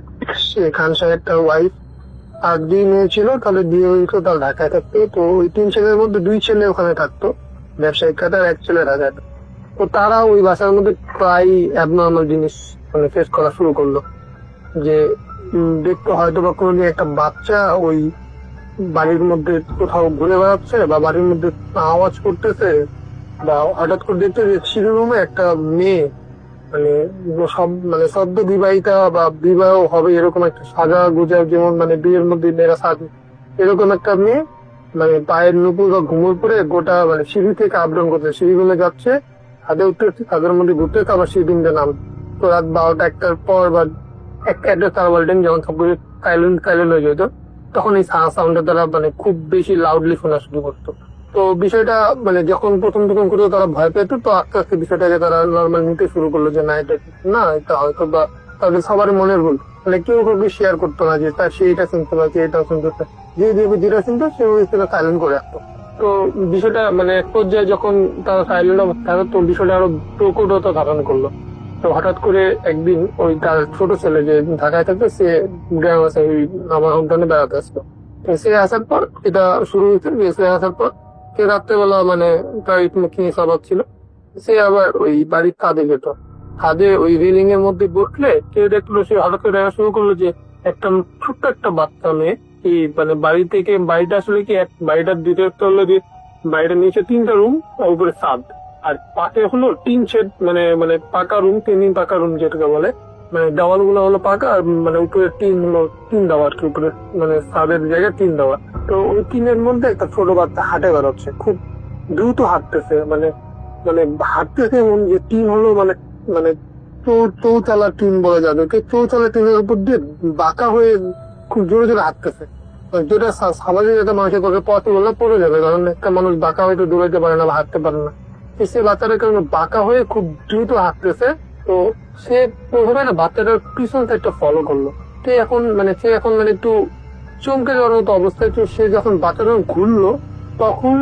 সে খান সাহেব, তার ওয়াইফ আর 2 মেয়ে ছিল, তাহলে বিয়ে হয়েছিল, তার ঢাকায় থাকতো। তো ওই 3 ছেলের মধ্যে 2 ছেলে ওখানে থাকতো ব্যবসায়িক খাতে, আর 1 ছেলে ঢাকায়। তো তারা ওই বাসার মধ্যে প্রায় অ্যাবনর্মাল জিনিস মানে ফেস করা শুরু করলো, যে দেখতে হয়তো বা কোনোদিন একটা বাচ্চা ওই বাড়ির মধ্যে কোথাও ঘুরে বেড়াচ্ছে, বা বাড়ির মধ্যে আওয়াজ করতেছে, বা হঠাৎ করে দেখতে যে সিঁড়ি রুমে একটা মেয়ে মানে সদ্য বিবাহিতা বা বিবাহ হবে এরকম একটা সাজা গুজা, যেমন মানে বিয়ের মধ্যে মেয়েরা সাজে এরকম একটা মেয়ে, মানে পায়ের নুপুর বা ঘুমুর পরে গোটা মানে সিঁড়ি থেকে আপ ডাউন করছে, সিঁড়িগুলো যাচ্ছে, হাতে উঠতেছে, তাদের মধ্যে ঘুরতেছে, আবার সিঁড়ি দিনটা নাম। তো রাত 12টা-1টার পর বা 1টা তারা বলতেন যখন সবগুলো সাইলেন্ট হয়ে যেত, তখন এই সাউন্ডটা তারা মানে খুব বেশি লাউডলি শোনা শুরু করতো। তো বিষয়টা মানে যখন প্রথম করতো তারা ভয় পেত। তো আস্তে আস্তে বিষয়টাকে তারা নর্মাল নিতে শুরু করলো, যে না এটা হয়তো বা তাদের সবারই মনের ভুল, মানে কেউ কাউকে শেয়ার করতো না যে তার সে এটা শুনতে পাচ্ছে, এটাও শুনতে পাচ্ছে, যেটা শুনতো সে সাইলেন্ট করে রাখতো। তো বিষয়টা মানে এক পর্যায়ে যখন তারা সাইলেন্ট অবস্থা, তো বিষয়টা আরো প্রকটতা ধারণ করলো। তো হঠাৎ করে একদিন ওই তার ছোট ছেলে যে ঢাকায় থাকতো, সে গ্রামে আসে, ওই আমার হোমটাউনে বেড়াতে আসতো। তো সে আসার পর এটা শুরু হয়েছে, সে আসার পর সে রাত্রেবেলা মানে তার খেয়ে স্বভাব ছিল, সে আবার ওই বাড়ির কাঁধে যেত। কাঁধে ওই রেলিং এর মধ্যে বসলে কেউ দেখলো, সে হঠাৎ করে দেখা শুরু করলো যে একটা ছোট্ট একটা বাচ্চা মেয়ে কি মানে বাড়ি থেকে, বাড়িটা আসলে কি বাড়িটার দ্বিতীয়টা হলো যে বাড়িটার নিচে 3টা রুম, উপরে ছাদ, আর পাশে হলো টিন শেড, মানে পাকা রুম, 3 পাকা রুম যেটাকে বলে, মানে দেওয়াল গুলো হলো পাকা, আর মানে উপরে টিন দেওয়া আর কি, উপরে মানে ছাদের জায়গায় টিন দেওয়া। তো ওই টিনের মধ্যে একটা ছোট বাচ্চা হাঁটে বেড়াচ্ছে, খুব দ্রুত হাঁটতেছে, মানে মানে হাঁটতেছে এমন যে টিন হলো মানে মানে চৌচালা টিন বলা যাবে, চৌচালা টিনের উপর দিয়ে বাঁকা হয়ে খুব জোরে জোরে হাঁটতেছে, যেটা স্বাভাবিক একটা মানুষের পক্ষে পসিবল না, পড়ে যাবে, কারণ একটা মানুষ বাঁকা হয়তো দৌড়াইতে পারে না বা হাঁটতে পারে না। সে বাচ্চাটার কারণে বাঁকা হয়ে খুব দ্রুত হাঁটতেছে। তো সে প্রথমে না বাচ্চাটার পিছন সাইডটা ফলো করলো। সে এখন মানে একটু চমকে যাওয়ার মতো অবস্থায়। তো সে যখন বাচ্চাটা ঘুরলো তখন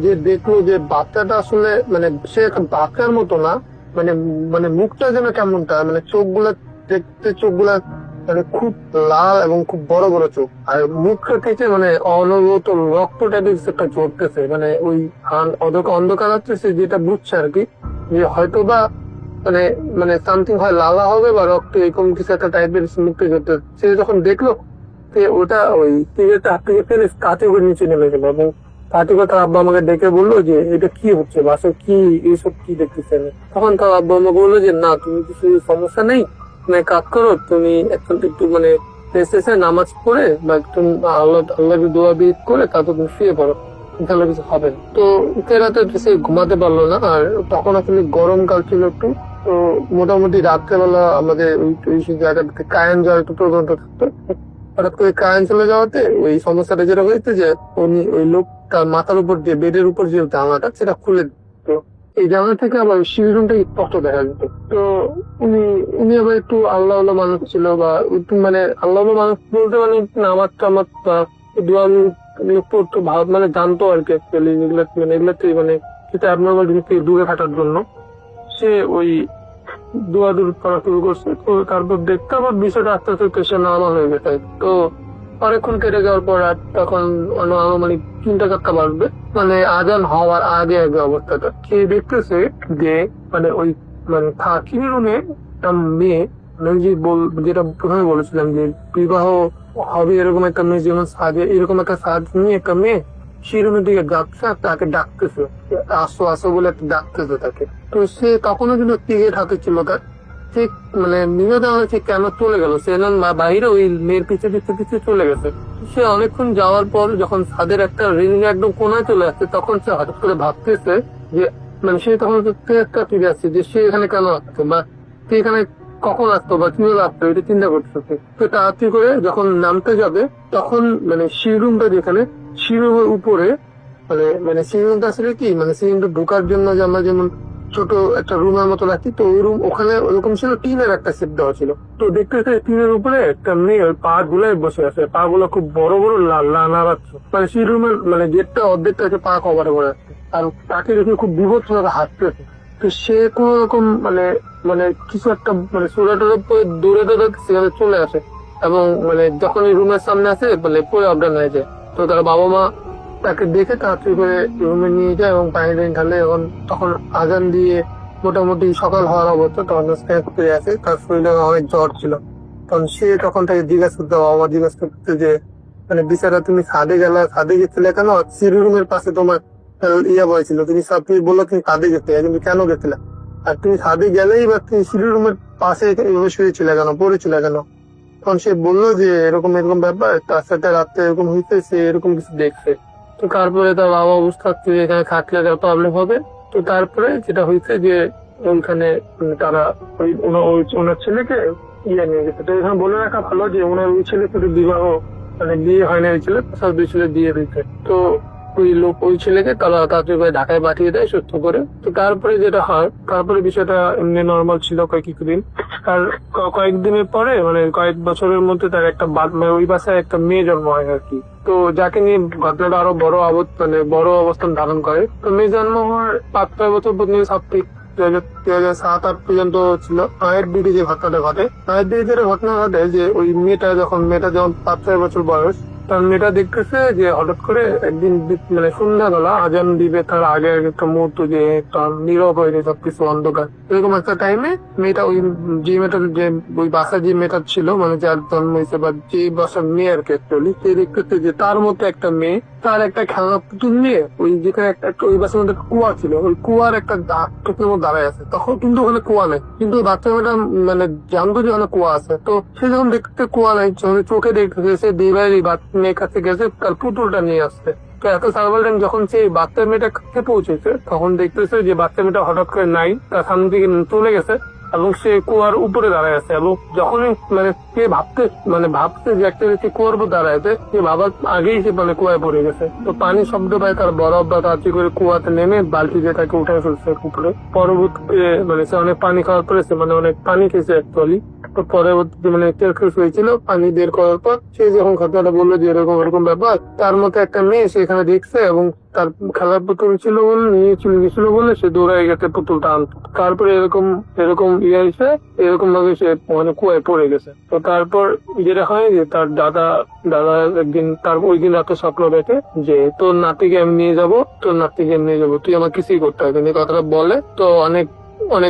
যে দেখলো যে বাচ্চাটা আসলে মানে সে এখন বাচ্চার মতো না, মানে মানে মুখটা যেন কেমনটা, মানে চোখগুলা দেখতে, চোখগুলা মানে খুব লাল এবং খুব বড় বড় চোখ, আর মুখটা থেকে মানে অনবরত রক্ত টাইপের একটা ঝরতেছে, মানে ওই অন্ধকার হচ্ছে যেটা বুঝছে আর কি, যে হয়তো বা মানে মানে সামথিং হয় লালা হবে বা রক্ত এরকম কিছু একটা টাইপের মুখটা ঝরতে। সে যখন দেখলো ওটা ওই সিগারেটটা হাত থেকে ফেলে কাঁচে করে নিচে নেমে গেল, এবং কাঁচে করে তার আব্বা আমাকে ডেকে বললো যে এটা কি হচ্ছে, বাসে কি এইসব কি দেখতেছেন। তখন তার আব্বা আমাকে বললো যে না, তুমি কিছু সমস্যা নেই, তুমি কাজ করো, তুমি একটু মানে নামাজ পড়ে বা একটু আল্লাহকে দোয়া বিদ করে তারপর তুমি শুয়ে পড়ো, তাহলে কিছু হবে না। তো রাতে সে ঘুমাতে পারলো না, আর তখন আসলে গরমকাল ছিল একটু। তো মোটামুটি রাত্রেবেলা আমাদের ওই জায়গাটাতে কারেন্ট যাওয়ার একটু প্রবণতা থাকতো। হঠাৎ করে কারেন্ট চলে যাওয়াতে ওই সমস্যাটা যেটা হয়েছে যে উনি ওই লোক তার মাথার উপর দিয়ে বেডের উপর যে জানলাটা সেটা খুলে দিত। এই জানলা থেকে আবার শিরুমটা স্পষ্ট দেখা যেত। তো উনি আবার একটু আল্লাহ মানুষ ছিল, বা একটু মানে আল্লাহ মানুষ বলতে মানে নামাজ টামাজ বা দোয়া পড়তো, মানে জানতো আর কি অ্যাকচুয়ালি এগুলাতে মানে সেটা অ্যাবনর্মাল জিনিস থেকে দূরে থাকার জন্য সে ওই দোয়া দূর করা শুরু করছে। তো তারপর দেখতে আবার বিষয়টা আস্তে আস্তে সে নর্মাল হয়ে গেছে। তো অনেকক্ষণ কেটে যাওয়ার পর তখন মানে 3টা-4টা বাজবে, মানে আজান হওয়ার আগে আগে অবস্থাটা সে দেখতেছে যে মানে ওই মানে থাকির রুমে একটা মেয়ে, যেটা প্রথমে বলেছিলাম যে বিবাহ হবে এরকম একটা মেয়ে, যেমন সাজে এরকম একটা সাজ নিয়ে একটা মেয়ে সেই রুমের দিকে যাচ্ছে আর তাকে ডাকতেছে, আসো আসো বলে একটা ডাকতেছে তাকে। তো সে তখনও কিন্তু টিকেট হাতে ছিল তার, সে মানে নিজে জানা সে কেন চলে গেল, সে বাইরে ওই মেয়ের পিছিয়ে চলে গেছে। সে অনেকক্ষণ যাওয়ার পর যখন ছাদের একটা রেলিং একদম কোনায় চলে আসছে, তখন সে হঠাৎ করে ভাবতেছে যে মানে সে তখন একটা ফিরে আসছে যে সে এখানে কেন আসছে, বা সে এখানে কখন আসতো বা কিভাবে আসতো, এটা চিন্তা করতেছে। তো তাড়াতাড়ি করে যখন নামতে যাবে তখন মানে শিরুমটা যেখানে শিরুমের উপরে মানে শিরুমটা আসলে কি মানে শিরুমটা ঢোকার জন্য যে আমরা যেমন ছোট একটা রুমের মতো রাখি, তো ওই রুম ওখানে ওরকম ছিল, টিনের একটা সেট দেওয়া ছিল। তো দেখতে টিনের উপরে একটা মেয়ে ওই পা গুলাই বসে আছে, পা গুলো খুব বড় বড় নাড়াচ্ছে, মানে সেই রুমের মানে গেটটা অর্ধেকটা পা কভার করে আছে, আর তাকে দেখে খুব বিভৎস ভাবে হাসতেছে। তো সে কোন রকম মানে মানে কিছু একটা মানে সোলাটার উপরে দৌড়ে সেখানে চলে আসে, এবং মানে যখন এই রুমের সামনে আসে মানে পরে অজ্ঞান হয়ে যায়। তো তার বাবা মা তাকে দেখে তাড়াতাড়ি করে রুমে নিয়ে যায় এবং পানি ঢালে, এবং তখন আজান দিয়ে মোটামুটি সকাল হওয়ার অবস্থা, তখন ফিরে আসে, তার শরীরে অনেক জ্বর ছিল। তখন সে তখন তাকে জিজ্ঞাসা করতে, বাবা মা জিজ্ঞাসা করতে যে মানে বিচারা তুমি ছাদে গেছিলে কেন, সিঁড়ি রুমের পাশে তোমার বলেছিল, তুমি বললো তুমি ছাদে গেছিলে, তুমি কেন গেছিলে, আর তুমি ছাদে গেলেই বা তুমি সিঁড়ি রুমের পাশে শুয়েছিলে কেন, পড়েছিলে কেন। তখন সে বললো যে এরকম এরকম ব্যাপার, তার সাথে রাত্রে এরকম হয়েছে, সে এরকম কিছু দেখছে। তো তারপরে তার বাবা বুঝতে পারছে যে এখানে থাকলে প্রবলেম হবে। তো তারপরে যেটা হয়েছে যে ওইখানে তারা ওনার ছেলেকে নিয়ে গেছে। তো এখানে বলে রাখা ভালো যে ওনার ওই ছেলে শুধু বিবাহ মানে বিয়ে হয় না, ওই ছেলে সব দুই ছেলে বিয়ে হয়েছে। তো ওই ছেলেকে তারা তাড়াতাড়ি ঢাকায় পাঠিয়ে দেয় সুস্থ করে। তো তারপরে যেটা হয়, তারপরে বিষয়টা এমনি নর্মাল ছিল কিছুদিন, আর কয়েকদিনের পরে মানে কয়েক বছরের মধ্যে তার একটা ওই বাসায় একটা মেয়ে জন্ম হয় আর কি। তো যাকে নিয়ে ঘটনাটা আরো বড় অবস্থান ধারণ করে। তো মেয়ে জন্ম হওয়ার 5-6 বছর পর্যন্ত সাপ্তাহিক 2007-8 পর্যন্ত ছিল। মায়ের দিদি যে ঘটনাটা ঘটে, মায়ের দিদির ঘটনা ঘটে যে ওই মেয়েটা যখন 5-6 বছর বয়স, তার মেয়েটা দেখতেছে যে হঠাৎ করে একদিন মানে সন্ধ্যাবেলা আজান দিবে তার আগে একটা মুহূর্ত যে তার নীরব হয়ে যায় সবকিছু অন্ধকার, এরকম একটা টাইমে মেয়েটা ওই যে মেয়েটার যে ওই বাসার যে মেয়েটা ছিল মানে যার জন্ম হয়েছে বা যে বাসার মেয়ে আর কি অ্যাকচুয়ালি, সে দেখতেছে যে তার মতো একটা মেয়ে তার একটা খেলনা পুতুল নিয়ে ওই যেখানে একটা ওই বাসার মধ্যে কুয়া ছিল, ওই কুয়ার একটা টুকরোর মধ্যে দাঁড়ায় আছে। তখন কিন্তু ওখানে কুয়া নেই, কিন্তু বাচ্চা মেয়েটা মানে জানতো যে ওখানে কুয়া আছে। তো সে যখন দেখতে কুয়া নাই, চোখে দেখতেছে, সে মেয়ের কাছে গেছে তার পুতুলটা নিয়ে আসছে। তো এত সার্ভাইভাল টাইম যখন সেই বাচ্চা মেয়েটা কাছে পৌঁছেছে তখন দেখতেছে যে বাচ্চা মেয়েটা হঠাৎ করে নাই, তার সামনে থেকে চলে গেছে এবং সে কুয়ার উপরে দাঁড়ায় আছে। এবং যখনই মানে সে ভাবছে যে একটা সে কুয়ার উপর দাঁড়ায় আছে, সে বাবার আগেই সে মানে কুয়ায় পড়ে গেছে। তো পানির শব্দ পায়, তার বরফ বা তাড়াতাড়ি করে কুয়াতে নেমে বালতি দিয়ে তাকে উঠে ফেলছে উপরে। পরবর্তীতে মানে সে অনেক পানি খাওয়ার পরে সে মানে অনেক পানি খেয়েছে অ্যাকচুয়ালি। তো পরবর্তীতে মানে তেলখেস হয়েছিল পানি বের করার পর সে যখন ঘটনাটা বললো যে এরকম ব্যাপার, তার মতো একটা মেয়ে সেখানে দেখছে এবং তার খেলার পুতুল ছিল বলে নিয়েছিল বলে সে দৌড়ায় গেছে পুতুলটা আনতো। তারপরে এরকম ইয়ে এসে এরকম ভাবে সে মানে কুয়ায় পড়ে গেছে। তো তারপর যেটা হয় যে তার দাদা একদিন তার ওই দিন রাতে স্বপ্ন দেখে যে তোর নাতিকে আমি নিয়ে যাবো, তুই আমার কিছুই করতে হবে না, কথাটা বলে। তো অনেক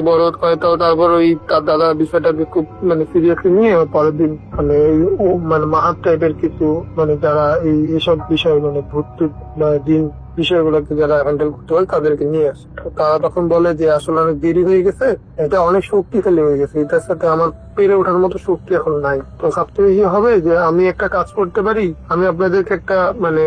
বড় হয়। তো তারপর ওই তার দাদা বিষয়টাকে খুব মানে সিরিয়াসলি নিয়ে পরের দিন মানে মানে মাহাত টাইপের কিছু মানে যারা এইসব বিষয় মানে ভর্তি দিন বিষয়গুলোকে যারা হ্যান্ডেল করতে হয় তাদেরকে নিয়ে আসে। তারা তখন বলে যে আসলে অনেক দেরি হয়ে গেছে, এটা অনেক শক্তিশালী হয়ে গেছে, এটার সাথে আমার পেরে ওঠার মতো শক্তি এখন নাই। তো সবচেয়ে বেশি হবে যে আমি একটা কাজ করতে পারি, আমি আপনাদেরকে একটা মানে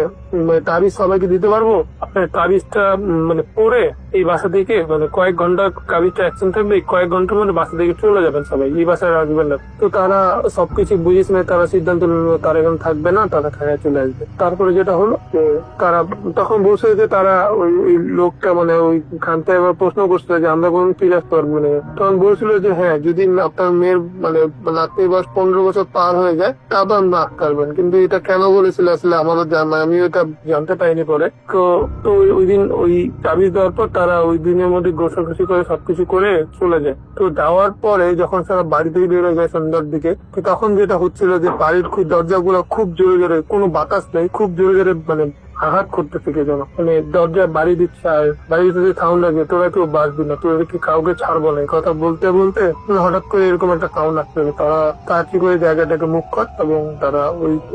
তাবিজ সবাইকে দিতে পারবো। আপনার তাবিজটা মানে পরে এই বাসা থেকে মানে কয়েক ঘন্টা তাবিজটা অ্যাকশন থাকবে, কয়েক ঘন্টার মধ্যে বাসা থেকে চলে যাবেন সবাই, এই বাসায় আসবেন না। তো তারা সবকিছু বুঝিস না, তারা সিদ্ধান্ত নিল তারা এখন থাকবে না, তারা খায় চলে আসবে। তারপরে যেটা হলো যে তারা তখন বলছে যে তারা ওই লোকটা মানে ওই খানটা এবার প্রশ্ন করছিল যে আমরা কোনো ফিরে আসতে পারবো না। তখন বলছিল যে হ্যাঁ, যদি আপনার মেয়ের মানে নাতনির বয়স 15 বছর পার হয়ে যায় তারপর আপনি আসতে পারবেন। কিন্তু এটা কেন বলেছিল আসলে আমারও জানা, আমি ওটা জানতে পারিনি পরে। তো ওই দিন ওই তাবিজ দেওয়ার পর তারা ওই দিনের মধ্যে গোছাগুছি করে সবকিছু করে চলে যায়। তো যাওয়ার পরে যখন তারা বাড়ি থেকে বেরোয় যায় সন্ধ্যার দিকে, তো তখন যেটা হচ্ছিল যে বাড়ির দরজাগুলো খুব জোরে জোরে, কোনো বাতাস নেই, খুব জোরে জোরে মানে আঘাত করতে থেকে যেন মানে দরজা বাড়ি দিচ্ছে আর বাড়ি দিতে সাউন্ড লাগে, তোরা কেউ বাঁচবি না, তোরা কি কাউকে ছাড়বো না, কথা বলতে বলতে হঠাৎ করে এরকম একটা সাউন্ড আসতে হবে। তারা তাড়াতাড়ি করে জায়গাটাকে মুখ কর এবং তারা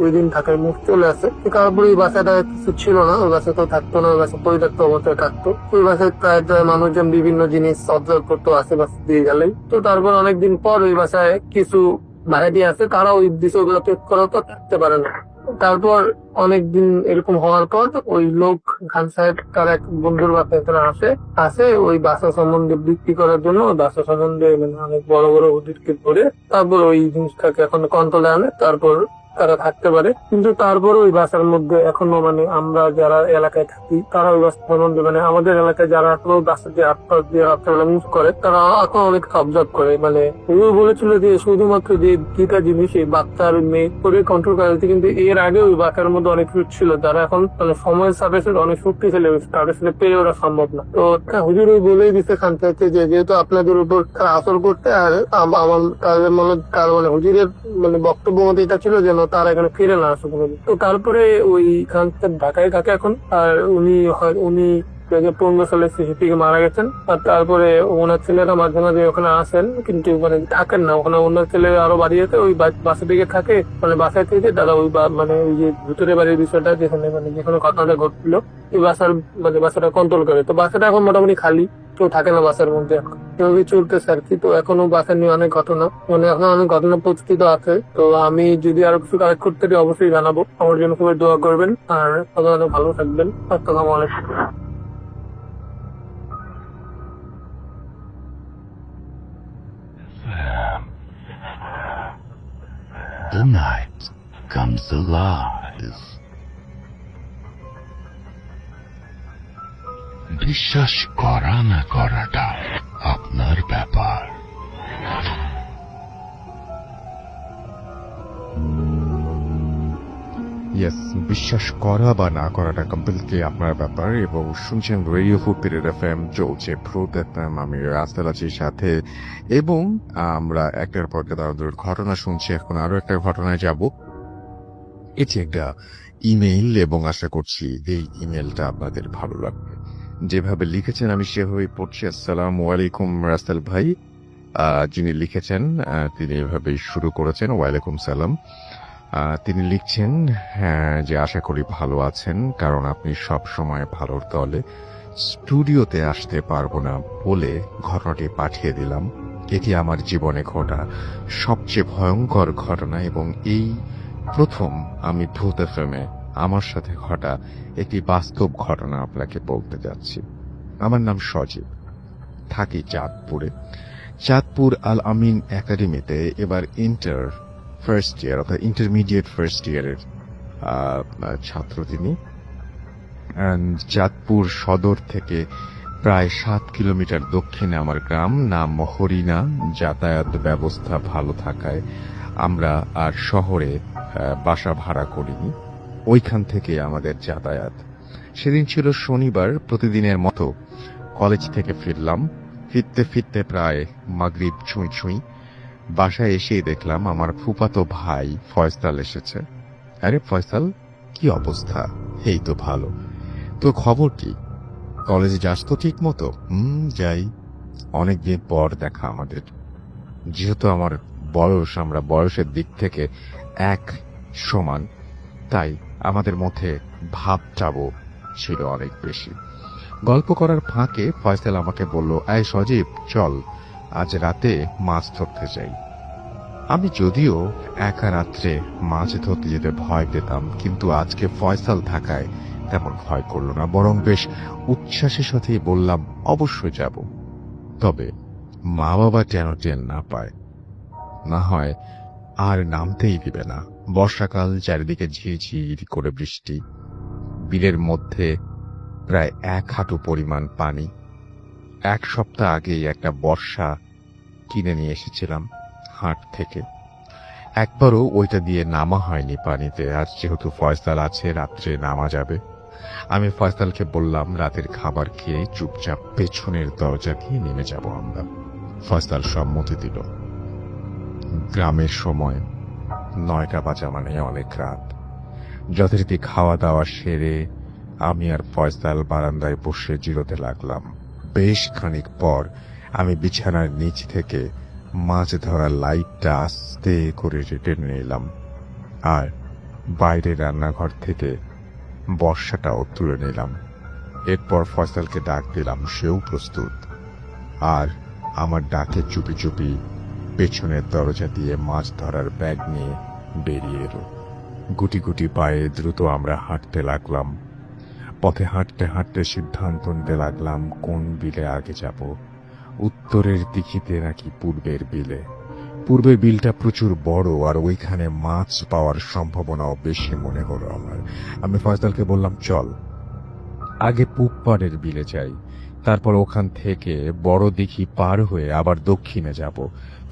ওই দিন থাকার মুখ চলে আসে। তারপরে ওই বাসাটা কিছু ছিল না, ওই বাসা তো থাকতো না, ওই বাসা পরিত্যক্ত অবস্থায় থাকতো। ওই বাসায় প্রায় মানুষজন বিভিন্ন জিনিস অবজার্ভ করতো আশেপাশে দিয়ে গেলেই। তো তারপর অনেকদিন পর ওই বাসায় কিছু ভাড়াটি আছে, তারা ওই বিষয়গুলো পেট করার পর থাকতে পারে না। তারপর অনেকদিন এরকম হওয়ার পর ওই লোক খান সাহেব তার এক বন্ধুর বাসায় আসে ওই বাসা সম্বন্ধে বিক্রি করার জন্য, ওই বাসা সম্বন্ধে মানে অনেক বড় বড় ওদেরকে ধরে তারপর ওই জিনিসটাকে এখন কন্ট্রোলে আনে, তারপর তারা থাকতে পারে। কিন্তু তারপর ওই বাসার মধ্যে এখনো মানে আমরা যারা এলাকায় থাকি তারা ওই বাসা সম্বন্ধে মানে আমাদের এলাকায় যারা এখনো বাসা দিয়ে আটপাশ দিয়ে রাত্রেবেলা মুভ করে তারা এখন অনেক অবজার্ভ করে। মানে ও বলেছিল যে শুধুমাত্র যে দুটা জিনিস এই বাচ্চার মেয়ে করে কন্ট্রোল করা হয়েছে, কিন্তু এর আগে ওই বাচ্চার মধ্যে অনেক কিছু ছিল যারা এখন মানে সময়ের সাথে সাথে অনেক শক্তিশালী হয়েছে, তাদের সাথে পেরে ওরা সম্ভব না। তো হুজুর ওই বলেই দিচ্ছে খান চাইছে যে যেহেতু আপনাদের উপর আসর করতে, আর আমার তাদের মানে হুজুরের মানে বক্তব্য মতো এটা ছিল যেন তারা এখানে ফিরে না আসে কোনোদিন। তো তারপরে ওই খান ঢাকায় থাকে এখন, আর উনি 2015 সালে সিসিপিকে মারা গেছেন। আর তারপরে ওনার ছেলেরা মাঝে মাঝে ওখানে আসেন, কিন্তু মানে থাকেন না ওখানে, ওনার ছেলে আরো বাড়ি যেতে ওই বাসা দিকে থাকে, মানে বাসায় থেকে তারা ওই মানে ওই যে ভিতরে বাড়ির বিষয়টা যেখানে মানে যেখানে ঘটনাটা ঘটছিল ওই বাসাটা কন্ট্রোল করে। তো বাসাটা এখন মোটামুটি খালি, কেউ থাকে না বাসার মধ্যে, এভাবে চলতেছে আর কি। তো এখনো বাসা নিয়ে অনেক ঘটনা মানে এখন অনেক ঘটনা প্রস্তুত আছে। তো আমি যদি আরো কিছু কালেক্ট করতে পারি অবশ্যই জানাবো। আমার জন্য খুবই দোয়া করবেন আর অনেক ভালো থাকবেন। আসসালামু আলাইকুম। The night comes alive. বিশ্বাস করা না করাটা আপনার ব্যাপার। ইয়েস, বিশ্বাস করা বা না করাটা কমপ্লিটলি আপনার ব্যাপার। এবং শুনছেন রেডিও ফুপির এফএম, চলছে ফ্রুট এফএম, আমি রাস্তাল আছি সাথে। এবং আমরা একটার পর তাদের ঘটনা শুনছি, এখন আরো একটা ঘটনায় যাব। এটি একটা ইমেইল এবং আশা করছি এই ইমেলটা আপনাদের ভালো লাগবে। যেভাবে লিখেছেন আমি সেভাবেই পড়ছি। আসসালামু আলাইকুম রাস্তাল ভাই। যিনি লিখেছেন তিনি এভাবেই শুরু করেছেন, ওয়ালাইকুম সালাম। তিনি লিখছেন যে আশা করি ভালো আছেন, কারণ আপনি সব সময় ভালোর দলে। স্টুডিওতে আসতে পারবো না বলে ঘটনাটি পাঠিয়ে দিলাম। এটি আমার জীবনে ঘটা সবচেয়ে ভয়ঙ্কর ঘটনা এবং এই প্রথম আমি ভূত এফএমে আমার সাথে ঘটা একটি বাস্তব ঘটনা আপনাকে বলতে যাচ্ছি। আমার নাম সজীব, থাকি চাঁদপুরে। চাঁদপুর আল আমিন একাডেমিতে এবার ফার্স্ট ইয়ার অর্থাৎ ইন্টারমিডিয়েট ফার্স্ট ইয়ারের ছাত্র তিনি। চাঁদপুর সদর থেকে প্রায় 7 কিলোমিটার দক্ষিণে আমার গ্রাম, নাম হরিণা। যাতায়াত ব্যবস্থা ভালো থাকায় আমরা আর শহরে বাসা ভাড়া করিনি, ওইখান থেকে আমাদের যাতায়াত। সেদিন ছিল শনিবার। প্রতিদিনের মতো কলেজ থেকে ফিরলাম। ফিরতে ফিরতে প্রায় মাগরিব ছুঁই ছুঁই। বাসায় এসেই দেখলাম আমার ফুফাতো ভাই ফয়সাল এসেছে। আরে ফয়সাল, কি অবস্থা? এই তো ভালো। তো খবর কি? কলেজে যাস তো ঠিক মতো? যাই। অনেকদিন পর দেখা আমাদের। যেহেতু আমার বয়স, আমরা বয়সের দিক থেকে এক সমান, তাই আমাদের মধ্যে ভাবটাও ছিল অনেক বেশি। গল্প করার ফাঁকে ফয়সাল আমাকে বলল, এই সজীব, চল আজ রাতে মাছ ধরতে যাই। আমি যদিও একা রাত্রে মাছ ধরতে যেতে ভয় পেতাম, কিন্তু আজকে ফয়সাল থাকায় তেমন ভয় করল না, বরং বেশ উচ্ছ্বাসের সাথেই বললাম, অবশ্যই যাব। তবে মা বাবা যেন টের না পায়, না হয় আর নামতেই দিবে না। বর্ষাকাল, চারিদিকে ঝিরঝির করে বৃষ্টি, বিলের মধ্যে প্রায় 1 হাঁটু পরিমাণ পানি। 1 সপ্তাহ আগেই একটা বর্ষা কিনে নিয়ে এসেছিলাম হাট থেকে। একবারও ওইটা দিয়ে নামা হয়নি পানিতে। আজ যেহেতু ফয়সাল আছে, রাত্রে নামা যাবে। আমি ফয়সালকে বললাম, রাতের খাবার খেয়ে চুপচাপ পেছনের দরজা দিয়ে নেমে যাব আমরা। ফয়সাল সম্মতি দিল। গ্রামের সময় 9টা বাজা মানে অনেক রাত। যথারীতি খাওয়া দাওয়া সেরে আমি আর ফয়সাল বারান্দায় বসে জিরোতে লাগলাম। বেশ খানিক পর আমি বিছানার নিচ থেকে মাছ ধরার লাইটটা আস্তে করে টেনে নিলাম, আর বাইরে রান্নাঘর থেকে বর্ষাটাও তুলে নিলাম। এরপর ফয়সালকে ডাক দিলাম, সেও প্রস্তুত। আর আমার ডাকে চুপি চুপি পেছনের দরজা দিয়ে মাছ ধরার ব্যাগ নিয়ে বেরিয়ে এলো। গুটি গুটি পায়ে দ্রুত আমরা হাঁটতে লাগলাম। পথে হাঁটতে হাঁটতে সিদ্ধান্ত নিতে লাগলাম কোন বিলে আগে যাব, উত্তরের দিঘিতে নাকি পূর্বের বিলে। পূর্বের বিলটা প্রচুর বড়, আর ওইখানে মাছ পাওয়ার সম্ভাবনাও বেশি মনে হলো আমার। আমি ফয়সালকে বললাম, চল আগে পূব পাড়ের বিলে যাই, তারপর ওখান থেকে বড় দিঘি পার হয়ে আবার দক্ষিণে যাব।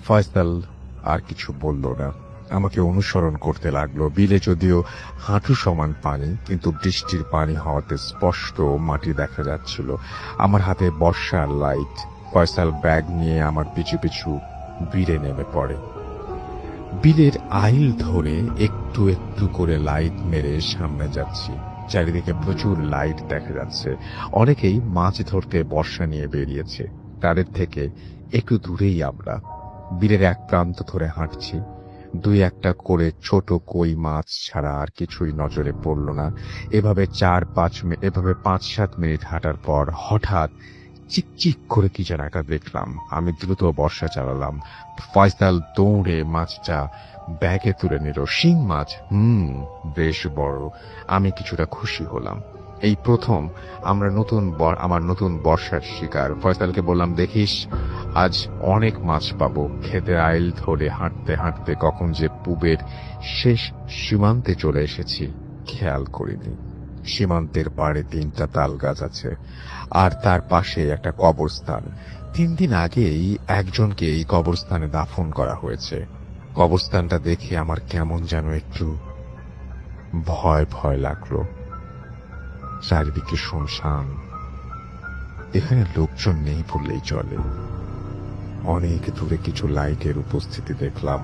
ফয়সাল আর কিছু বলল না, আমাকে অনুসরণ করতে লাগলো। বিলে যদিও হাঁটু সমান পানি, কিন্তু বৃষ্টির পানি হওয়াতে স্পষ্ট মাটি দেখা যাচ্ছিল। আমার হাতে বর্ষার লাইট। ফয়সাল ব্যাগ নিয়ে আমার পিছু পিছু বিলে নেমে পড়ে। বিলের আইল ধরে একটু একটু করে লাইট মেরে সামনে যাচ্ছি। চারিদিকে প্রচুর লাইট দেখা যাচ্ছে। অনেকেই মাছ ধরতে বর্ষা নিয়ে বেরিয়েছে। তাদের থেকে একটু দূরেই আমরা বিলের এক প্রান্ত ধরে হাঁটছি। 2-1টা করে ছোট কই মাছ ছাড়া আর কিছুই নজরে পড়ল না। এভাবে 5-7 মিনিট হাঁটার পর হঠাৎ চিকচিক করে কি যেন একটা দেখলাম। আমি দ্রুত বর্ষা চালালাম। ফয়সাল দৌড়ে মাছটা ব্যাগে তুলে নিল। শিং মাছ, বেশ বড়। আমি কিছুটা খুশি হলাম। এই প্রথম আমার নতুন বর্ষার শিকার। ফয়সালকে বললাম, দেখিস আজ অনেক মাছ পাবো। খেতে আইল ধরে হাঁটতে হাঁটতে কখন যে পূবের শেষ সীমান্তে চলে এসেছি খেয়াল করিনি। সীমান্তের পাড়ে 3টা তাল গাছ আছে, আর তার পাশে একটা কবরস্থান। 3 দিন আগেই একজনকে এই কবরস্থানে দাফন করা হয়েছে। কবরস্থানটা দেখে আমার কেমন যেন একটু ভয় ভয় লাগলো। চারিদিকে শুনশান, এখানে লোকজন নেই বললেই চলে। অনেক দূরে কিছু লাইটের উপস্থিতি দেখলাম।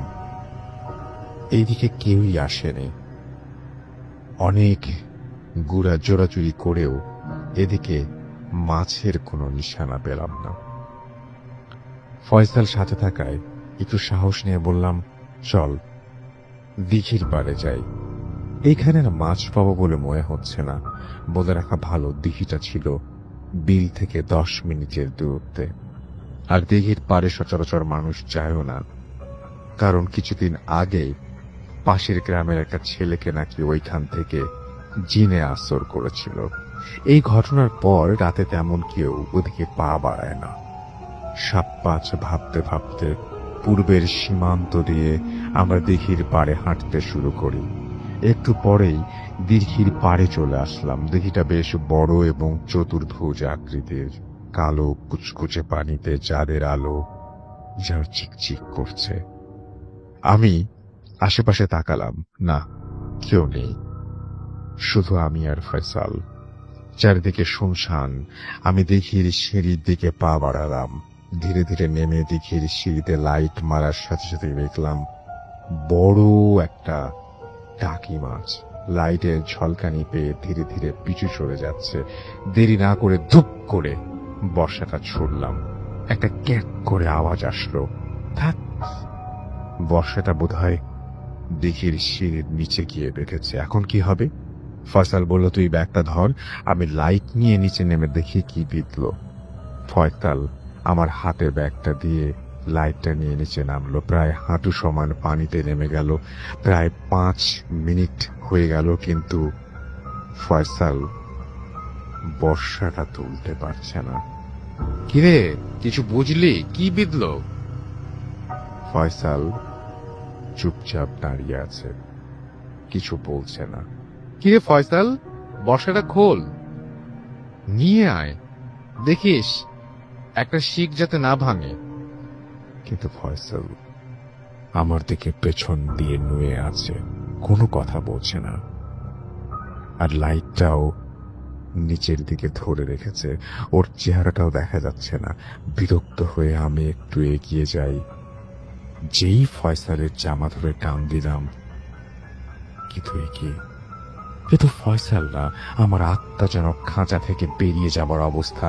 এইদিকে কেউই আসেনি। অনেক গুড়া জোরাজুরি করেও এদিকে মাছের কোনো নিশানা পেলাম না। ফয়সাল সাথে থাকায় একটু সাহস নিয়ে বললাম, চল দিঘির পাড়ে যাই। এইখানে না মাছ পাবো বলে মনে হচ্ছে না। বলে রাখা ভালো, দিঘিটা ছিল বিল থেকে 10 মিনিটের দূরত্বে। আর দিঘির পাড়ে সচরাচর মানুষ যায়ও না, কারণ কিছুদিন আগে পাশের গ্রামের একটা ছেলেকে নাকি ওইখান থেকে জিনে আসর করেছিল। এই ঘটনার পর রাতে তেমন কেউ ওদিকে পা বাড়ায় না। সাপ পাঁচ ভাবতে ভাবতে পূর্বের সীমান্ত দিয়ে আমরা দিঘির পাড়ে হাঁটতে শুরু করি। একটু পরেই দিঘির পাড়ে চলে আসলাম। দিঘিটা বেশ বড় এবং চতুর্ভুজ আকৃতির, কালো কুচকুচে পানিতে চাঁদের আলো যার চিকচিক করছে। আমি আশেপাশে তাকালাম, না কেউ নেই, শুধু আমি আর ফয়সাল। চারিদিকে শুনশান। আমি দিঘির সিঁড়ির দিকে পা বাড়ালাম। ধীরে ধীরে নেমে দিঘির সিঁড়িতে লাইট মারার সাথে সাথে দেখলাম বড় একটা টাকি মাছ লাইটের ঝলকানি পেয়ে ধীরে ধীরে পিছু সরে যাচ্ছে। দেরি না করে ধুপ করে বর্ষাটা ছুড়লাম। একটা ক্যাক করে আওয়াজ আসলো। ধ্যাৎ, বর্ষাটা বোধহয় দিঘির সিঁড়ির নিচে গিয়ে বেঁধেছে। এখন কি হবে? ফয়সাল বলল, তুই ব্যাগটা ধর। আমি লাইট নিয়ে নিচে নেমে দেখি কি বিঁধল। ফয়সাল আমার হাতে ব্যাগটা দিয়ে লাইটটা নিয়ে নিচে নামলো। প্রায় হাঁটু সমান পানিতে নেমে গেল। প্রায় 5 মিনিট হয়ে গেল, কিন্তু ফয়সাল বর্ষাটা তুলতে পারছে না। কিরে, কিছু বুঝলি? কি বিঁধল? ফয়সাল চুপচাপ দাঁড়িয়ে আছে, কিছু বলছে না। কিরে ফয়সাল, বর্ষাটা খোল, নিয়ে আয়, দেখিস একটা শিক যাতে না ভাঙে। কিন্তু ফয়সাল আমার দিকে পেছন দিয়ে নুয়ে আছে, কোনো কথা বলছে না। আর লাইটটাও নিচের দিকে ধরে রেখেছে, ওর চেহারাটাও দেখা যাচ্ছে না। বিরক্ত হয়ে আমি একটু এগিয়ে যাই। যেই ফয়সালের জামা ধরে টান দিলাম, কিন্তু এ তো ফয়সাল না। আমার আত্মা যেন খাঁচা থেকে বেরিয়ে যাবার অবস্থা।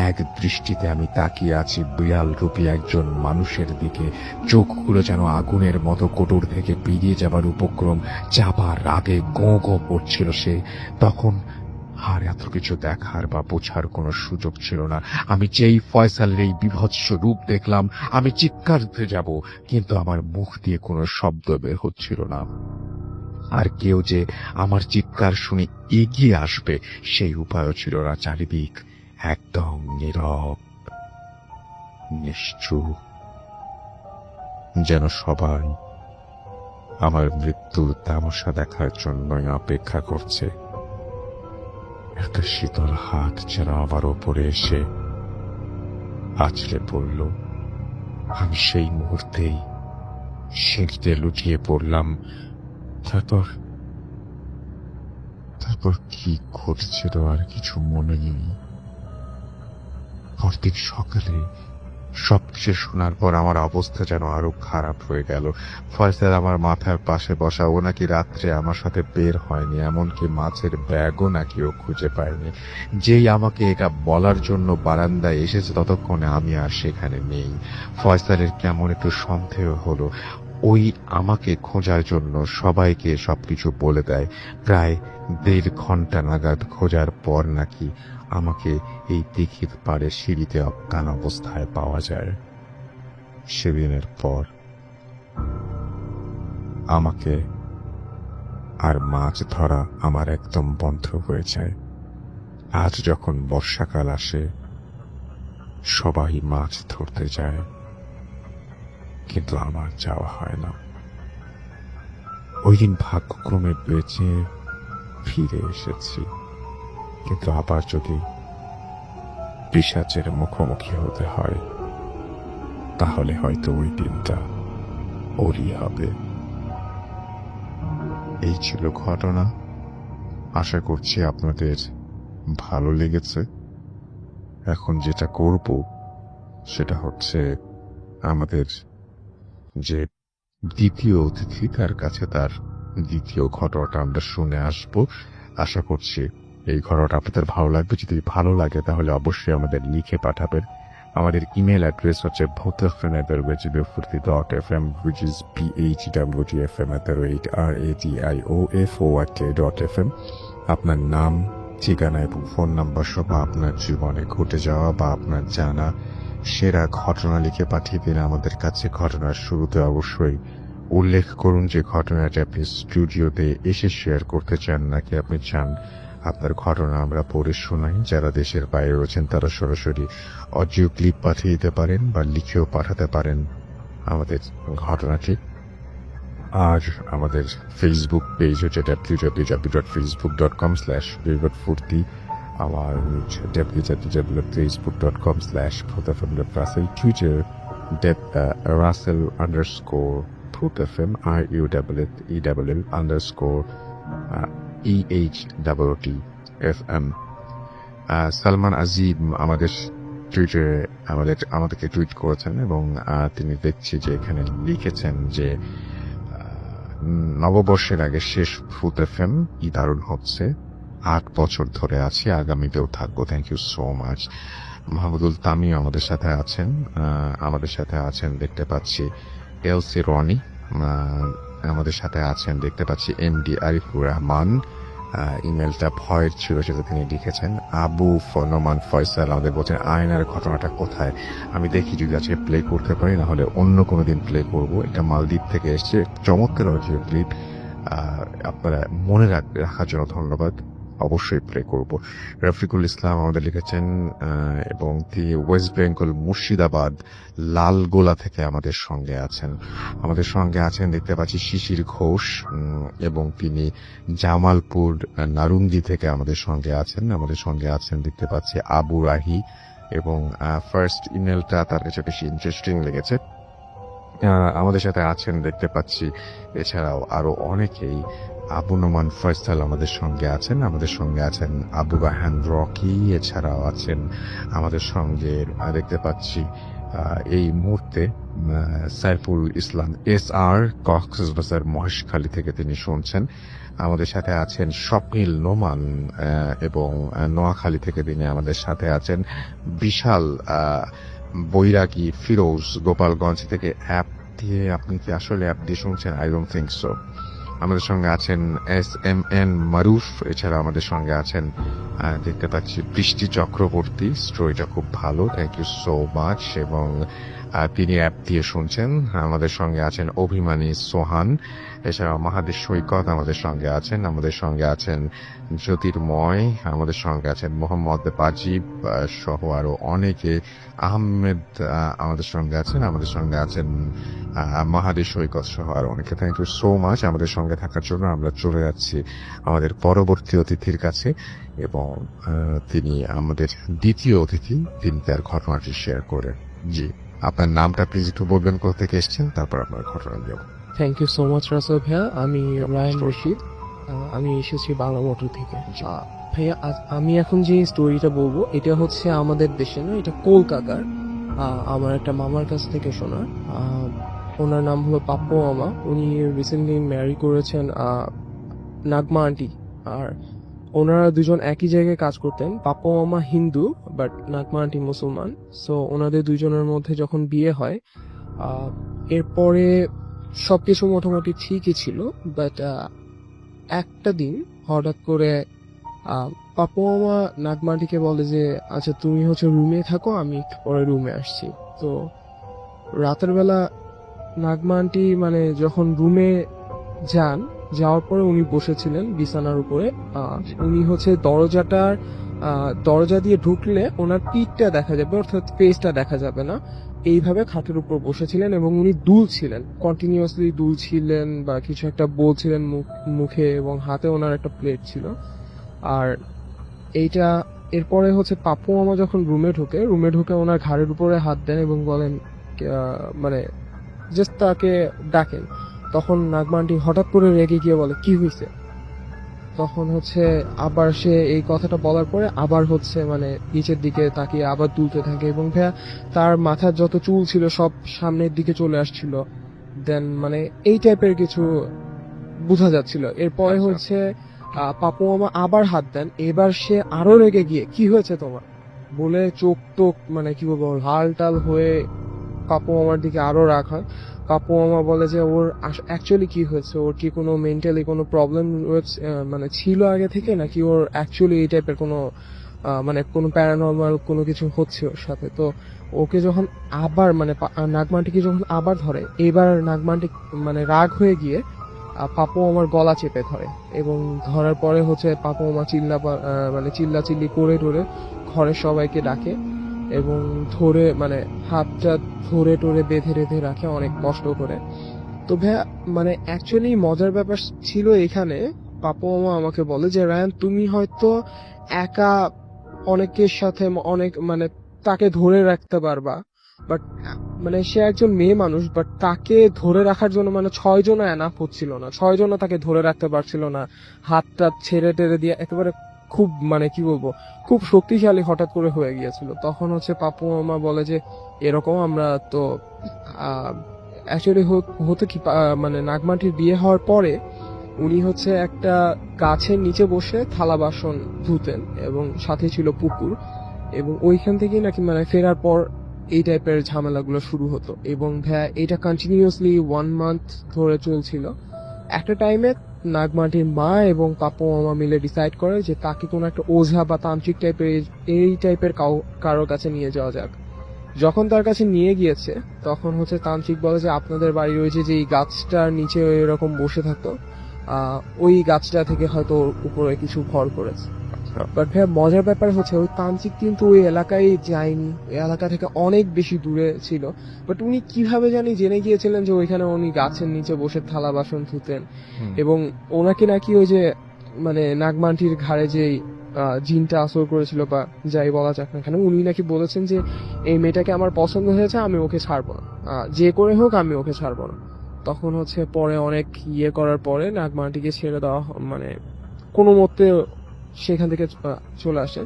এক দৃষ্টিতে আমি তাকিয়ে আছি বিড়াল রূপী একজন মানুষের দিকে। চোখগুলো যেন আগুনের মতো কোটর থেকে বেরিয়ে যাবার উপক্রম। চাপার আগে গো গো করছিল সে। তখন আর এত কিছু দেখার বা বোঝার কোনো সুযোগ ছিল না। আমি যেই ফয়সালের এই বিভৎস রূপ দেখলাম, আমি চিৎকার দিতে যাব, কিন্তু আমার মুখ দিয়ে কোনো শব্দ বের হচ্ছিল না। আর কেউ যে আমার চিৎকার শুনে এগিয়ে আসবে সেই উপায়ও ছিল না। চারিদিক একদম নীরব, নিশ্চুপ, যেন সবাই আমার মৃত্যুর তামাশা দেখার জন্যই অপেক্ষা করছে। একটা শীতল হাত যেন আমার ওপরে এসে আছড়ে পড়ল। আমি সেই মুহূর্তেই সিঁড়িতে লুটিয়ে পড়লাম। তারপর কি ঘটছিল আর কিছু মনে নেই। পরদিন সকালে সবকিছু শোনার পর আমার অবস্থা যেন আরো খারাপ হয়ে গেল। ফয়সাল আমার মাথার পাশে বসা, ও নাকি রাত্রে আমার সাথে বের হয়নি, এমনকি মাছের ব্যাগও নাকি ও খুঁজে পায়নি। যেই আমাকে এটা বলার জন্য বারান্দায় এসেছে, ততক্ষণে আমি আর সেখানে নেই। ফয়সালের কেমন একটু সন্দেহ হলো। ওই আমাকে খোঁজার জন্য সবাইকে সবকিছু বলে দেয়। প্রায় 1.5 ঘন্টা নাগাদ খোঁজার পর নাকি আমাকে এই দিঘির পাড়ে সিঁড়িতে অজ্ঞান অবস্থায় পাওয়া যায়। সেদিনের পর আমাকে আর মাছ ধরা আমার একদম বন্ধ হয়ে যায়। আজ যখন বর্ষাকাল আসে, সবাই মাছ ধরতে যায়, কিন্তু আমার যাওয়া হয় না। ওই দিন ভাগ্যক্রমে বেঁচে ফিরে এসেছি, কিন্তু আবার যদি পিশাচের মুখোমুখি হতে হয়, তাহলে হয়তো ওই দিনটা ওরই হবে। এই ছিল ঘটনা। আশা করছি আপনাদের ভালো লেগেছে। এখন যেটা করব সেটা হচ্ছে আমাদের যে দ্বিতীয় অতিথি, তার কাছে তার দ্বিতীয় ঘটনাটা আমরা শুনে আসব। আশা করছি এই ঘটনাটা আপনাদের ভালো লাগবে। যদি ভালো লাগে তাহলে অবশ্যই আমাদের লিখে পাঠাবেন। আমাদের ইমেল অ্যাড্রেস হচ্ছে bhotfm@radio.fm, which is bhwtfm@radio.fm। আপনার নাম, ঠিকানা এবং ফোন নাম্বার সহ আপনার জীবনে ঘটে যাওয়া বা আপনার জানা সেরা ঘটনা লিখে পাঠিয়ে দিন আমাদের কাছে। ঘটনার শুরুতে অবশ্যই উল্লেখ করুন যে ঘটনাটি আপনি স্টুডিওতে এসে শেয়ার করতে চান, নাকি আপনি চান আপনার ঘটনা আমরা পড়ে শোনাই। যারা দেশের বাইরে রয়েছেন তারা সরাসরি অডিও ক্লিপ পাঠিয়ে দিতে পারেন বা লিখেও পাঠাতে পারেন আমাদের ঘটনাটি। আর আমাদের ফেসবুক পেজ হচ্ছে www.facebook.com/ফুর্তি, আমার www.facebook.com/FruitFM.Russell, Twitter Russell_FruitFM RUSSELL_EHFM। Salman আজিম আমাদের টুইটারে আমাদেরকে টুইট করেছেন এবং তিনি দেখছি যে এখানে লিখেছেন যে নববর্ষের আগে শেষ ফুড এফএম, কি দারুণ হচ্ছে, 8 বছর ধরে আছি, আগামীতেও থাকবো। Thank you so much. Mahmudul তামিও আমাদের সাথে আছেন দেখতে পাচ্ছি। এলসি রনি আমাদের সাথে আছেন দেখতে পাচ্ছি। এমডি আরিফুর রহমান, ইমেলটা ভয়ের ছিল সেটা তিনি লিখেছেন। আবু ফনোমান ফয়সাল আমাদের বলছেন আয়নার ঘটনাটা কোথায়, আমি দেখি যদি আজকে প্লে করতে পারি, না হলে অন্য কোনো দিন প্লে করব। এটা মালদ্বীপ থেকে এসছে, চমৎকার অডিও ক্লিপ, আপনারা মনে রাখার জন্য ধন্যবাদ, অবশ্যই প্লে করব। রফিকুল ইসলাম আমাদের লিখেছেন এবং তিনি ওয়েস্ট বেঙ্গল মুর্শিদাবাদ লালগোলা থেকে আমাদের সঙ্গে আছেন দেখতে পাচ্ছি। শিশির ঘোষ এবং তিনি জামালপুর নারুন্দি থেকে আমাদের সঙ্গে আছেন দেখতে পাচ্ছি। আবু রাহি এবং ফার্স্ট ইমেলটা তার কাছে বেশি ইন্টারেস্টিং লেগেছে। আমাদের সাথে আছেন দেখতে পাচ্ছি এছাড়াও আরো অনেকেই। আবু নোমান ফয়সাল আমাদের সঙ্গে আছেন আবু রাহান রকি, এছাড়াও আছেন আমাদের সঙ্গে দেখতে পাচ্ছি এই মুহূর্তে সাইফুল ইসলাম SR, কক্সবাজার মহেশখালী থেকে তিনি শুনছেন। আমাদের সাথে আছেন স্বপ্নিল নোমান এবং নোয়াখালী থেকে তিনি আমাদের সাথে আছেন। বিশাল বৈরাগী ফিরোজ গোপালগঞ্জ থেকে। আপনি কি আসলে অ্যাপ দিয়ে শুনছেন? I don't think so. আমাদের সঙ্গে আছেন SMN মারুফ, এছাড়া আমাদের সঙ্গে আছেন দেখতে পাচ্ছি বৃষ্টি চক্রবর্তী। স্টোরিটা খুব ভালো, থ্যাংক ইউ সো মাচ। এবং তিনি অ্যাপ দিয়ে শুনছেন। আমাদের সঙ্গে আছেন অভিমানী সোহান, এছাড়া মাহাদেশ সৈকত আমাদের সঙ্গে আছেন জ্যোতির্ময়, আমাদের সঙ্গে আছেন মোহাম্মদ পাজিব সহ আরো অনেকে। আহমেদ আমাদের সঙ্গে আছেন মাহাদেশ সৈকত সহ আরো অনেকে। থ্যাংক ইউ সো মাচ আমাদের সঙ্গে থাকার জন্য। আমরা চলে যাচ্ছি আমাদের পরবর্তী অতিথির কাছে এবং তিনি আমাদের দ্বিতীয় অতিথি, তিনি তার ঘটনাটি শেয়ার করে। জি, আপনার নামটা প্লিজ একটু বলবেন, কোথা থেকে এসেছেন, তারপর আপনার ঘটনা দেব। Thank you so much Rasel ভাইয়া। আমি রায়ান রশিদ, আমি এসেছি বাংলা মোটর থেকে। ভাইয়া আমি এখন যে স্টোরিটা বলবো এটা হচ্ছে আমাদের দেশে না, এটা কলকাতার আমার একটা মামার কাছ থেকে শোনা। ওনার নাম হলো পাপ্পু মামা। উনি রিসেন্টলি ম্যারি করেছেন নাগমা আন্টি, আর ওনারা দুজন একই জায়গায় কাজ করতেন। পাপ্পু মামা হিন্দু বাট নাগমা আন্টি মুসলমান। সো ওনাদের দুজনের মধ্যে যখন বিয়ে হয় এরপরে সবকিছু মোটামুটি ঠিকই ছিল, বাট একটা দিন হঠাৎ করে পাপ্পু মামা নাগমা আন্টিকে বলে যে আচ্ছা তুমি হচ্ছে রুমে থাকো, আমি একটু পরে রুমে আসছি। তো রাতের বেলা নাগমা আন্টি মানে যখন রুমে যাওয়ার পরে উনি বসেছিলেন বিছানার উপরে। উনি হচ্ছে দরজা দিয়ে ঢুকলে ওনার পিঠটা দেখা যাবে, অর্থাৎ ফেসটা দেখা যাবে না, এইভাবে খাটের উপর বসেছিলেন এবং উনি কন্টিনিউয়াসলি দুলছিলেন বা কিছু একটা বলছিলেন মুখে, এবং হাতে ওনার একটা প্লেট ছিল। আর এইটা এরপরে হচ্ছে পাপ্পু মামা যখন রুমে ঢুকে ওনার ঘাড়ের উপরে হাত দেন এবং বলেন মানে জাস্ট তাকে ডাকেন। তখন নাগমা আন্টি হঠাৎ করে রেগে গিয়ে বলে কি হয়েছে। তখন হচ্ছে আবার সে এই কথাটা বলার পরে আবার হচ্ছে মানে নিচের দিকে তাকিয়ে আবার তুলতে থাকে এবং ভাইয়া তার মাথার যত চুল ছিল সব সামনের দিকে চলে আসছিল। দেন মানে এই টাইপের কিছু বোঝা যাচ্ছিল। এরপরে হচ্ছে পাপ্পু মামা আবার হাত দেন। এবার সে আরো রেগে গিয়ে কি হয়েছে তোমার বলে চোখ টোক মানে কি বলবো লাল টাল হয়ে পাপ্পু মামার দিকে আরো রাগ হয়। পাপ্পু মামা বলে যে ওর অ্যাকচুয়ালি কি হয়েছে, ওর কি কোনো মেন্টালি কোনো প্রবলেম মানে ছিল আগে থেকে, নাকি ওর অ্যাকচুয়ালি এই টাইপের কোনো মানে কোনো প্যারানর্মাল কোনো কিছু হচ্ছে ওর সাথে। তো ওকে যখন আবার মানে নাগমান্টিকে যখন আবার ধরে, এবার নাগমান্টি মানে রাগ হয়ে গিয়ে পাপু আমার গলা চেপে ধরে, এবং ধরার পরে হচ্ছে পাপু আমার মানে চিল্লাচিল্লি করে টরে ঘরের সবাইকে ডাকে এবং ধরে মানে হাতটা ধরে টরে বেঁধে রেঁধে রাখে অনেক কষ্ট করে। তো ভাইয়া মানে অ্যাকচুয়ালি মজার ব্যাপার ছিল এখানে, পাপু মামা আমাকে বলে যে রায়ান তুমি হয়তো একা অনেকের সাথে অনেক মানে তাকে ধরে রাখতে পারবা, বাট মানে সে একজন মেয়ে মানুষ, বাট তাকে ধরে রাখার জন্য মানে 6 জন এনাফ হচ্ছিল না, 6 জন তাকে ধরে রাখতে পারছিল না, হাতটা ছেড়ে টেড়ে দিয়ে একেবারে খুব মানে কি বলবো খুব শক্তিশালী হঠাৎ করে হয়ে গিয়েছিল। তখন হচ্ছে পাপু মামা বলে যে এরকম আমরা তো অ্যাকচুয়ালি হতো কি মানে নাগমাটির বিয়ে হওয়ার পরে উনি হচ্ছে একটা গাছের নিচে বসে থালা বাসন ধুতেন এবং সাথে ছিল পুকুর, এবং ওইখান থেকেই নাকি মানে ফেরার পর এই টাইপের ঝামেলাগুলো শুরু হতো। এবং ভাইয়া এটা কন্টিনিউয়াসলি 1 মান্থ ধরে চলছিল। একটা টাইমে নাগমাটির মা এবং পাপু মামা মিলে ডিসাইড করে যে তাকে কোনো একটা ওঝা বা তান্ত্রিক টাইপের এই টাইপের কারোর কাছে নিয়ে যাওয়া যাক। যখন তার কাছে নিয়ে গিয়েছে তখন হচ্ছে তান্ত্রিক বলে যে আপনাদের বাড়ি রয়েছে যে এই গাছটার নিচে এরকম বসে থাকতো, ওই গাছটা থেকে হয়তো ওর উপরে কিছু ভর করেছে। বাট ভাইয়া মজার ব্যাপার হচ্ছে ওই তান্ত্রিক কিন্তু ওই এলাকায় যায়নি, ওই এলাকা থেকে অনেক বেশি দূরে ছিল। বাট উনি কিভাবে জানি জেনে গিয়েছিলেন যে ওইখানে উনি গাছের নিচে বসে থালা বাসন ধুতেন, এবং ওনাকে নাকি ওই যে মানে নাগমান্টির ঘাড়ে যে জিনটা আসর করেছিল বা যাই বলা যাক না কেন, উনি নাকি বলেছেন যে এই মেয়েটাকে আমার পছন্দ হয়েছে, আমি ওকে ছাড়বো না, যে করে হোক আমি ওকে ছাড়বো না। তখন হচ্ছে পরে অনেক ইয়ে করার পরে নাগমান্টিকে ছেড়ে দেওয়া মানে কোনো মতে সেখান থেকে চলে আসে।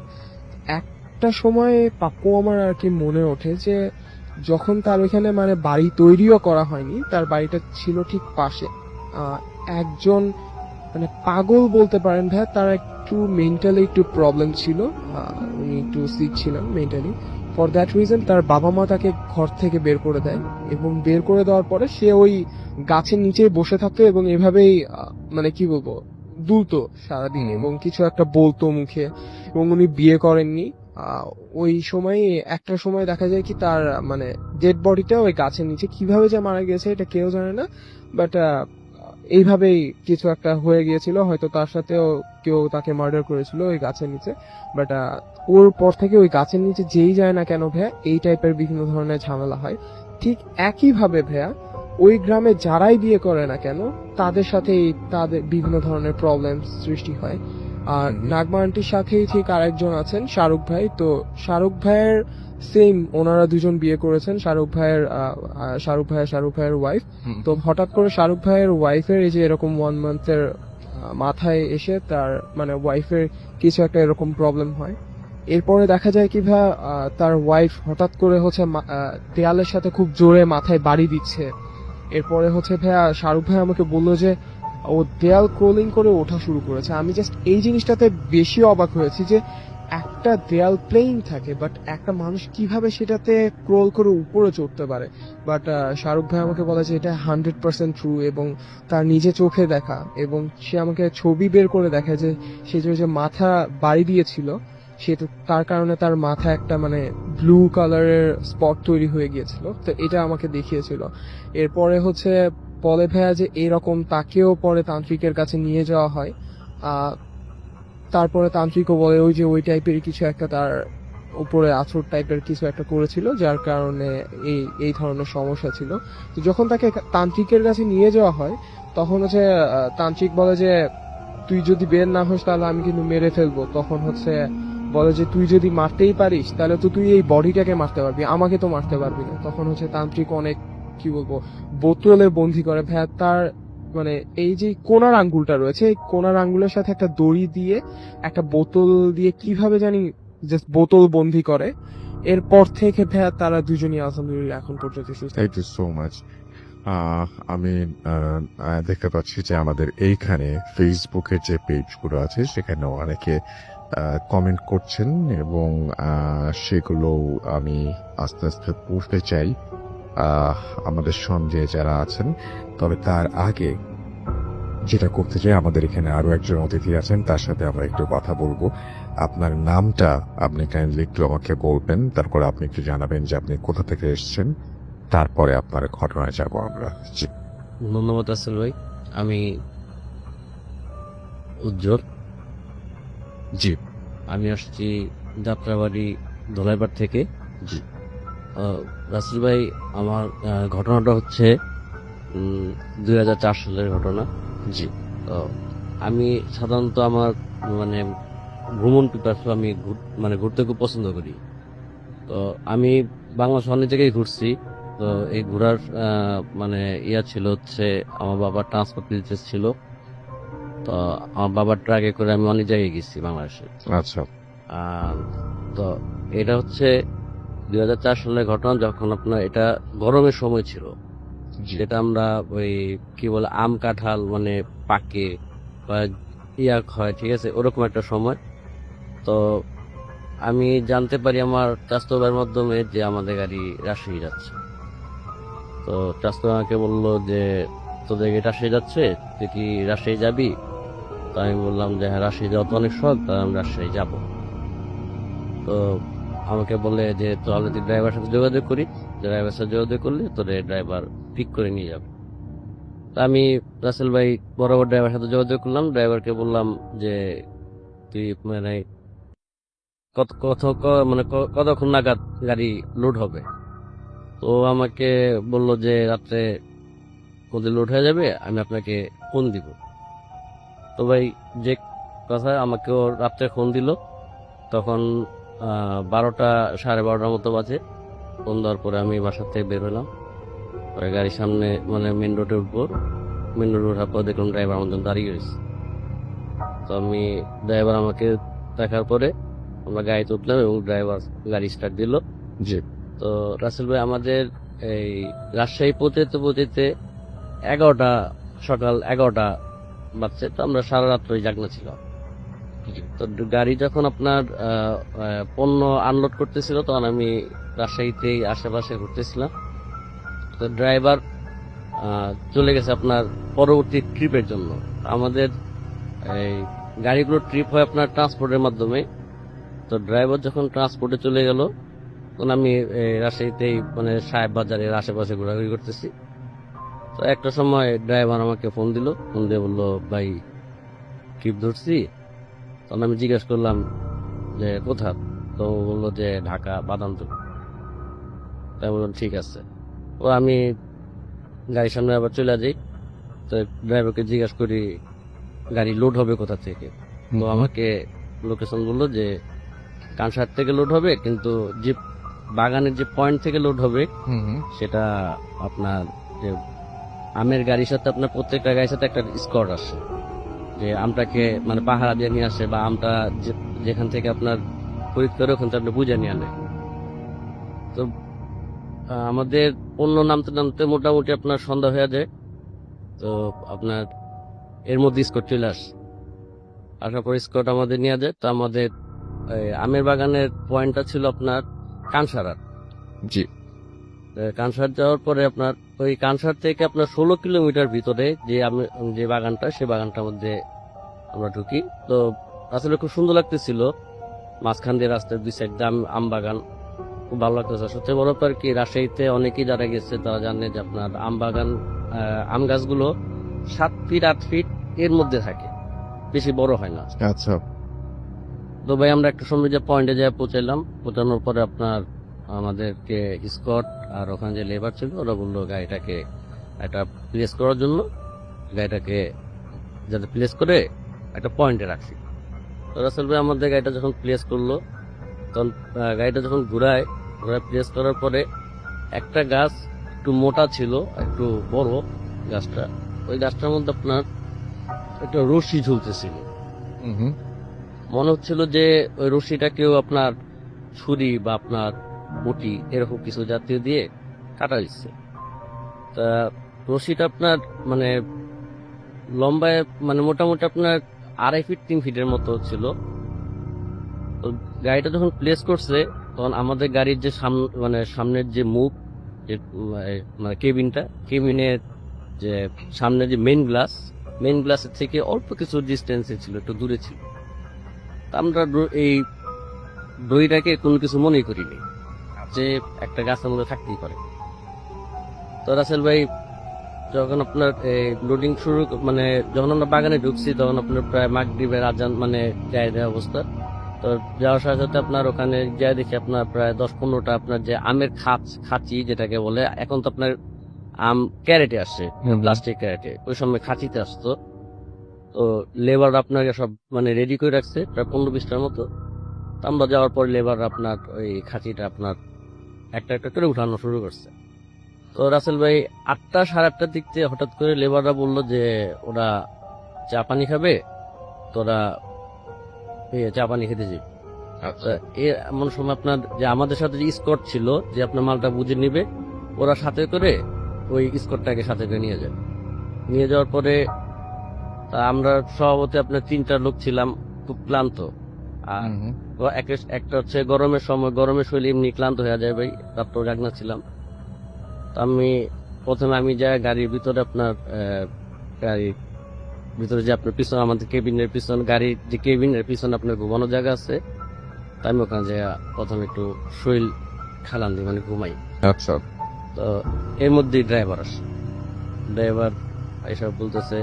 একটা সময় পাপ্পু আমার আর কি মনে ওঠে যে যখন তার ওইখানে মানে বাড়ি তৈরিও করা হয়নি, তার বাড়িটা ছিল ঠিক পাশে, একজন মানে পাগল বলতে পারেন ভাই, তার একটু মেন্টালি একটু প্রবলেম ছিল, উনি একটু সিক ছিলেন মেন্টালি। ফর দ্যাট রিজন তার বাবা মা তাকে ঘর থেকে বের করে দেয়, এবং বের করে দেওয়ার পরে সে ওই গাছের নিচে বসে থাকতো এবং এভাবেই মানে কি বলবো দুলতো সারাদিন এবং কিছু একটা বলতো মুখে, এবং উনি বিয়ে করেননি। ওই সময় একটা সময় দেখা যায় কি তার মানে ডেড বডিটা ওই গাছের নিচে কিভাবে যে মারা গেছে এটা কেউ জানে না, বাট এইভাবেই কিছু একটা হয়ে গিয়েছিল, হয়তো তার সাথেও কেউ তাকে মার্ডার করেছিল ওই গাছের নিচে। বাট ওর পর থেকে ওই গাছের নিচে যেই যায় না কেন ভাইয়া এই টাইপের বিভিন্ন ধরনের ঝামেলা হয়। ঠিক একই ভাবে ভাইয়া ওই গ্রামে যারাই বিয়ে করে না কেন তাদের সাথে তাদের বিভিন্ন ধরনের প্রবলেম সৃষ্টি হয়। আর নাগমা আন্টির সাথেই ঠিক আরেকজন আছেন শাহরুখ ভাই, তো শাহরুখ ভাইয়ের সেম ওনারা দুজন বিয়ে করেছেন, শাহরুখ ভাইয়ের ওয়াইফ। তো হঠাৎ করে শাহরুখ ভাইয়ের ওয়াইফের এই যে এরকম 1 মান্থের মাথায় এসে তার মানে ওয়াইফের কিছু একটা এরকম প্রবলেম হয়। এরপরে দেখা যায় কি ভাই তার ওয়াইফ হঠাৎ করে হচ্ছে দেয়ালের সাথে খুব জোরে মাথায় বাড়ি দিচ্ছে। এরপরে হচ্ছে ভাইয়া শাহরুখ ভাই আমাকে বললো যে ও দেয়াল ক্রোলিং করে ওঠা শুরু করেছে। আমি জাস্ট এই জিনিসটাতে বেশি অবাক হয়েছি যে একটা দেয়াল প্লেন থাকে, বাট একটা মানুষ কিভাবে সেটাতে ক্রোল করে উপরে চড়তে পারে। বাট শাহরুখ ভাই আমাকে বলে যে এটা 100% ট্রু, এবং তার নিজে চোখে দেখা, এবং সে আমাকে ছবি বের করে দেখে যে সে যে মাথা বাড়ি দিয়েছিল সেটা তার কারণে তার মাথা একটা মানে ব্লু কালারের স্পট তৈরি হয়ে গিয়েছিল। তো এটা আমাকে দেখিয়েছিল। এরপরে হচ্ছে বলে ভাইয়া যে এরকম তাকেও পরে তান্ত্রিকের কাছে নিয়ে যাওয়া হয়। তারপরে তান্ত্রিকও বলে ওই যে ওই টাইপের কিছু একটা তার উপরে আছর টাইপের কিছু একটা করেছিল, যার কারণে এই ধরনের সমস্যা ছিল। তো যখন তাকে তান্ত্রিকের কাছে নিয়ে যাওয়া হয় তখন হচ্ছে তান্ত্রিক বলে যে তুই যদি বের না হোস তাহলে আমি কিন্তু মেরে ফেলবো। তখন হচ্ছে বলে যে তুই যদি মারতেই পারিস তাহলে তো তুই এই বডিটাকে মারতে পারবি, আমাকে তো মারতে পারবি না। তখন হচ্ছে তান্ত্রিক অনেক কি বলবো বোতলে বন্দি করে ভাইয়া তার মানে এই যে কোনার আঙ্গুলটা রয়েছে, এই কোনার আঙ্গুলের সাথে একটা দড়ি দিয়ে একটা বোতল দিয়ে কিভাবে জানি জাস্ট বোতল বন্দি করে। এরপর থেকে ভাইয়া তারা দুজনই আলহামদুলিল্লাহ এখন পর্যন্ত সুস্থ। Thank you so much. আমি দেখতে পাচ্ছি যে আমাদের এইখানে ফেসবুকের যে পেজগুলো আছে সেখানে অনেকে কমেন্ট করছেন, এবং সেগুলো আমি আস্তে আস্তে পড়তে চাই আমাদের সঙ্গে যারা আছেন। তবে তার আগে যেটা করতে চাই, আমাদের এখানে আরো একজন অতিথি আছেন, তার সাথে আমরা একটু কথা বলবো। আপনার নামটা আপনি কাইন্ডলি একটু আমাকে বলবেন, তারপরে আপনি একটু জানাবেন যে আপনি কোথা থেকে এসেছেন, তারপরে আপনার ঘটনায় যাব আমরা। জি। ধন্যবাদ আসল ভাই। আমি উজ্জ্বল। জি। আমি আসছি যাত্রাবাড়ি ধোলাইপাড় থেকে। জি। রাসেল ভাই, আমার ঘটনাটা হচ্ছে 2004 সালের ঘটনা। জি। তো আমি সাধারণত আমার মানে ভ্রমণ পিপাসু, আমি মানে ঘুরতে খুব পছন্দ করি। তো আমি বাংলাদেশ অনেক জায়গায় ঘুরছি। তো এই ঘোরার মানে ছিল হচ্ছে আমার বাবার ট্রান্সপোর্ট বিজনেস ছিল। তো আমার বাবার ট্রাকে করে আমি অনেক জায়গায় গেছি বাংলাদেশে। আচ্ছা। তো এটা হচ্ছে 2004 সালের ঘটনা, যখন আপনার এটা গরমের সময় ছিল, যেটা আমরা ওই কি বলে আম কাঁঠাল মানে পাকে বা হয়, ঠিক আছে, ওরকম একটা সময়। তো আমি জানতে পারি আমার চাচাতো ভাইয়ের মাধ্যমে যে আমাদের গাড়ি রাজশাহী যাচ্ছে। তো চাচাতো আমাকে বললো যে তোদের গাড়ি রাজশাহী যাচ্ছে, তুই কি রাজশাহী যাবি? তো আমি বললাম যে হ্যাঁ, রাজশাহী যাওয়া তো অনেক শখ, তাই আমি রাজশাহী যাব। তো আমাকে বলে যে তাহলে তুই ড্রাইভারের সাথে যোগাযোগ করি, ড্রাইভারের সাথে যোগাযোগ করলে তোরে ড্রাইভার পিক করে নিয়ে যাবে। তা আমি রাসেল ভাই বরাবর ড্রাইভারের সাথে যোগাযোগ করলাম, ড্রাইভারকে বললাম যে তুই মানে কতক্ষণ নাগাদ গাড়ি লোড হবে। তো আমাকে বলল যে রাত্রে কোথায় লোড হয়ে যাবে, আমি আপনাকে ফোন দিব। তো ভাই যে কথা, আমাকেও রাত্রে ফোন দিল। তখন 12টা 12:30 মতো বাজে। ফোন দেওয়ার পরে আমি বাসার থেকে বের হলাম। পরে গাড়ির সামনে মানে মেন রোডে উঠবো। মেন রোডে ওঠার পর দেখলাম ড্রাইভার আমার জন্য দাঁড়িয়ে রয়েছে। তো আমি ড্রাইভার আমাকে দেখার পরে আমরা গাড়িতে উঠলাম এবং ড্রাইভার গাড়ি স্টার্ট দিল। জি। তো রাসেল ভাই, আমাদের এই রাজশাহী পৌঁছতে সকাল 11টা বাজছে। তো আমরা সারা রাত্র জাগনা ছিলাম। তো গাড়ি যখন আপনার পণ্য আনলোড করতেছিল, তখন আমি রাজশাহীতে আশেপাশে ঘুরতেছিলাম। তো ড্রাইভার চলে গেছে আপনার পরবর্তী ট্রিপের জন্য। আমাদের এই গাড়িগুলো ট্রিপ হয় আপনার ট্রান্সপোর্টের মাধ্যমে। তো ড্রাইভার যখন ট্রান্সপোর্টে চলে গেল, তখন আমি রাজশাহীতেই মানে সাহেব বাজারের আশেপাশে ঘোরাঘুরি করতেছি। তো একটা সময় ড্রাইভার আমাকে ফোন দিয়ে বললো, ভাই ট্রিপ ধরছি। তখন আমি জিজ্ঞেস করলাম যে কোথা? তো বললো যে ঢাকা বাদামতুল। তাই বললাম ঠিক আছে। ও আমি গাড়ির সামনে আবার চলে যাই। তো ড্রাইভারকে জিজ্ঞেস করি গাড়ি লোড হবে কোথা থেকে। তো আমাকে লোকেশন বললো যে কানসার থেকে লোড হবে, কিন্তু যে বাগানের যে পয়েন্ট থেকে লোড হবে সেটা আপনার যে আমের গাড়ির সাথে আপনার প্রত্যেকটা গাড়ির সাথে একটা স্কট আসে, যে আমটাকে মানে পাহারা দিয়ে নিয়ে আসে, বা আমটা যেখান থেকে আপনার খরিদ করে ওখান থেকে আপনি বুঝে নিয়ে আনে। তো আমাদের অন্য নামতে মোটামুটি আপনার সন্ধ্যা হয়ে যায়। তো আপনার এর মধ্যে স্কট চলে আসার পর স্কট আমাদের নিয়ে যায়। তো আমাদের আমের বাগানের পয়েন্টটা ছিল আপনার কানসারার। জি। কানসার যাওয়ার পরে আপনার ওই কানসার থেকে আপনার 16 কিলোমিটার ভিতরে যে বাগানটা, সে বাগানটার মধ্যে আমরা ঢুকি। তো আসলে খুব সুন্দর লাগতেছিল, মাঝখান দিয়ে রাস্তার দুই সাইড আম বাগান, খুব ভালো লাগতেছে। সত্যি বড় আর কি, রাজশাহীতে অনেকেই যারা গেছে তারা জানে যে আপনার আম বাগান, আম গাছগুলো 7 ফিট 8 ফিট এর মধ্যে থাকে, বেশি বড় হয় না। আচ্ছা। তো ভাই আমরা একটা সময় যে পয়েন্টে যায় পৌঁছানোর পরে আপনার আমাদেরকে স্কট আর ওখানে যে লেবার ছিল ওরা বললো গাড়িটাকে একটা প্লেস করার জন্য, গাড়িটাকে যাতে প্লেস করে একটা পয়েন্টে রাখছি। তো রাসেল ভাই আমাদের গাড়িটা যখন প্লেস করলো, তখন গাড়িটা যখন ঘুরায় প্লেস করার পরে একটা গাছ একটু মোটা ছিল, একটু বড় গাছটা, ওই গাছটার মধ্যে আপনার একটা রশি ঝুলতেছিল। মনে হচ্ছিল যে ওই রশিটা কেউ আপনার ছুরি বা আপনার বটি এরকম কিছু জাতীয় দিয়ে কাটা দিচ্ছে। তা রশিটা আপনার মানে লম্বায় মানে মোটামুটি আপনার 2.5 ফিট 3 ফিটের মতো ছিল। তো গাড়িটা যখন প্লেস করছে, তখন আমাদের গাড়ির যে সামনের যে মুখ, যে মানে কেবিনের যে সামনে যে মেইন গ্লাস, মেইন গ্লাসের থেকে অল্প কিছু ডিস্টেন্সে ছিল, একটু দূরে ছিল। তা আমরা এই দড়িটাকে কোনো কিছু মনে করিনি যে একটা গাছের মধ্যে থাকতেই পারে। তো রাসেল ভাই যখন আপনার লোডিং শুরু মানে যখন আমরা বাগানে ঢুকছি তখন আপনার প্রায় মাগরিবের আজান মানে যায় দেওয়া অবস্থা। তো যাওয়ার সাথে সাথে আপনার ওখানে যাই দেখি আপনার প্রায় 10-15টা আপনার যে আমের খাঁচি যেটাকে বলে, এখন তো আপনার আম ক্যারেটে আসছে, প্লাস্টিক ক্যারেটে, ওই সময় খাঁচিতে আসতো। তো লেবার আপনাকে সব মানে রেডি করে রাখছে প্রায় 15-20টার মতো। তো আমরা যাওয়ার পর লেবার আপনার ওই খাঁচিটা আপনার একটা একটা করে উঠানো শুরু করছে। তো রাসেল ভাই 8টা 8:30টার দিক থেকে হঠাৎ করে লেবাররা বললো যে ওরা চা পানি খাবে, তোরা চা পানি খেতে যাবি। আচ্ছা এমন সময় আপনার যে আমাদের সাথে যে স্কট ছিল যে আপনার মালটা বুঝে নিবে, ওরা সাথে করে ওই স্কটটাকে সাথে করে নিয়ে যায়। নিয়ে যাওয়ার পরে তা আমরা স্বভাবতে আপনার 3টা লোক ছিলাম, খুব ক্লান্ত। আর একটা হচ্ছে গরমের সময়, গরমের শরীরে এমনি ক্লান্ত হয়ে যায় ভাই, তারপর জাগনা ছিলাম। প্রথমে আমি যাই গাড়ির ভিতরে আপনার গাড়ির ভিতরে যে আপনার পিছনে আমাদের কেবিনের পিছন, গাড়ির যে কেবিনের পিছনে আপনার ঘুমানো জায়গা আছে, তা আমি ওখানে যাই প্রথমে একটু শরীর খালান দিই, মানে ঘুমাই। আচ্ছা তো এর মধ্যেই ড্রাইভার আসে। ড্রাইভার এসব বলতেছে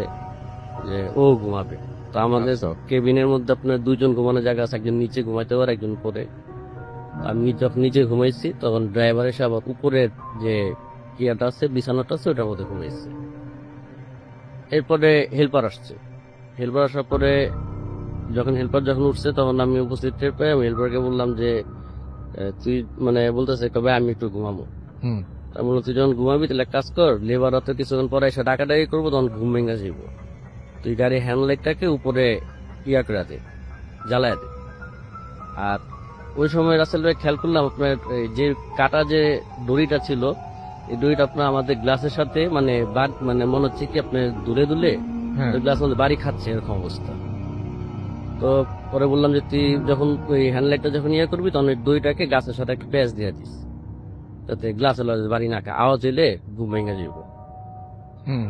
যে ও ঘুমাবে। তো আমাদের কেবিনের মধ্যে আপনার 2জন ঘুমানোর জায়গা আছে, একজন নিচে ঘুমাইতে পারে, একজন উপরে। আমি যখন নিচে ঘুমাইছি তখন ড্রাইভার এসে আবার উপরের যে ইয়াটা আছে, বিছানাটা আছে, ওটার মধ্যে ঘুমাইছে। এরপরে হেল্পার আসছে। হেল্পার আসার পরে যখন উঠছে তখন আমি উপস্থিত টের পাই। আমি হেল্পারকে বললাম যে তুই মানে বলতেছে কবে আমি একটু ঘুমাবো। আমি বললাম তুই যখন ঘুমাবি তাহলে এক কাজ কর, লেবার তো কিছুক্ষণ পরে এসে ডাকাডাকি করবো, তখন ঘুম ভেঙে যাবো। তুই গাড়ির হ্যান্ডলাইটটাকে উপরে ইয়া করে দে, জ্বালায় দে। আর ওই সময় রাসেল ভাই খেয়াল করলাম আপনার যে কাটা যে দড়িটা ছিল, এই দড়িটা আপনার আমাদের গ্লাসের সাথে মানে মানে মনে হচ্ছে কি আপনার দূরে গ্লাস মধ্যে বাড়ি খাচ্ছে, এরকম অবস্থা। তো পরে বললাম যে তুই যখন ওই হ্যান্ডলাইটটা যখন ইয়ে করবি তখন ওই দড়িটাকে গাছের সাথে একটা প্যাচ দিয়ে দিস, যাতে গ্লাসের বাড়ি না খায়, আওয়াজ এলে ঘুম ভেঙে যাবো।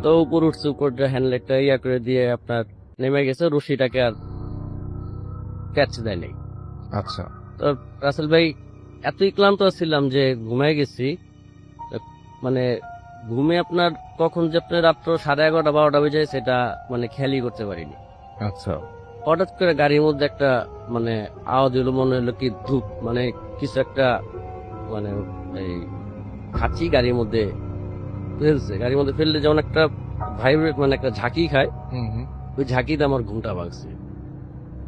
তো উপর উঠছে, উপর হ্যান্ডলাইটটা ইয়া করে দিয়ে আপনার নেমে গেছে, রশিটাকে আর ক্যাচ দেয় নাই। আচ্ছা তো রাসেল ভাই এতই ক্লান্ত ছিলাম যে ঘুমায় গেছি, মানে ঘুমে আপনার কখন যে আপনার রাত্র 11:30-12টা বেজে সেটা মানে খেয়ালই করতে পারিনি। আচ্ছা হঠাৎ করে গাড়ির মধ্যে একটা মানে আওয়াজ হলো, মনে হলো কি ধূপ মানে কিছু একটা মানে এই খাঁচি গাড়ির মধ্যে ফেলছে। গাড়ির মধ্যে ফেললে যেমন একটা ভাইব্রেট মানে একটা ঝাঁকি খায়, ওই ঝাঁকিতে আমার ঘুমটা ভাঙছে।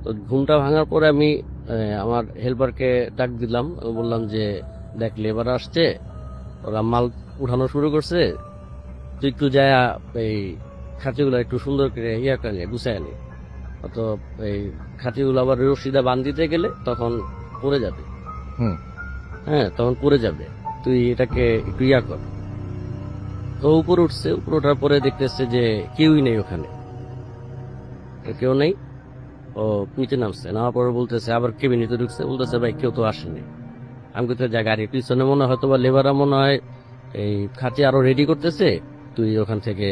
তো ঘুমটা ভাঙার পরে আমি আমার হেল্পারকে ডাক দিলাম, বললাম যে দেখ লেবার আসছে, ওরা মাল উঠানো শুরু করছে, তুই একটু যায় এই খাঁচিগুলো একটু সুন্দর করে ইয়া করে গুছায় আনি। তো এই খাঁচিগুলো আবার রশিদা বাঁধ দিতে গেলে তখন পড়ে যাবে। হ্যাঁ তখন পড়ে যাবে, তুই এটাকে একটু ইয়া কর। তো উপর উঠছে, উপর ওঠার পরে দেখতেছে যে কেউই নেই ওখানে, কেউ নেই। ও নিচে নামছে, নামার পরে বলতেছে আবার কেবিনেতে ঢুকছে, বলতেছে ভাই কেউ তো আসেনি। আমি কোথায় যা গাড়ির পিছনে মনে হয় হয়তো বা লেবাররা মনে হয় এই খাঁচি আরো রেডি করতেছে, তুই ওখান থেকে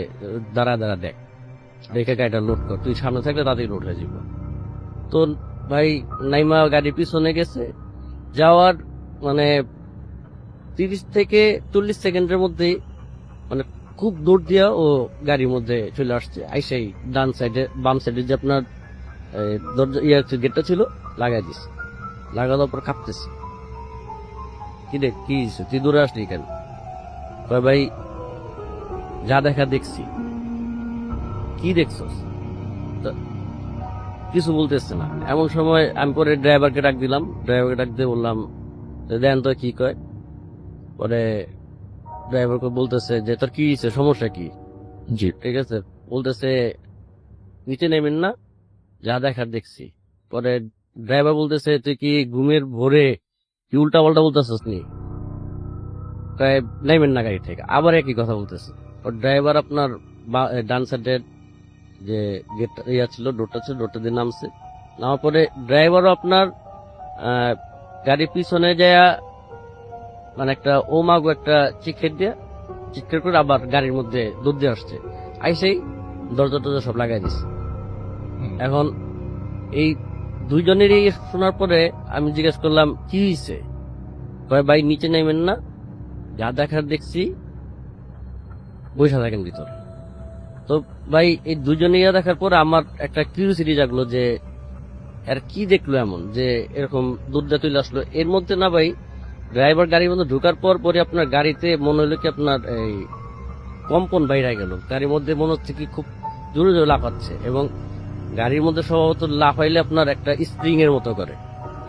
দাঁড়া দেখে গাড়িটা লোড কর, তুই সামনে থাকলে তাড়াতাড়ি লোড হয়ে যাব। তো ভাই নাইমা গাড়ির পিছনে গেছে, যাওয়ার মানে 30 থেকে 40 সেকেন্ডের মধ্যে মানে খুব দূর দিয়া ও গাড়ির মধ্যে চলে আসছে। আইসাই ডান সাইডে বাম সাইডে যে আপনার দরজা গেটটা ছিল লাগাই দিছে, লাগানোর পর কাঁপতেছে, কি তুই দূরে আসলি কেন? ভাই যা দেখা দেখছি। কি দেখছস? কিছু বলতেছে না। এমন সময় আমি পরে ড্রাইভারকে ডাক দিলাম, ড্রাইভারকে ডাক দিয়ে বললাম দেন তো কি কয়। পরে ড্রাইভারকে বলতেছে যে তোর কি হয়েছে, সমস্যা কি? জি ঠিক আছে, বলতেছে নিচে নেমেন না, যা দেখার দেখছি। পরে ড্রাইভার বলতেছে তুই কি ঘুমের ভোরে কি উল্টা পাল্টা বলতেছিস নি, নেমেন না গাড়ি থেকে। আবার একই কথা বলতেছে। ড্রাইভার আপনার ডান সাইডের যে গেটটা ইয়া ছিল, ডোরটা ছিল, ডোরটা দিয়ে নামছে। নামার পরে ড্রাইভারও আপনার গাড়ির পিছনে যায় মানে একটা ওমাগো একটা চিকেট দিয়ে চিৎকার করে আবার গাড়ির মধ্যে দৌড় দিয়ে আসছে। আইসেই দরজা টরজা সব লাগাই দিছে। এখন এই দুইজনেরই শোনার পরে আমি জিজ্ঞেস করলাম কি হয়েছে, কয় ভাই নিচে নামেন না, যা দেখার দেখছি, বৈশা থাকেন ভিতরে। তো ভাই এই দুজনে ইয়া দেখার পরে আমার একটা কিউরিওসিটি জাগলো যে আর কি দেখলো এমন যে এরকম দুধটা তুলে আসলো। এর মধ্যে না ভাই ড্রাইভার গাড়ির মধ্যে ঢোকার পর পরে আপনার গাড়িতে মনে হলো কি আপনার এই কম্পন বাইরে গেল, গাড়ির মধ্যে মনে হচ্ছে কি খুব জোরে জোরে লাফাচ্ছে, এবং গাড়ির মধ্যে সম্ভবত লাফাইলে আপনার একটা স্প্রিং এর মতো করে,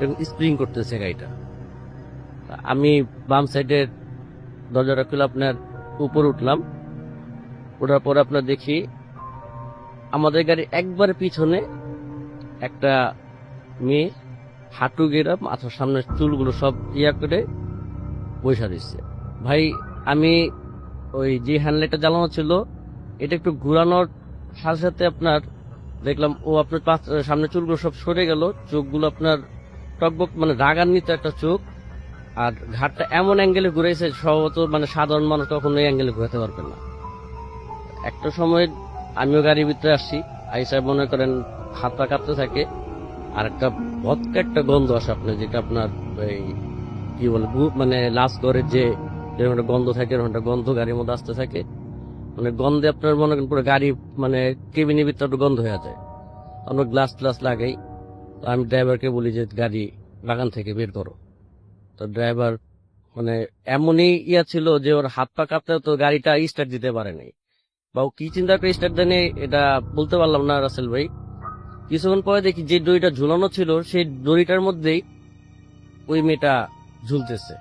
এবং স্প্রিং করতেছে গাড়িটা। আমি বাম সাইডের দরজাটা খুলে আপনার উপর উঠলাম, ওঠার পর আপনার দেখি আমাদের গাড়ির একবার পিছনে একটা মেয়ে হাঁটু গেরা মাথার সামনের চুলগুলো সব ইয়া করে বৈশা দিচ্ছে। ভাই আমি ওই যে হ্যান্ডলাইটটা জ্বালানো ছিল এটা একটু ঘুরানোর সাথে সাথে আপনার দেখলাম ও আপনার সামনের চুলগুলো সব সরে গেল, চোখগুলো আপনার টকবক মানে রাগান্বিত একটা চোখ, আর ঘাটটা এমন অ্যাঙ্গেলে ঘুরেছে সম্ভবত মানে সাধারণ মানুষ কখনো এই অ্যাঙ্গেলে ঘুরাতে পারবে না। একটা সময় আমিও গাড়ির ভিতরে আসছি, আইসা মনে করেন হাত পা কাঁপতে থাকে, আর একটা ভদকা একটা গন্ধ আসে আপনার, যেটা আপনার এই কি বলে মানে লাস্ট ঘরের যে যেরকম একটা গন্ধ থাকে এরকম একটা গন্ধ গাড়ির মধ্যে আসতে থাকে, মানে গন্ধে আপনার মনে করেন পুরো গাড়ি মানে কেবিনের ভিতরে একটা গন্ধ হয়ে যায়। আমরা গ্লাস ট্লাস লাগাই, তো আমি ড্রাইভারকে বলি যে গাড়ি বাগান থেকে বের করো। তো ড্রাইভার মানে এমনই ইয়া ছিল যে ওর হাত পা কাঁপতে তো গাড়িটা স্টার্ট দিতে পারে নাই, বা ও কি চিন্তা করে স্টার্ট দেয়নি এটা বলতে পারলাম না রাসেল ভাই। কিছুক্ষণ পরে দেখি যে দড়িটা ঝুলানো ছিল সেই দড়িটার মধ্যেই ওই মেয়েটা ঝুলতেছে,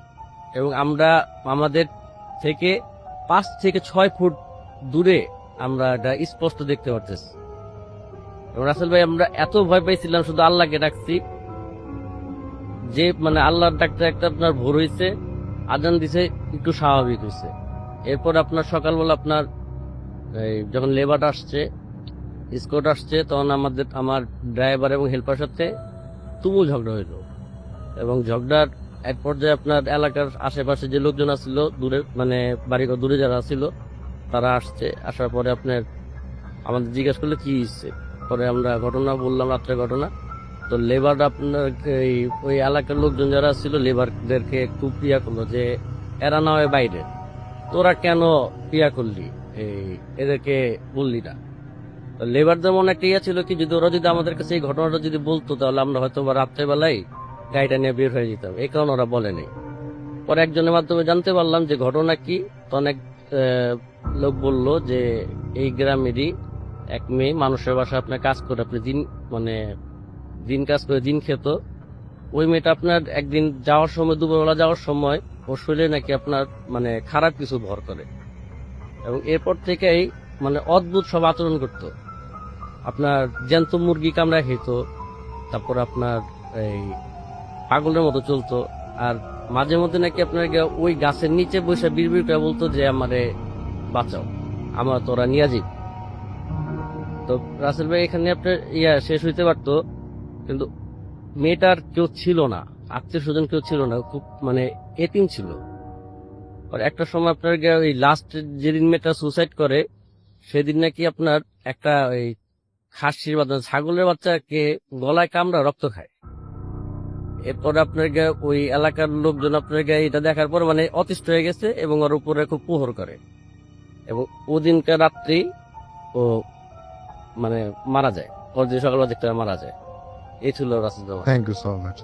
এবং আমরা আমাদের থেকে 5 থেকে 6 ফুট দূরে আমরা এটা স্পষ্ট দেখতে পারতেছি। এবং রাসেল ভাই আমরা এত ভয় পাইছিলাম, শুধু আল্লাহকে ডাকছি, যে মানে আল্লাহর ডাকতে একটা আপনার ভোর হয়েছে, আজান দিছে, একটু স্বাভাবিক হয়েছে। এরপর আপনার সকালবেলা আপনার যখন লেবার আসছে, স্কট আসছে, তখন আমার ড্রাইভার এবং হেল্পার সাথে তুমুল ঝগড়া হইলো, এবং ঝগড়ার এক পর্যায়ে আপনার এলাকার আশেপাশে যে লোকজন আসছিল দূরে মানে বাড়িঘর দূরে যারা ছিল তারা আসছে। আসার পরে আপনার আমাদের জিজ্ঞাসা করলো কি হচ্ছে, পরে আমরা ঘটনা বললাম, রাত্রে ঘটনা। তো লেবার আপনার ওই এলাকার লোকজন যারা ছিল লেবারদেরকে খুব প্রিয়া করলো যে এরা না হয় বাইরে, তোরা কেন প্রিয়া করলি, এদেরকে বললি না। লেবারদের মনে একটা ইয়া ছিল কি যদি ওরা যদি আমাদের কাছে এই ঘটনাটা যদি বলতো তাহলে আমরা হয়তো বা রাত্রেবেলায় গাড়িটা নিয়ে বের হয়ে যেতাম, এই কারণে ওরা বলেনি। পরে একজনের মাধ্যমে জানতে পারলাম যে ঘটনা কি। তো অনেক লোক বলল যে এই গ্রামেরই এক মেয়ে মানুষের বাসায় আপনার কাজ করে আপনি দিন কাজ করে দিন খেত। ওই মেয়েটা আপনার একদিন যাওয়ার সময় দুপুরবেলা যাওয়ার সময় ওর শরীরে নাকি আপনার মানে খারাপ কিছু ভর করে, এবং এরপর থেকেই মানে অদ্ভুত সব আচরণ করতো, আপনার জ্যান্ত মুরগি কামড়া খেত, তারপর আপনার এই পাগলের মতো চলতো, আর মাঝে মধ্যে নাকি আপনার ওই গাছের নিচে বসে বিড়বিড় করে বলতো যে আমারে বাঁচাও, আমার তোরা নিয়ে যাই। তো রাসেল ভাই এখানে আপনার শেষ হইতে পারতো, কিন্তু মেয়েটার কেউ ছিল না, আত্মীয় স্বজন কেউ ছিল না, খুব মানে এতিম ছিল। আর একটা সময় আপনার ওই লাস্ট যেদিন মেয়েটা সুসাইড করে সেদিন নাকি আপনার একটা ওই খাসির বাচ্চা ছাগলের বাচ্চাকে গলায় কামড়া রক্ত খায়। এরপর আপনার ওই এলাকার লোকজন আপনার এটা দেখার পর মানে অতিষ্ঠ হয়ে গেছে এবং ওর উপরে খুব প্রহর করে, এবং ওদিনকার রাত্রি ও মানে মারা যায়, ওর যে সকালবেলা দেখতে মারা যায়। এই ছিল Russell. Thank you so much.